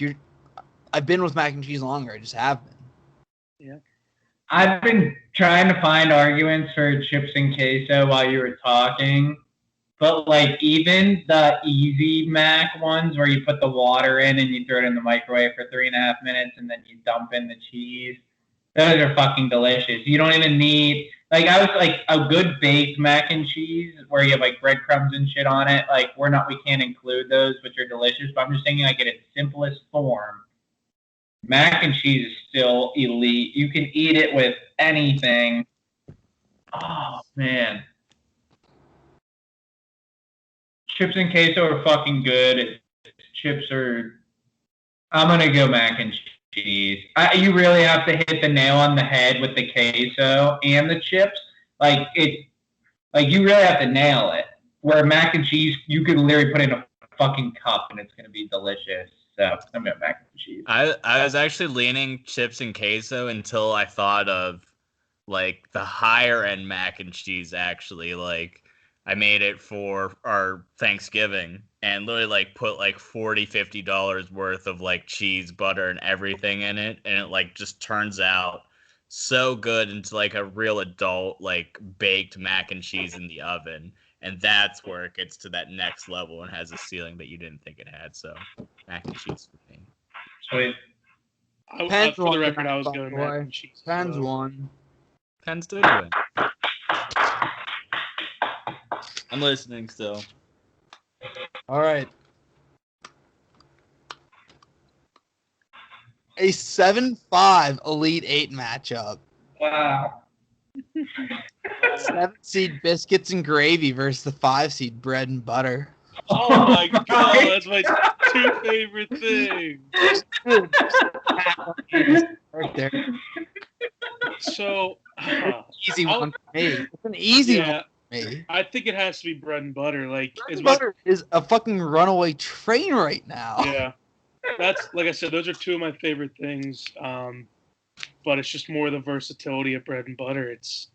I've been with mac and cheese longer. I just have been. Yeah. I've been trying to find arguments for chips and queso while you were talking, But like even the easy mac ones where you put the water in and you throw it in the microwave for 3.5 minutes and then you dump in the cheese, those are fucking delicious. You don't even need I was like a good baked mac and cheese where you have like breadcrumbs and shit on it. Like we can't include those, which are delicious. But I'm just thinking like in its simplest form, mac and cheese is still elite. You can eat it with anything. Oh man. Chips and queso are fucking good. Chips are. I'm gonna go mac and cheese. You really have to hit the nail on the head with the queso and the chips. Like you really have to nail it. Where mac and cheese, you could literally put in a fucking cup and it's gonna be delicious. So I'm going mac and cheese. I was actually leaning chips and queso until I thought of like the higher end mac and cheese. Actually, like I made it for our Thanksgiving and literally like put like $40-$50 worth of like cheese, butter, and everything in it, and it like just turns out so good into like a real adult like baked mac and cheese in the oven. And that's where it gets to that next level and has a ceiling that you didn't think it had. So mac and cheese for me. Sweet. For the record, I was going mac and cheese. Pens won. Pens did win. I'm listening still. All right. A 7-5 Elite 8 matchup. Wow. 7 seed biscuits and gravy versus the 5 seed bread and butter. Oh my god, that's my two favorite things. Right there. So Easy one for me. It's an easy one for me. I think it has to be bread and butter. Like bread and butter is a fucking runaway train right now. Yeah. That's like I said, those are two of my favorite things. But it's just more the versatility of bread and butter. It's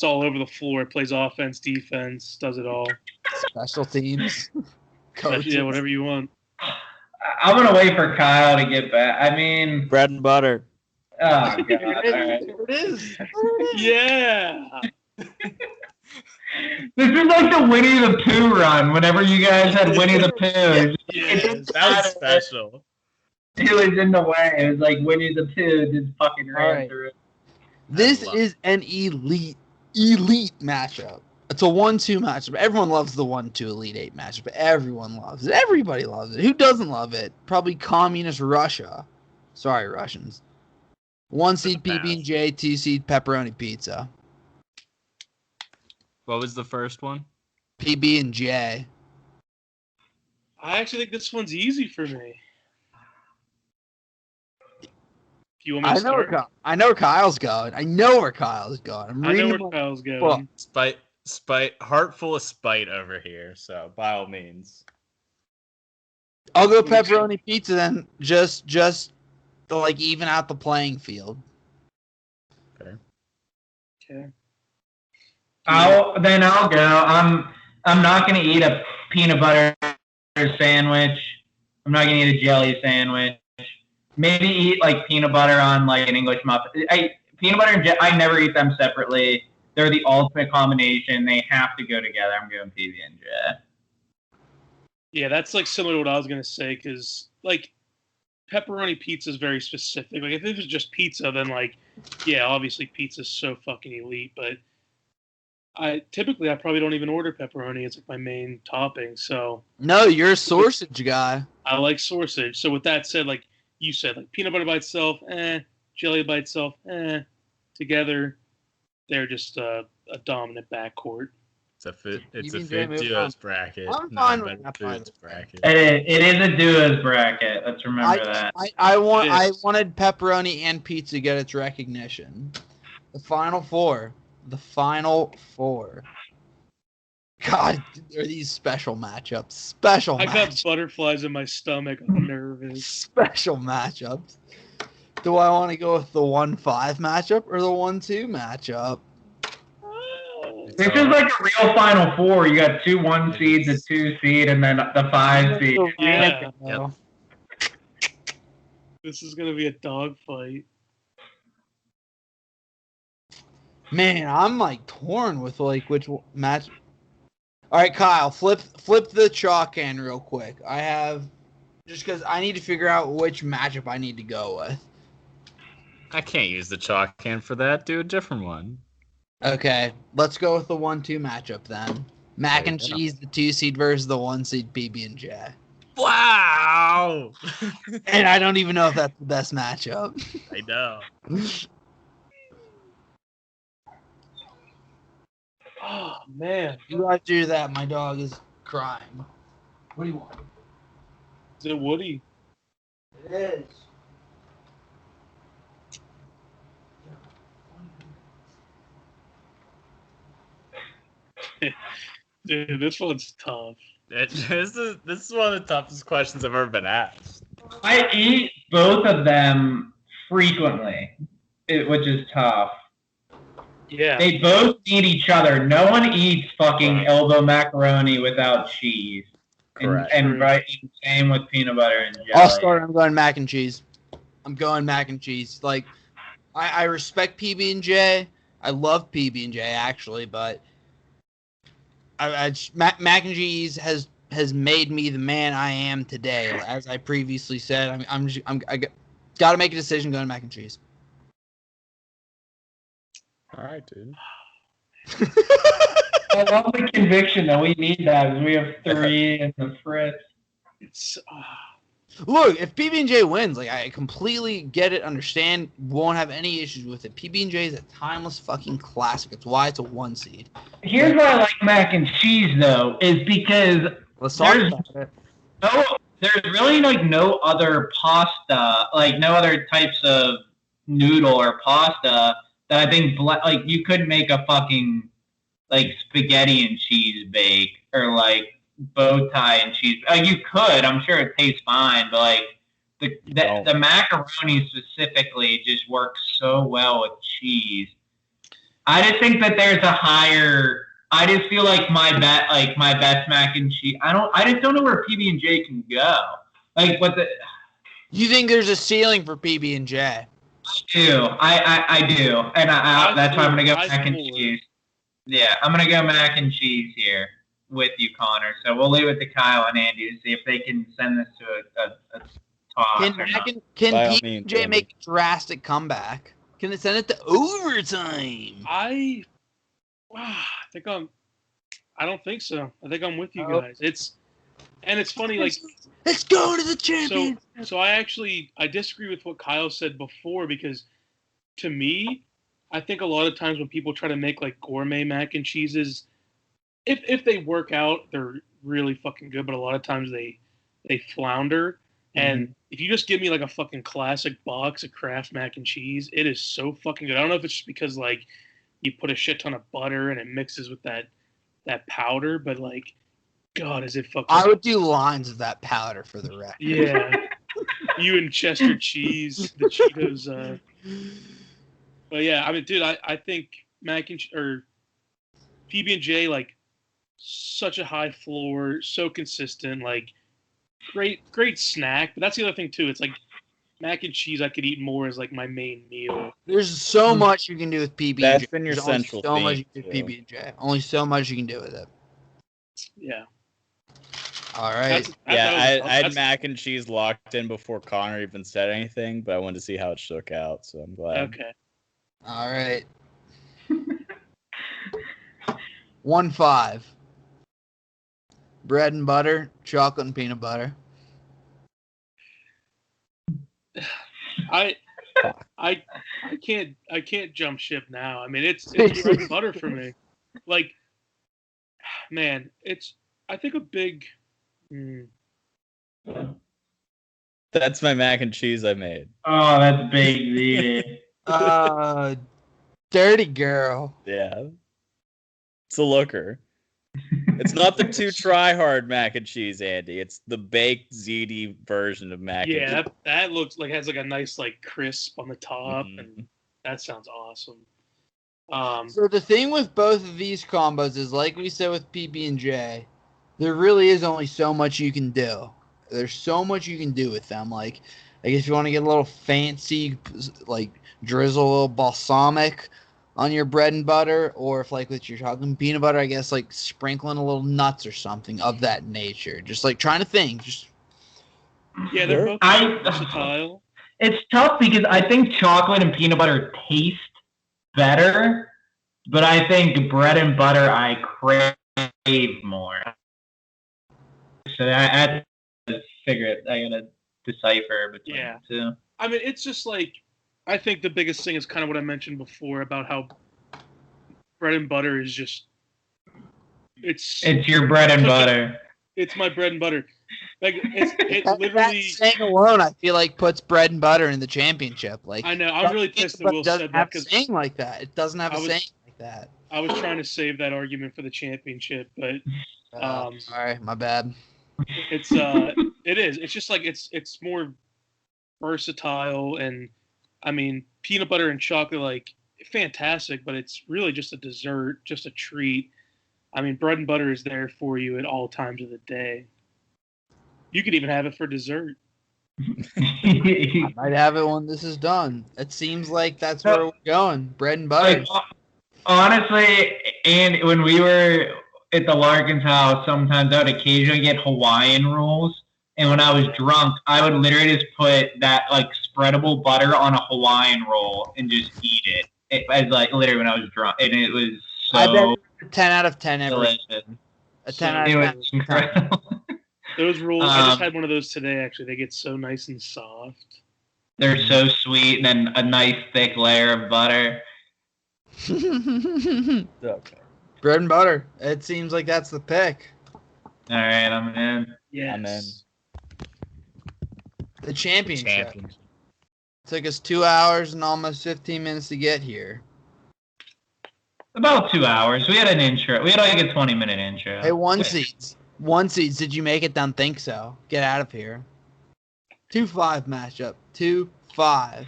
all over the floor. It plays offense, defense, does it all. Special teams. Coaches. Yeah, whatever you want. I'm gonna wait for Kyle to get back. I mean, bread and butter. Oh god! There it is. Yeah. This is like the Winnie the Pooh run. Whenever you guys had Winnie the Pooh, that was special. It was in the way. It was like Winnie the Pooh just fucking ran through. This is an elite matchup. It's a 1-2 matchup. Everyone loves the 1-2 Elite 8 matchup. Everyone loves it. Everybody loves it. Who doesn't love it? Probably communist Russia. Sorry, Russians. 1 seed PB&J, 2 seed pepperoni pizza. What was the first one? PB&J. I actually think this one's easy for me. You want me to start? I know where Kyle's going. I know where Kyle's going. I know where Kyle's going. Well, spite, heart full of spite over here. So by all means, I'll go pepperoni pizza then. Just to like even out the playing field. Okay. I'll go. I'm not gonna eat a peanut butter sandwich. I'm not gonna eat a jelly sandwich. Maybe eat like peanut butter on like an English muffin. Peanut butter and I never eat them separately. They're the ultimate combination. They have to go together. I'm going PB&J. Yeah, that's like similar to what I was gonna say because like pepperoni pizza is very specific. Like if it was just pizza, then like yeah, obviously pizza's so fucking elite. But I probably don't even order pepperoni. It's like my main topping. So no, you're a sausage guy. I like sausage. So with that said, like you said, like peanut butter by itself, jelly by itself, together, they're just a dominant backcourt. It's a fit duos bracket. I'm fine with that bracket. It is a duos bracket. Let's remember that. I wanted pepperoni and pizza to get its recognition. The Final Four. God, are these special matchups? I got butterflies in my stomach. I'm nervous. Special matchups. Do I want to go with the 1-5 matchup or the 1-2 matchup? This is like a real Final Four. You got 2 1 seeds, a 2 seed, and then the 5 seed. Yeah. Yep. This is gonna be a dogfight. Man, I'm like torn with like which match. All right, Kyle, flip the chalk can real quick. I have just because I need to figure out which matchup I need to go with. I can't use the chalk can for that. Do a different one. Okay, let's go with the 1-2 matchup then. Mac There and you go. cheese, the 2 seed versus the 1 seed PB&J. Wow! And I don't even know if that's the best matchup. I know. Oh man, You guys do that. My dog is crying. What do you want? is it Woody? It is. Dude, this one's tough. This is one of the toughest questions I've ever been asked. I eat both of them frequently, which is tough. Yeah. They both need each other. No one eats fucking Right. elbow macaroni without cheese. Correct. And True. right, same with peanut butter and jelly. I'll start. I'm going mac and cheese. I'm going mac and cheese. Like, I respect PB&J. I love PB&J actually, but mac and cheese has made me the man I am today. As I previously said, I got to make a decision going mac and cheese. All right, dude. I love the conviction that we need that because we have 3 in the fritz. It's Look, if PB&J wins, like I completely get it, understand, won't have any issues with it. PB&J is a timeless fucking classic. It's why it's a 1 seed. Here's why I like mac and cheese though, is because Let's talk There's- about it. there's really like no other pasta, like no other types of noodle or pasta that I think like you could make a fucking like spaghetti and cheese bake or like bow tie and cheese. You could, I'm sure it tastes fine, but like the macaroni specifically just works so well with cheese. I just think that there's a higher. I just feel like my best mac and cheese. I just don't know where PB&J can go. Like what the. You think there's a ceiling for PB&J? I do. I do, and that's why I'm gonna go mac and cheese. Yeah, I'm gonna go mac and cheese here with you, Connor. So we'll leave it to Kyle and Andy to see if they can send this to a toss. Can or not. can By all PB&J means, make a drastic comeback? Can they send it to overtime? I don't think so. I think I'm with you Oh. guys. It's funny, like Let's go to the champion. so I disagree with what Kyle said before, because to me, I think a lot of times when people try to make like gourmet mac and cheeses, if they work out, they're really fucking good, but a lot of times they flounder. And if you just give me like a fucking classic box of Kraft mac and cheese, it is so fucking good. I don't know if it's just because like you put a shit ton of butter and it mixes with that powder, but like, God, is it fucking. I would do lines of that powder for the record. Yeah. You and Chester cheese, the Cheetos. But yeah, I mean, dude, I think or PB&J, like, such a high floor, so consistent, like, great snack. But that's the other thing too. It's like mac and cheese I could eat more as like my main meal. There's so much you can do with PB&J. That's been your There's only central so much you theme, can do with too. PB&J. Only so much you can do with it. Yeah. All right. I had that's- mac and cheese locked in before Connor even said anything, but I wanted to see how it shook out, so I'm glad. Okay. All right. 1-5. Bread and butter, chocolate and peanut butter. I can't jump ship now. I mean, it's bread and butter for me. Like, man, I think a big. That's my mac and cheese I made. Oh, that's big, Dirty girl. Yeah. It's a looker. It's not the too try hard mac and cheese, Andy. It's the baked ziti version of mac and Yeah, cheese. that looks like has like a nice like crisp on the top, Mhm. and that sounds awesome. So the thing with both of these combos is, like we said with PB&J, there really is only so much you can do. There's so much you can do with them. Like if you want to get a little fancy, like drizzle a little balsamic on your bread and butter, or if like with your chocolate and peanut butter, I guess like sprinkling a little nuts or something of that nature. Just like trying to think. Just Yeah, they're both versatile. It's tough because I think chocolate and peanut butter taste better, but I think bread and butter I crave more. So I had to figure it. I gotta decipher between the two. I mean, it's just like, I think the biggest thing is kind of what I mentioned before about how bread and butter is just, it's your bread and butter. It's my bread and butter. Like it literally. That saying alone, I feel like puts bread and butter in the championship. Like I know, I'm really pissed that Will said that because saying like that. It doesn't have a saying like that. I was trying to save that argument for the championship, but sorry, my bad. It's it is. It's just like it's more versatile, and I mean peanut butter and chocolate, like fantastic, but it's really just a dessert, just a treat. I mean, bread and butter is there for you at all times of the day. You could even have it for dessert. I might have it when this is done. It seems like that's where we're going. Bread and butter. Like, honestly, and when we were at the Larkins' house, sometimes I would occasionally get Hawaiian rolls. And when I was drunk, I would literally just put that like spreadable butter on a Hawaiian roll and just eat it. It was like literally when I was drunk, and it was so. I bet 10 out of 10 every. Delicious. A 10 out of 10. It was incredible. Those rolls, I just had one of those today. Actually, they get so nice and soft. They're so sweet, and then a nice thick layer of butter. Okay. Bread and butter. It seems like that's the pick. All right, I'm in. Yes. I'm in. The championship. Took us 2 hours and almost 15 minutes to get here. About 2 hours. We had an intro. We had like a 20-minute intro. Hey, one seeds. Did you make it? Don't think so. Get out of here. 2-5 matchup. 2-5.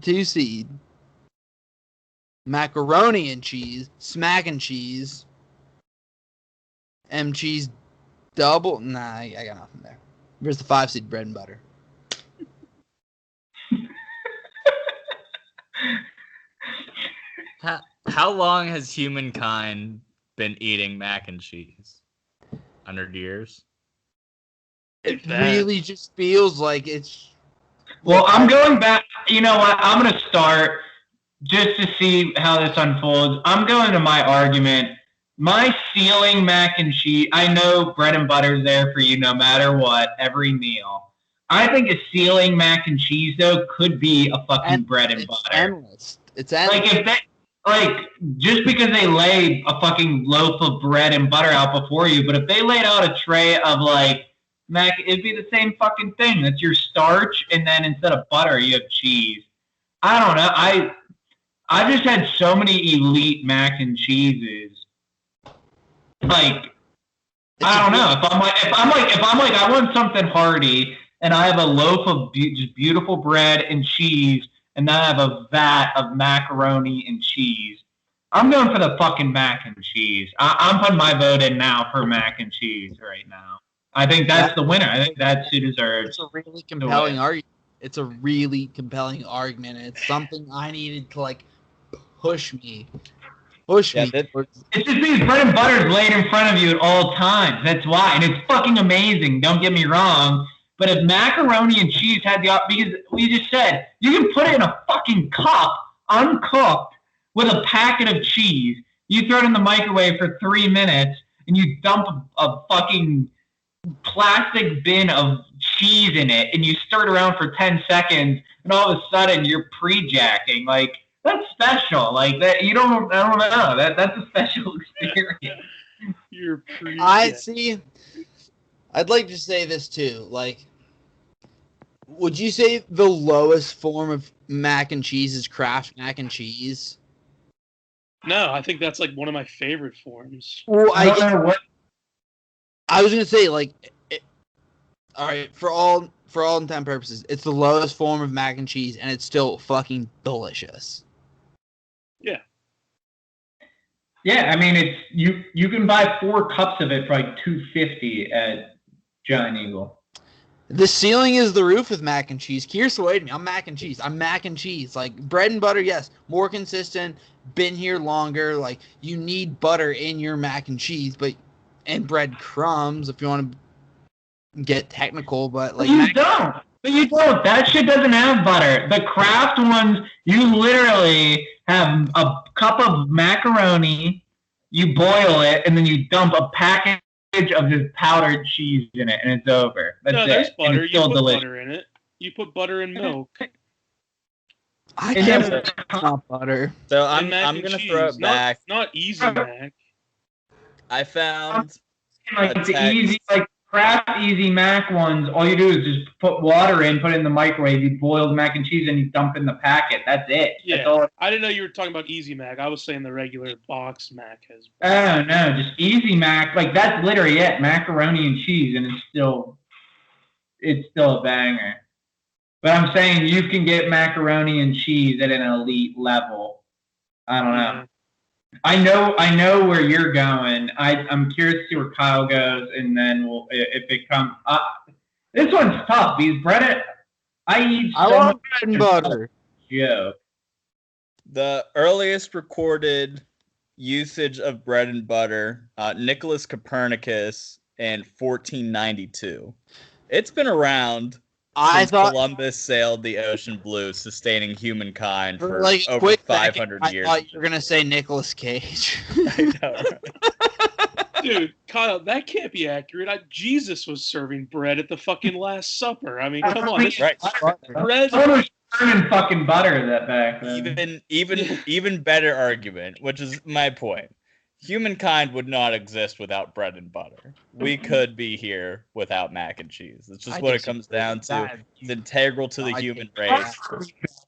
2 seed. Macaroni and cheese. Smack and cheese. Cheese double. Nah, I got nothing there. Where's the 5 seed bread and butter? How long has humankind been eating mac and cheese? 100 years? It really just feels like it's... Well, I'm going back. You know what? I'm going to start just to see how this unfolds. I'm going to my argument. My ceiling mac and cheese, I know bread and butter is there for you no matter what, every meal. I think a ceiling mac and cheese, though, could be a fucking bread and butter. Endless. It's endless. Like, if they... Like, just because they lay a fucking loaf of bread and butter out before you, but if they laid out a tray of, like, mac, it'd be the same fucking thing. That's your starch, and then instead of butter, you have cheese. I don't know. I've just had so many elite mac and cheeses. Like, I don't know. If I'm like, I want something hearty, and I have a loaf of just beautiful bread and cheese, and then I have a vat of macaroni and cheese, I'm going for the fucking mac and cheese. I'm putting my vote in now for mac and cheese right now. I think that's the winner. I think that's who deserves. It's a really compelling argument. It's a really compelling argument. And it's something I needed to like push me. It's just because bread and butter is laid in front of you at all times. That's why, and it's fucking amazing. Don't get me wrong. But if macaroni and cheese had because we just said, you can put it in a fucking cup, uncooked, with a packet of cheese. You throw it in the microwave for 3 minutes, and you dump a fucking plastic bin of cheese in it, and you stir it around for 10 seconds, and all of a sudden you're pre-jacking. Like, that's special. Like, that, I don't know. That's a special experience. You're pre-jacking. I'd like to say this too. Like, would you say the lowest form of mac and cheese is Kraft mac and cheese? No, I think that's like one of my favorite forms. Well, I was gonna say all right, for all intent purposes, it's the lowest form of mac and cheese, and it's still fucking delicious. Yeah. Yeah, I mean, it's you can buy 4 cups of it for like $2.50 at Giant Eagle. The ceiling is the roof with mac and cheese. Keir swayed me. I'm mac and cheese. I'm mac and cheese. Like, bread and butter, yes. More consistent. Been here longer. Like, you need butter in your mac and cheese, and bread crumbs if you want to get technical. But, like, you don't. But you don't. That shit doesn't have butter. The Kraft ones, you literally have a cup of macaroni, you boil it, and then you dump a package of just powdered cheese in it, and it's over. That's no, there's it. butter. It's You still put delicious. butter in it. You put butter in milk. I can't not butter. So And mac I'm and gonna cheese. throw it back. Not Easy Mac. I found Like a the text. easy, like Kraft Easy Mac ones, all you do is just put water in, put it in the microwave, you boil the mac and cheese, and you dump in the packet. That's it. Yeah, That's all. I didn't know you were talking about Easy Mac. I was saying the regular box Mac has. Oh no, just Easy Mac. Like that's literally it. Macaroni and cheese, and it's still a banger. But I'm saying you can get macaroni and cheese at an elite level. I don't know. Yeah. I know where you're going. I'm curious to see where Kyle goes, and then if it comes. This one's tough because I love bread and butter. Joke. The earliest recorded usage of bread and butter, Nicholas Copernicus in 1492. It's been around since Columbus sailed the ocean blue, sustaining humankind for like over quick 500 years. I thought you were gonna say Nicolas Cage. I know, right? Dude, Kyle, that can't be accurate. Jesus was serving bread at the fucking Last Supper. I mean, come on. This Right. bread. Burning fucking butter that back then. Even better argument, which is my point. Humankind would not exist without bread and butter. We could be here without mac and cheese. It's just what it comes down to. It's integral to the human race.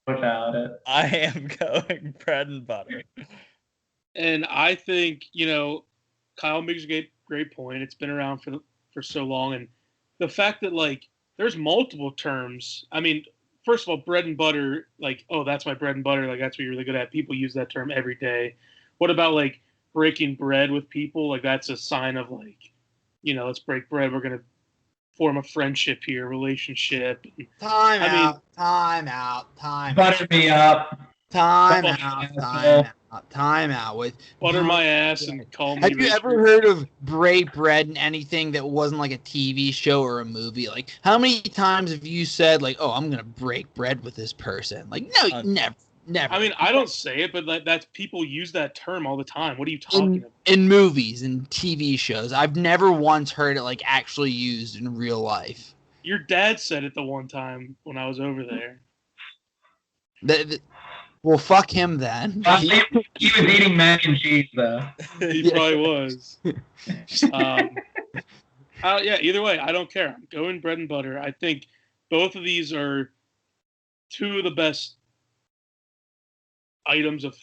Without it. I am going bread and butter. And I think, Kyle makes a great point. It's been around for so long. And the fact that, like, there's multiple terms. I mean, first of all, bread and butter, like, oh, that's my bread and butter. Like, that's what you're really good at. People use that term every day. What about, like, breaking bread with people? Like, that's a sign of, like, let's break bread. We're going to form a friendship here, relationship. Time out. Butter me up. Time out. With butter my ass and call me. Have you ever heard of break bread in anything that wasn't like a TV show or a movie? Like, how many times have you said, like, oh, I'm gonna break bread with this person? Like, no, never. I mean, I don't say it, but that's people use that term all the time. What are you talking about? In movies and TV shows, I've never once heard it like actually used in real life. Your dad said it the one time when I was over there. Well, fuck him then. He was eating mac and cheese, though. He probably was. Yeah, either way, I don't care. I'm going bread and butter. I think both of these are two of the best items of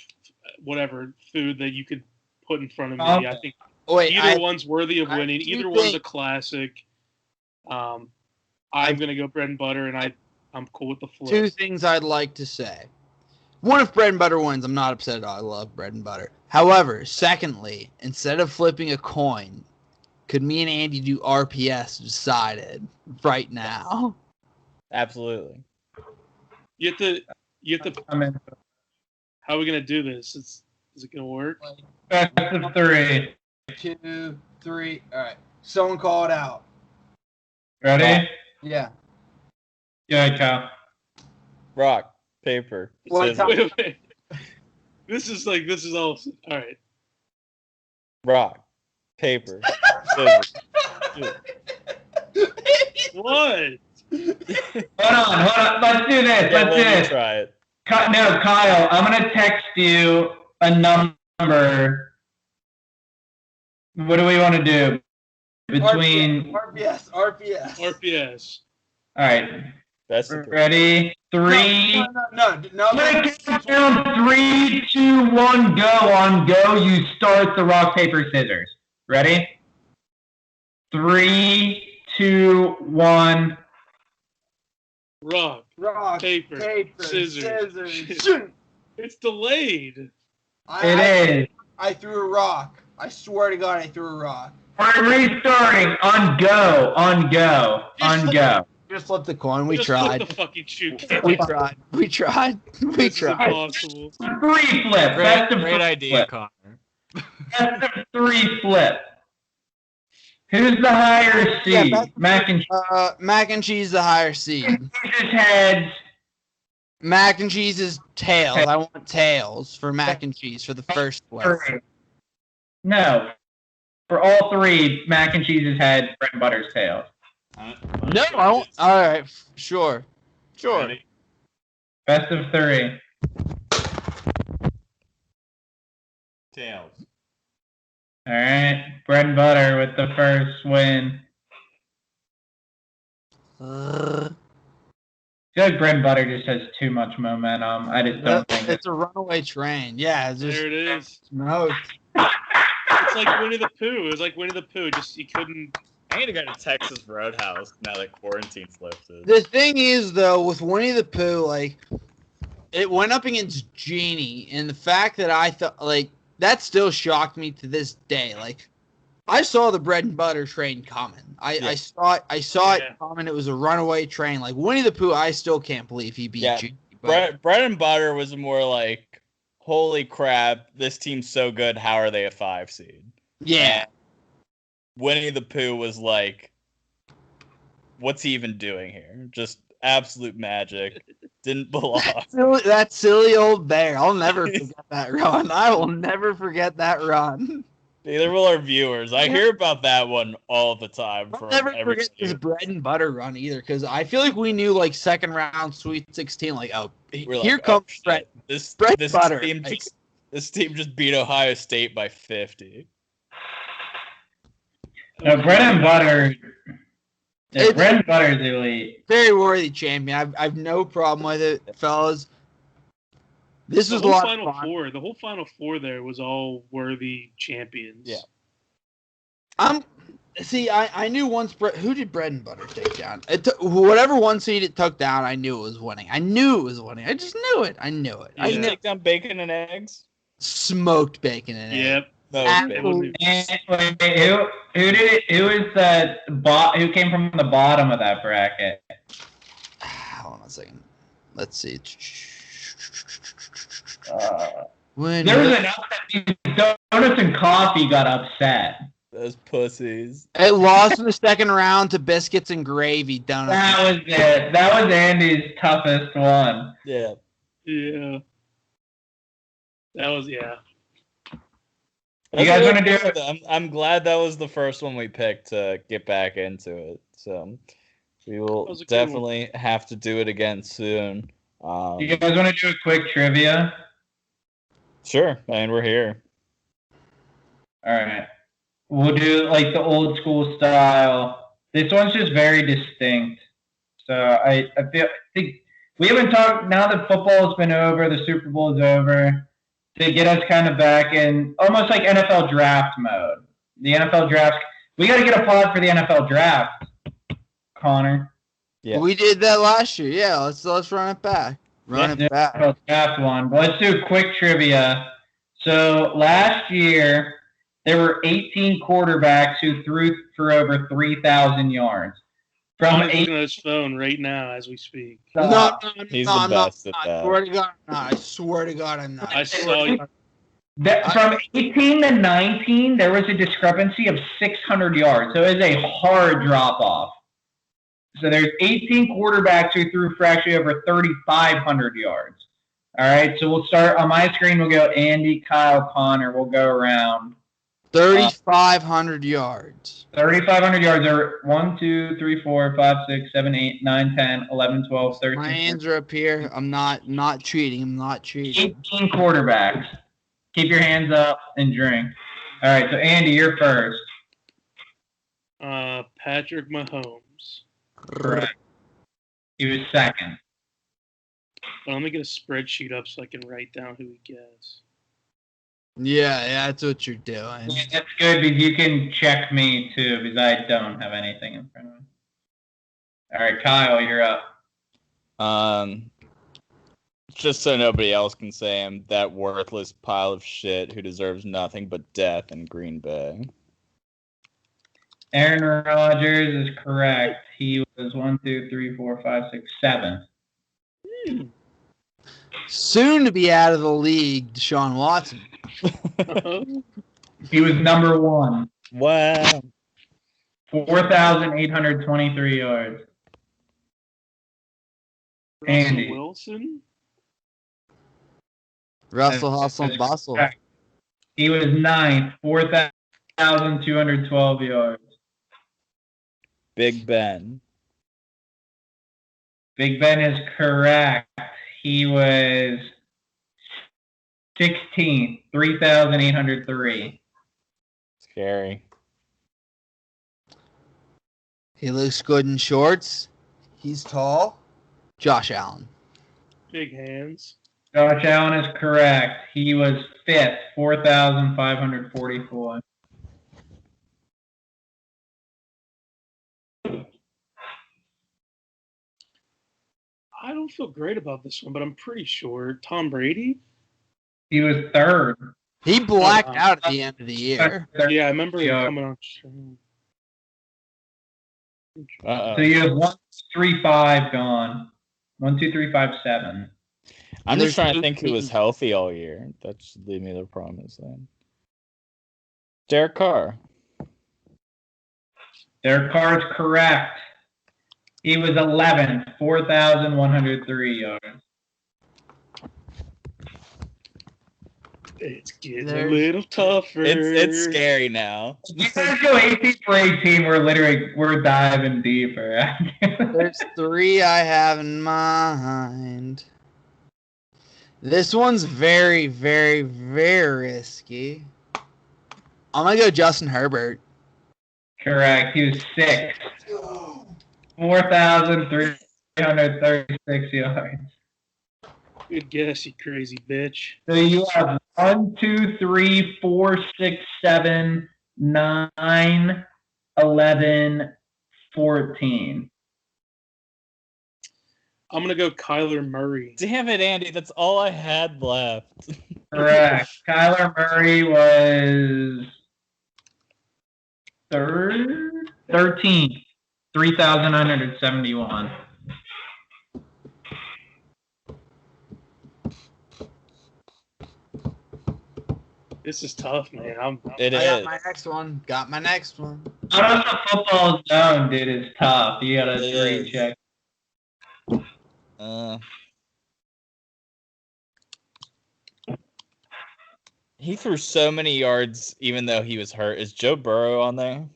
whatever food that you could put in front of me. I think either one's worthy of winning. Either one's a classic. I'm going to go bread and butter, and I'm cool with the flip. Two things I'd like to say. One, if bread and butter wins, I'm not upset at all. I love bread and butter. However, secondly, instead of flipping a coin, could me and Andy do RPS decided right now? Absolutely. You have to. How are we gonna do this? Is it gonna work? Best of 3. 2, 3. All right. Someone call it out. Ready? Yeah. Yeah, Kyle. Rock, paper, scissors. Wait. This is all right. Rock, paper, scissors. What? Hold on. Let's do this. Yeah, try it. No, Kyle, I'm going to text you a number. What do we want to do? Between... RPS. All right. That's ready? 3. No. I'm going to count down 3, 2, 1, go. On go, you start the rock, paper, scissors. Ready? 3, 2, 1. Rock, paper, scissors. It's delayed. It is. I threw a rock. I swear to God, I threw a rock. We're restarting. On go. just flipped the coin. We Just tried. flip the fucking shoe can. We tried. We tried. We This is tried. impossible. 3 flip. Best of Great 3 idea, flip. Connor. Best of 3 flip. Who's the higher seed? Yeah, Mac and Mac and cheese the higher seed. cheese's heads. Mac and cheese is tails. I want tails for mac and cheese for the first flip. No. For all 3, Mac and cheese's head, bread and butter's tails. No, I won't. All right, sure. Ready? Best of 3. Tails. All right. Bread and butter with the first win. I feel like bread and butter just has too much momentum. I just don't think It's a runaway train. Yeah, it's just There it is. smoked. It's like Winnie the Pooh. It was like Winnie the Pooh. Just you couldn't. I need to go to Texas Roadhouse now that quarantine's lifted. The thing is, though, with Winnie the Pooh, like, it went up against Genie, and the fact that I thought, like, that still shocked me to this day. Like, I saw the bread and butter train coming. I saw it coming. It was a runaway train. Like, Winnie the Pooh, I still can't believe he beat Genie. But Bread and butter was more like, holy crap, this team's so good, how are they a 5 seed? yeah. And Winnie the Pooh was like, what's he even doing here? Just absolute magic. Didn't belong. That silly old bear. I'll never forget that run. I will never forget that run. Neither will our viewers. I hear about that one all the time. I'll never forget his bread and butter run either, because I feel like we knew, like, second round Sweet 16, like, oh, here comes bread. This butter. This team just beat Ohio State by 50. No, bread and butter. Yeah, bread and butter is elite. Very worthy champion. I've no problem with it, fellas. This was a lot of fun. The whole Final Four there was all worthy champions. Yeah. I knew once. Who did bread and butter take down? Whatever one seed it took down, I knew it was winning. I just knew it. I knew it. Did you take down bacon and eggs? Smoked bacon and eggs. Yep. Who did it? Who is the who came from the bottom of that bracket? Hold on a second. Let's see. There was an upset. Donuts and coffee got upset. Those pussies. It lost in the second round to biscuits and gravy. Donuts. That was it. That was Andy's toughest one. Yeah. Yeah. That was You guys want to do it? I'm glad that was the first one we picked to get back into it. So we will definitely have to do it again soon. You guys want to do a quick trivia? Sure, and we're here. All right. We'll do like the old school style. This one's just very distinct. So I think we haven't talked now that football's been over, the Super Bowl is over, to get us kind of back in almost like NFL draft mode. The NFL draft. We got to get a pod for the NFL draft, Connor. Yeah. We did that last year. Yeah, let's run it back. Run it back. NFL draft one. But let's do a quick trivia. So last year there were 18 quarterbacks who threw for over 3,000 yards. From I'm looking at his phone right now as we speak. No, he's the best at that. I swear to God, I'm not. I saw you. From 18 to 19, there was a discrepancy of 600 yards. So it is a hard drop off. So there's 18 quarterbacks who threw for actually over 3,500 yards. All right, so we'll start on my screen. We'll go Andy, Kyle, Connor. We'll go around. 3,500 yards. 3,500 yards are 1, 2, 3, 4, 5, 6, 7, 8, 9, 10, 11, 12, 13. My hands are up here. I'm not cheating. I'm not cheating. 18 quarterbacks. Keep your hands up and drink. All right, so Andy, you're first. Patrick Mahomes. Correct. He was second. Well, let me get a spreadsheet up so I can write down who he gets. Yeah, that's what you're doing. Yeah, that's good because you can check me too because I don't have anything in front of me. All right, Kyle, you're up. Just so nobody else can say I'm that worthless pile of shit who deserves nothing but death in Green Bay. Aaron Rodgers is correct. He was 1, 2, 3, 4, 5, 6, 7. Soon to be out of the league, Deshaun Watson. He was number 1. Wow. 4,823 yards. Andy. Wilson? Russell Hustle and Bustle. He was 9th, 4,212 yards. Big Ben. Big Ben is correct. He was 16th, 3,803. Scary. He looks good in shorts. He's tall. Josh Allen. Big hands. Josh Allen is correct. He was 5th, 4,544. I don't feel great about this one, but I'm pretty sure Tom Brady. He was 3rd. He blacked out at the end of the year. Yeah, I remember him coming on stream. Uh-oh. So you have 1, 3, 5 gone. 1, 2, 3, 5, 7. I'm There's just trying to think who 18. was healthy all year. That should leave me the promise then. Derek Carr. Derek Carr is correct. He was 11th, 4,103 yards. It's getting a little tougher. It's scary now. You guys go 18 for 18. We're diving deeper. There's 3 I have in mind. This one's very, very, very risky. I'm going to go Justin Herbert. Correct. He was 6th. 4,336 yards. Good guess, you crazy bitch. So you have 1, 2, 3, 4, 6, 7, 9, 11, 14. I'm going to go Kyler Murray. Damn it, Andy. That's all I had left. Correct. Kyler Murray was 13th, 3,971. This is tough, man. I got my next one. Got my next one. Out of the football zone, dude, is tough. You got to recheck. He threw so many yards even though he was hurt. Is Joe Burrow on there?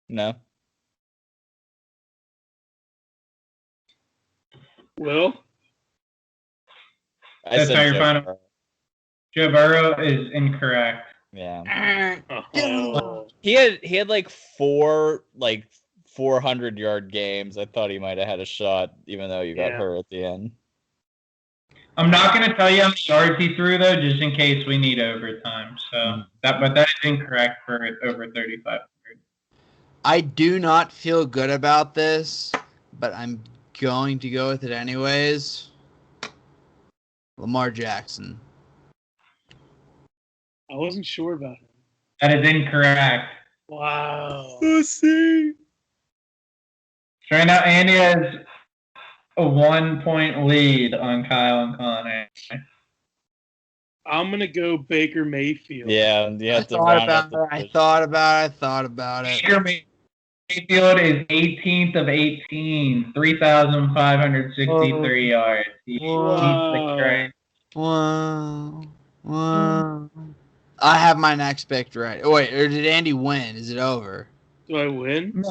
No. Well, That's how you're finding. Joe Burrow is incorrect. Yeah. oh. He had like 400-yard games. I thought he might have had a shot, even though you got hurt at the end. I'm not going to tell you how many yards he threw, though, just in case we need overtime. But that is incorrect for over 3,500. I do not feel good about this, but I'm going to go with it anyways. Lamar Jackson. I wasn't sure about him. That is incorrect. Wow. Pussy. So right now, Andy has a 1-point lead on Kyle and Connor. I'm going to go Baker Mayfield. Yeah, I thought about it. Baker Mayfield is 18th of 18, 3,563 yards. He's the great. Wow. I have my next pick right. Oh, wait, or did Andy win? Is it over? Do I win?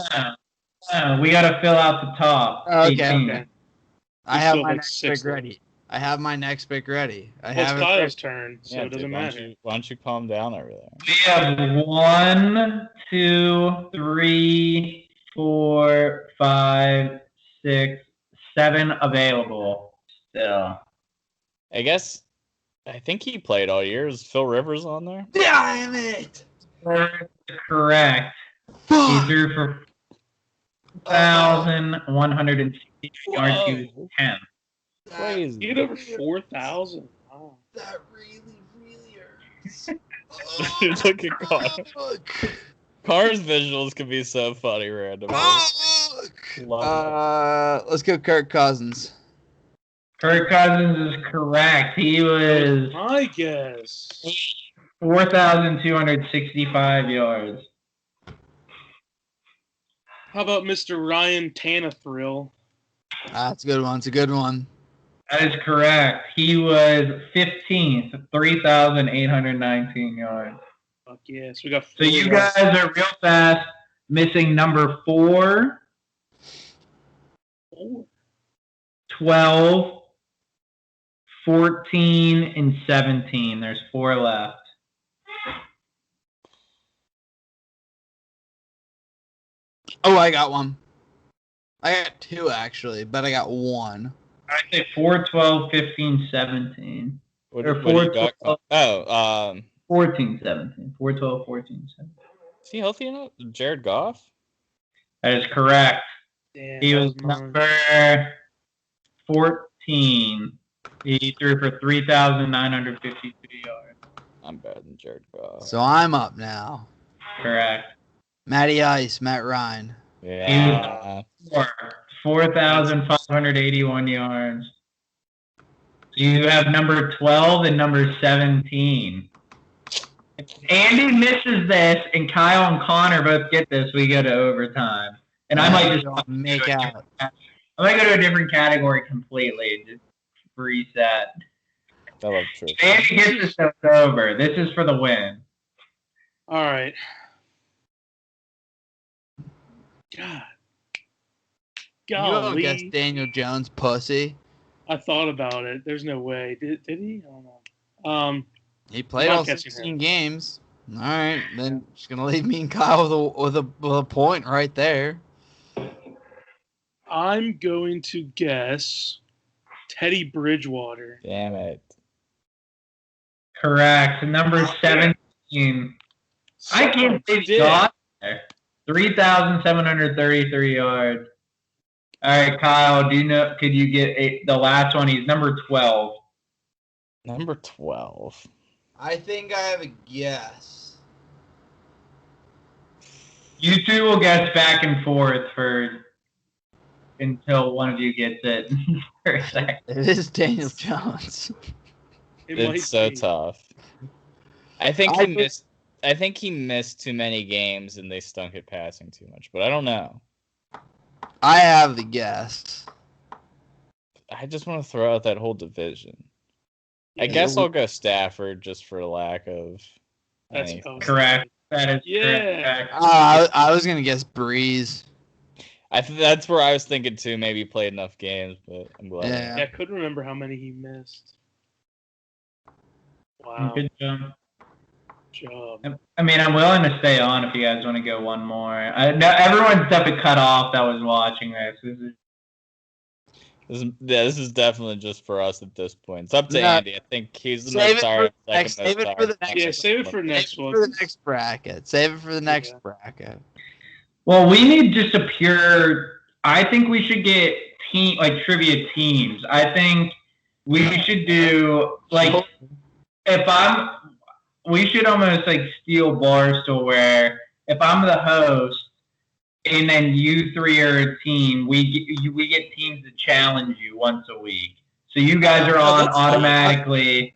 No, we got to fill out the top. Okay. I have my like next pick ready. It's Kyle's turn, so it doesn't matter. Why don't you calm down over there? We have 1, 2, 3, 4, 5, 6, 7 available still. I think he played all year. Is Phil Rivers on there? Damn it! Correct. He threw for 1,160 yards. He was 10. Crazy. You get over 4,000. Wow. That really, really hurts. Look at Connor. Connor's visuals can be so funny randomly. Let's go Kirk Cousins. Kirk Cousins is correct. He was My guess. 4,265 yards. How about Mr. Ryan Tannehill? That's a good one. It's a good one. That is correct. He was 15th, 3,819 yards. Fuck yes, we got. So you guys are real fast, missing number 4, 12, 14, and 17. There's 4 left. Oh, I got one. I got 2 actually, but I got 1. I say 4, 12, 15, 17. What Or do you 4, got? 12, 14, 17. 4, 12, 14, 17. Is he healthy enough? Jared Goff? That is correct. Damn, He that was mine. number 14. He threw for 3,952 yards. I'm better than Jared Goff. So I'm up now. Correct. Matty Ice, Matt Ryan. Yeah. 4,581 yards. So you have number 12 and number 17. If Andy misses this and Kyle and Connor both get this, we go to overtime. And I might just make out. I might go to a different category completely. Just reset. I love true. If Andy gets this, so it's over. This is for the win. All right. God. You don't guess Golly. Daniel Jones, pussy. I thought about it. There's no way. Did he? I don't know. He played I'm all guessing 16 games. All right, then just gonna leave me and Kyle with a point right there. I'm going to guess Teddy Bridgewater. Damn it. Correct. Number 17. I can't believe he got there. 3,733 yards. All right, Kyle, do you know, could you get the last one? He's number 12. Number 12. I think I have a guess. You two will guess back and forth until one of you gets it for a second. It is Daniel Jones. It's so tough. I think he missed too many games and they stunk at passing too much, but I don't know. I have the guess. I just want to throw out that whole division. I Yeah. guess I'll go Stafford just for lack of That's anything. Correct. That is Yeah. correct. I was gonna guess Breeze. That's where I was thinking too. Maybe he played enough games, but I'm glad. Yeah. Yeah, I couldn't remember how many he missed. Wow. Good job. Job. I mean, I'm willing to stay on if you guys want to go one more. Everyone's definitely cut off that was watching this. This is definitely just for us at this point. It's up to No. Andy. I think he's the Save most it tired. for the next- second most save it for tired. the next- Yeah, save it for next Save it one. for the next bracket. Save it for the next Yeah. bracket. Well, we need just a pure. I think we should get trivia teams. I think we should do we should almost steal Barstool where if I'm the host and then you three are a team, we get teams to challenge you once a week. So you guys are on automatically.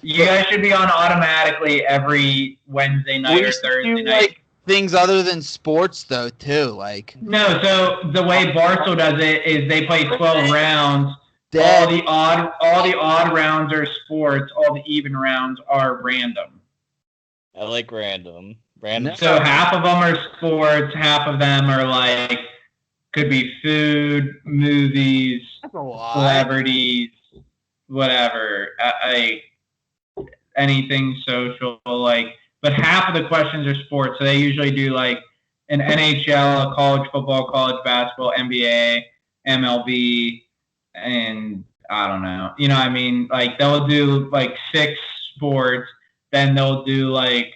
You guys should be on automatically every Wednesday night or Thursday night. Things other than sports though too, No, so the way Barstool does it is they play 12 rounds. Dead. All the odd rounds are sports. All the even rounds are random. I like random. Random. So half of them are sports. Half of them are could be food, movies, That's a lot. celebrities, whatever. Anything social. But half of the questions are sports. So they usually do an NHL, college football, college basketball, NBA, MLB, and I don't know. You know what I mean? They'll do 6 sports, then they'll do a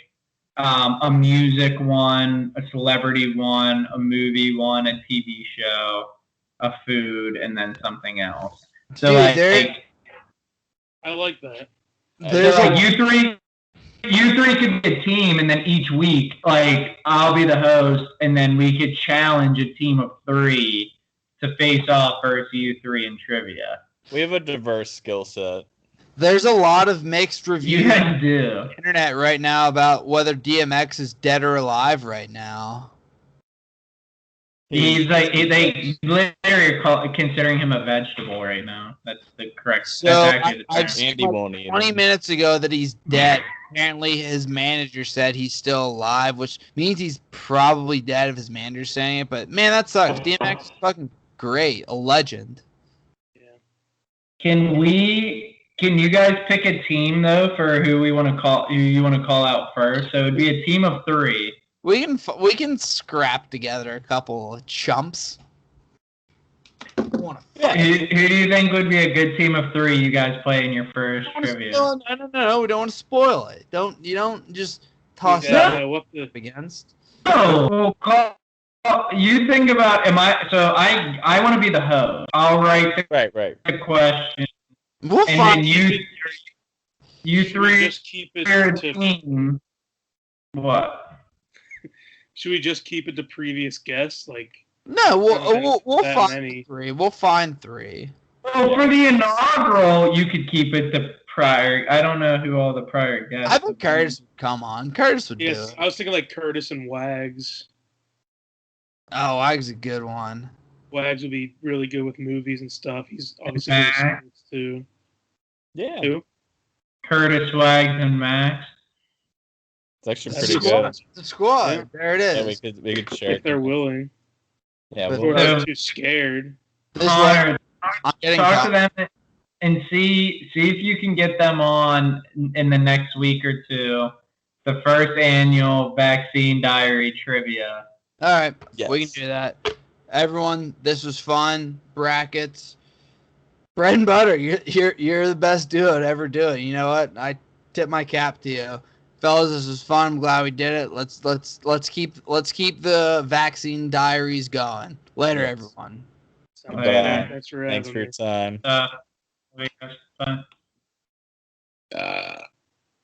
music one, a celebrity one, a movie one, a TV show, a food, and then something else. So Dude, I like that. There's Like you three could be a team, and then each week, like I'll be the host, and then we could challenge a team of 3 to face off versus you 3 in trivia. We have a diverse skill set. There's a lot of mixed You reviews guys on do. the internet right now about whether DMX is dead or alive right now. He's like they literally are considering him a vegetable right now. That's the correct. So that's actually the I've term. seen Andy won't eat 20 him. minutes ago that he's dead. Apparently, his manager said he's still alive, which means he's probably dead if his manager's saying it. But man, that sucks. DMX is fucking great, a legend. Can you guys pick a team though for who you want to call out first? So it'd be a team of 3. We can scrap together a couple of chumps. Who do you think would be a good team of 3 you guys play in your first trivia? No, we don't want to spoil it. You don't just toss Yeah, it what up against. No, you think about I want to be the host. I'll write the question, We'll and find then you Should we 3 just keep it are a to team. What? Should we just keep it to previous guests? Like, No, we'll that find many. 3. We'll find 3. Well, for the inaugural, you could keep it to prior. I don't know who all the prior guests. I think Curtis would come on. Curtis would do yes, it. I was thinking like Curtis and Wags. Oh, Wags a good one. Wags would be really good with movies and stuff. He's obviously good at sports too. Yeah. Who? Curtis, Wags, and Max. It's actually That's pretty a good. The squad. Yeah. There it Yeah, is. we could share If they're willing, Yeah, But- we'll, or they're too scared. This Connor, one, I'm getting talk to them and see if you can get them on in the next week or 2. The first annual Vaccine Diary trivia. All right, Yes. we can do that. Everyone, this was fun. Brackets, bread and butter. You're the best duo to ever do it. You know what? I tip my cap to you, fellas. This was fun. I'm glad we did it. Let's keep the vaccine diaries going. Later, Yes. everyone. Sounds Bye. good. Thanks for Thanks having for your me. time. We have fun.